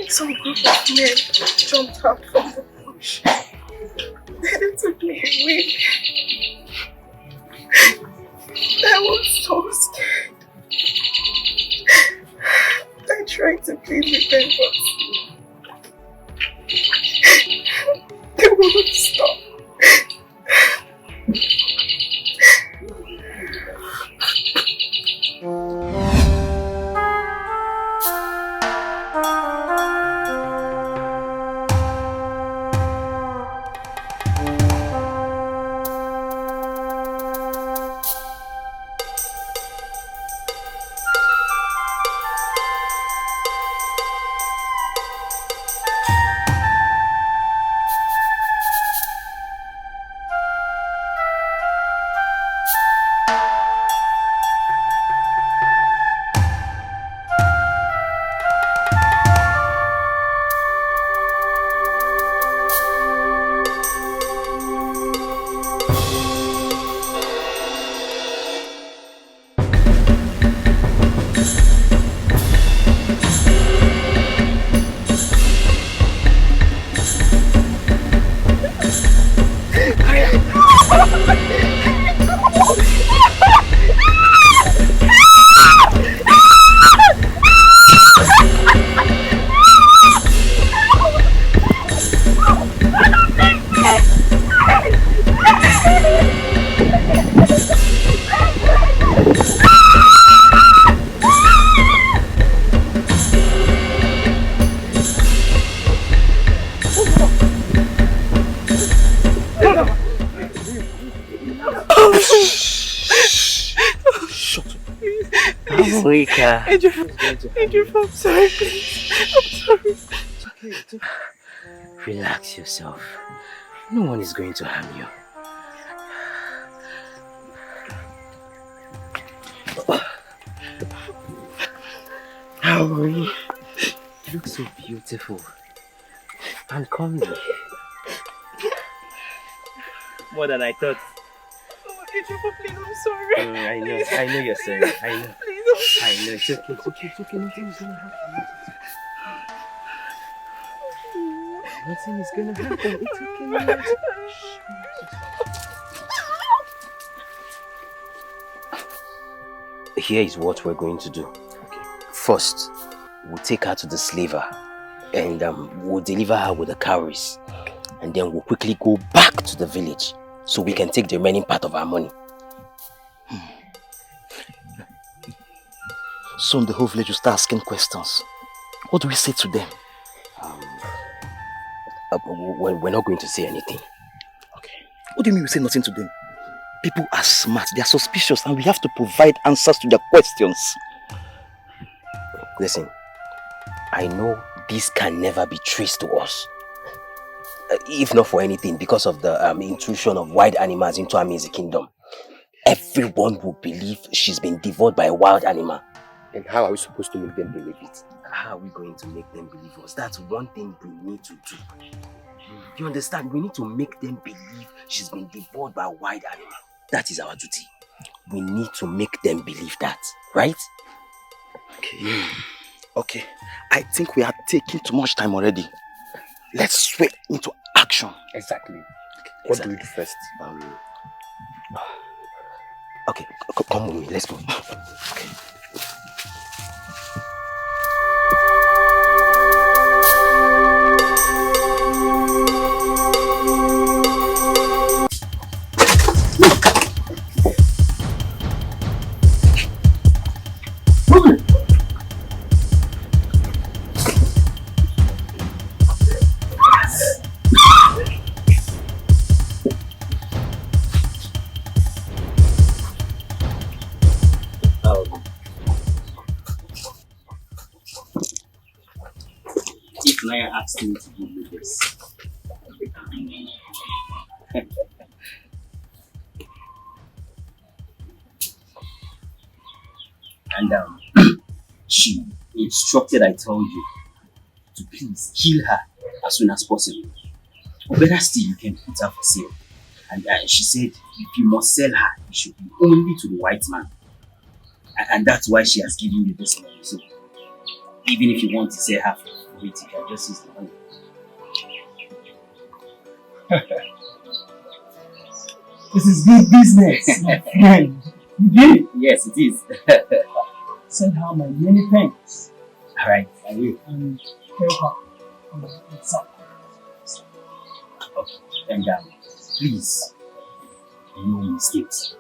Some group of men jumped out from the bush. They took me away. I was so scared. I tried to plead with them, but they wouldn't stop. Anglica. Angel, I'm sorry, please. I'm sorry. It's okay. Relax yourself. No one is going to harm you. How are you? You look so beautiful and comely. More than I thought. Oh, Angel, please, I'm sorry. I know you're sorry. I know. Please, I'm sorry. I know, it's okay. Nothing is gonna happen. Nothing is gonna happen. It's okay. Here is what we're going to do. Okay. First, we'll take her to the slaver and we'll deliver her with the cowries. And then we'll quickly go back to the village so we can take the remaining part of our money. Soon the whole village will start asking questions. What do we say to them? We're not going to say anything. Okay. What do you mean we say nothing to them? People are smart, they are suspicious, and we have to provide answers to their questions. Listen, I know this can never be traced to us. If not for anything, because of the intrusion of wild animals into our music kingdom. Everyone will believe she's been devoured by a wild animal. And how are we supposed to make them believe it? How are we going to make them believe us? That's one thing we need to do. You understand? We need to make them believe she's been devoured by a wild animal. That is our duty. We need to make them believe that, right? Okay. Okay. I think we are taking too much time already. Let's sweat into action. Exactly. What do we do first? Okay, come with me. Let's go. Okay. Ifunanya asked me to give you this. And she instructed I told you to please kill her as soon as possible. Or better still, you can put her for sale. And she said if you must sell her, it should be only to the white man. And that's why she has given you this money. So even if you want to sell her for it, you can just use the money. This is good business, my friend. You did it? Yes, it is. Send her my many thanks. Alright, I will. And tell her exactly. Okay. And please, no mistakes.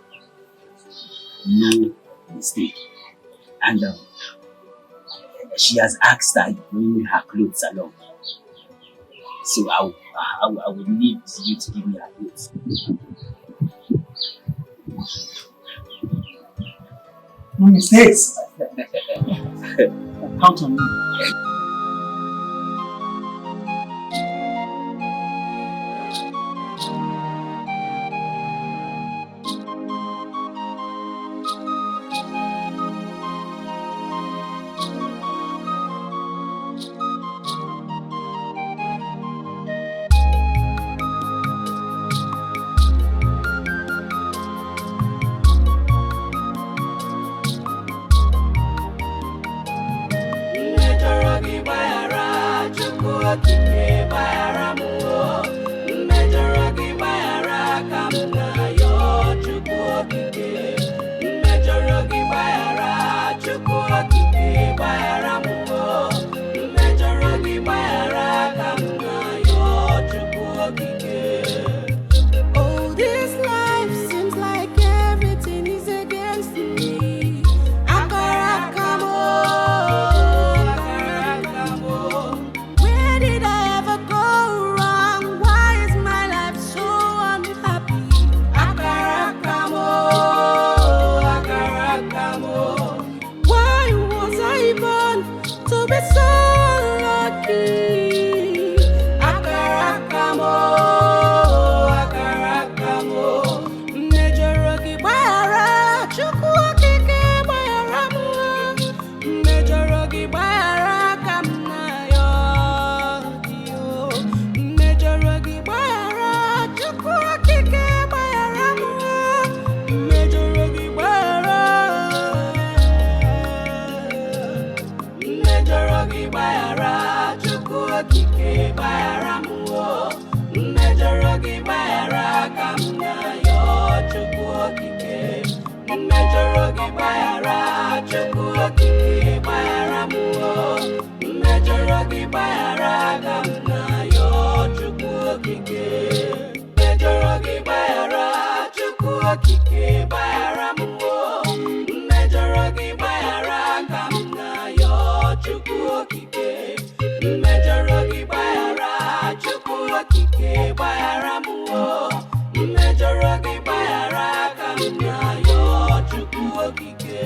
No mistake. And she has asked that I bring her clothes along. So I would need you to give me her clothes. No mistakes. Count on me. Where did I ever go? bayara, chukwu okike bayara muo. Mejoro gi bayara gamna yo, chukwu okike. Mejoro gi bayara, chukwu okike bayara muo. Mejoro gi bayara gamna yo, chukwu okike. Mejoro gi bayara, chukwu okike bayara muo. Mejoro gi bayara gamna yo, chukwu okike.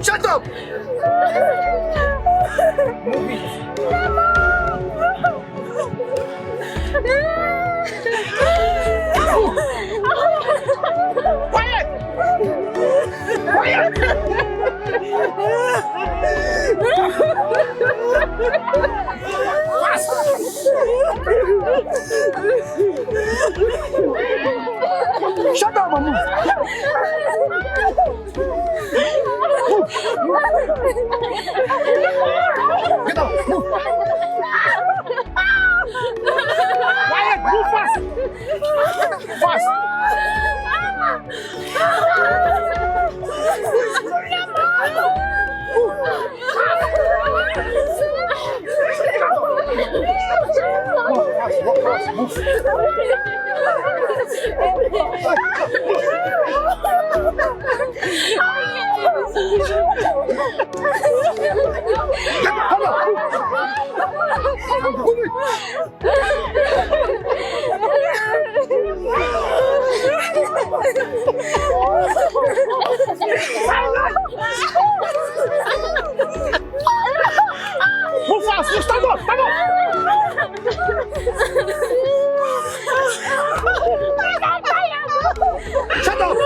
Shut up! Move it. Quiet! Quiet! Fast! Shut up, Mamu! Get up! Move! Quiet! Move fast! Fast! Move fast! Stand up! Stand up! Shut up!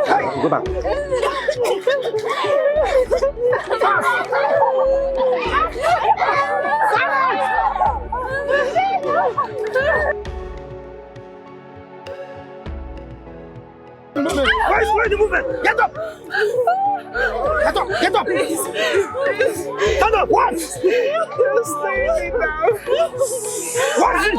Hey, go back. Why is the movement? Get up! Get up! Get up! Please. Stand up! What? Just lay me down. What is it?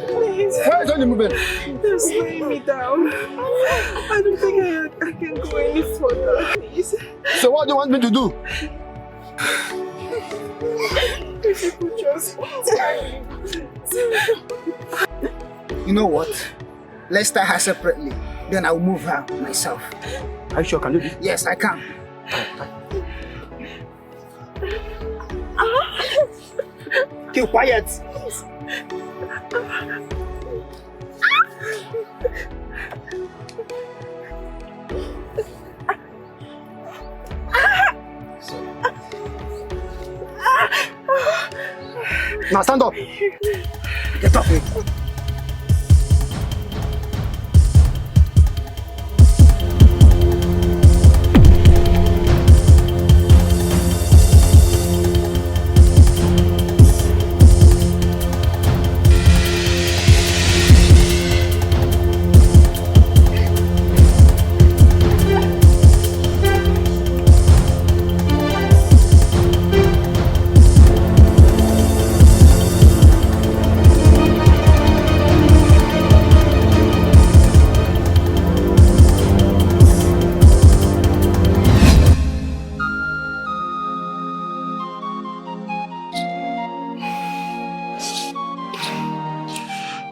Please. Why is the movement? Just lay me down. I don't think I can go any further. Please. So what do you want me to do? If you could just You know what? Let's start her separately. Then I'll move her myself. Are you sure? Can you do it? Yes, I can. Keep quiet. Now stand up. Get up.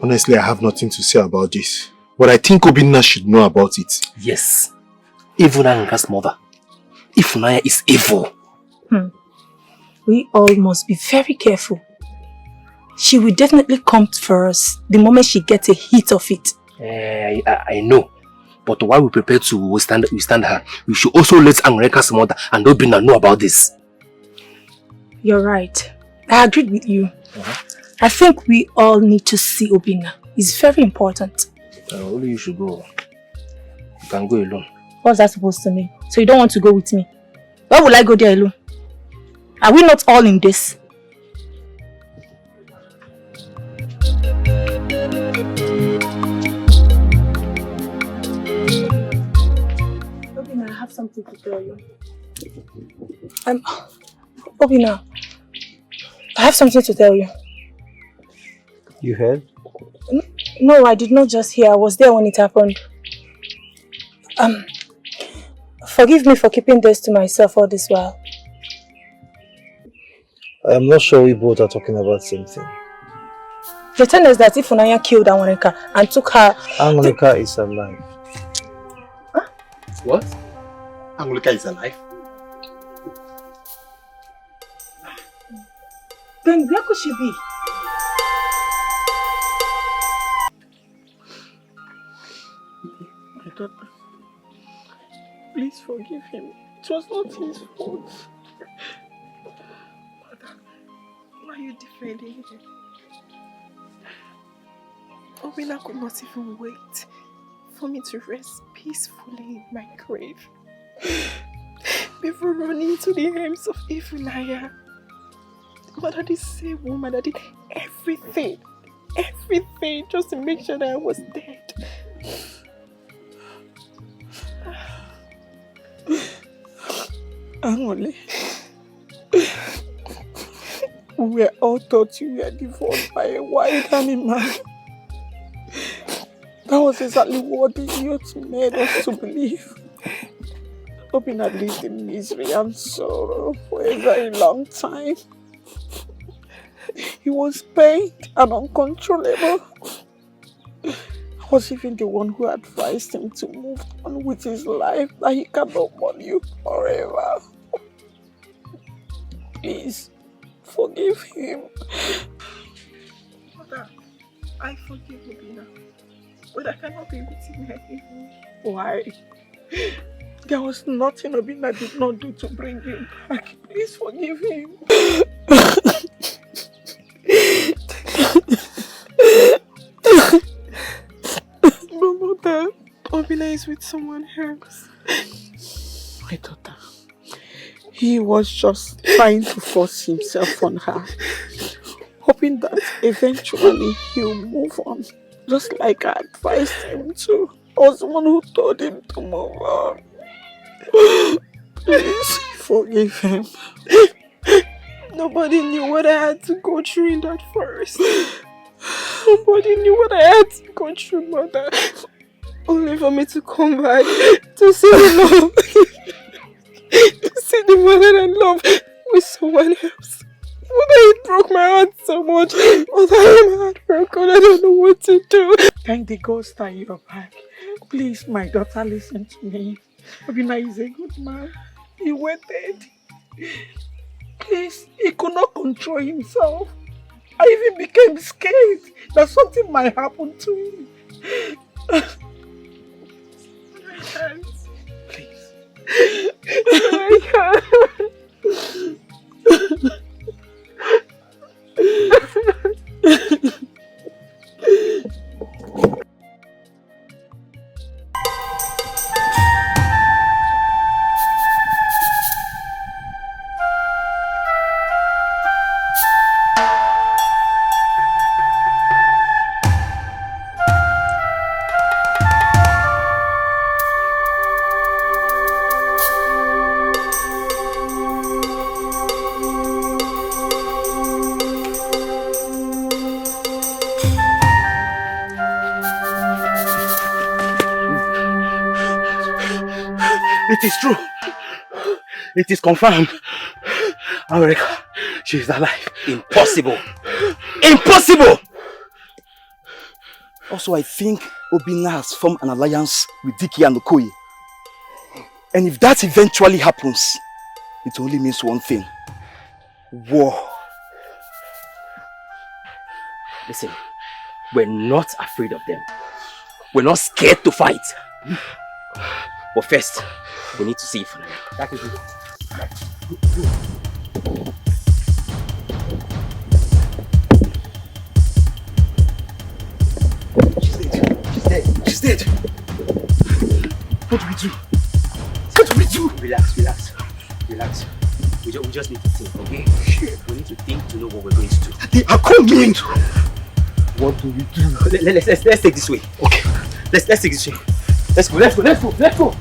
Honestly, I have nothing to say about this. But I think Obinna should know about it. Yes. Even Anglica's mother. Ifunanya is evil. We all must be very careful. She will definitely come for us the moment she gets a hit of it. I know. But while we prepare to withstand her, we should also let Anglica's mother and Obinna know about this. You're right. I agreed with you. I think we all need to see Obinna. It's very important. Only you should go. You can go alone. What's that supposed to mean? So you don't want to go with me? Why would I go there alone? Are we not all in this? Obinna, I have something to tell you. Obinna, I have something to tell you. You heard? No, I did not just hear. I was there when it happened. Forgive me for keeping this to myself all this while. I am not sure we both are talking about the same thing. The thing is that Ifunanya killed Anglica and took her... Anglica is alive. Huh? What? Anglica is alive? Then where could she be? My daughter, please forgive him. It was not his fault. Mother, why are you defending him? Obinna could not even wait for me to rest peacefully in my grave before running into the arms of Ifunanya. Mother, the same woman that did everything just to make sure that I was dead. Angole, we were all taught you were divorced by a white animal. That was exactly what the youth made us to believe. Obinna lived in misery and sorrow for a very long time. He was pained and uncontrollable. I was even the one who advised him to move on with his life, that he cannot mourn you forever. Please, forgive him. Mother, I forgive Obinna, but I cannot be with him anymore. Why? There was nothing Obinna did not do to bring him back. Please forgive him. But Mother, Obinna is with someone else. My daughter, he was just trying to force himself on her, hoping that eventually he'll move on, just like I advised him to. I was the one who told him to move on. Please forgive him. Nobody knew what I had to go through in that forest. Nobody knew what I had to go through, Mother. Only for me to come back to see the love. To see the one that I love with someone else. Mother, it broke my heart so much. Mother, I'm heartbroken. I don't know what to do. Thank the gods that you're back. Please, my daughter, listen to me. Obinna is a good man. He waited. Please, he could not control himself. I even became scared that something might happen to him. I can't. Please. I can't. is true. It is confirmed. Anglika, she is alive. Impossible. Impossible! Also, I think Obinna has formed an alliance with Diki and Okoye. And if that eventually happens, it only means one thing. War. Listen, we're not afraid of them. We're not scared to fight. But first, we need to see Ifunanya. That is it. She's dead. What do we do? What do we do? Relax. We just need to think, okay? We need to think to know what we're going to do. They are coming! What do we do? Let's take this way. Okay. Let's take this way. Let's go.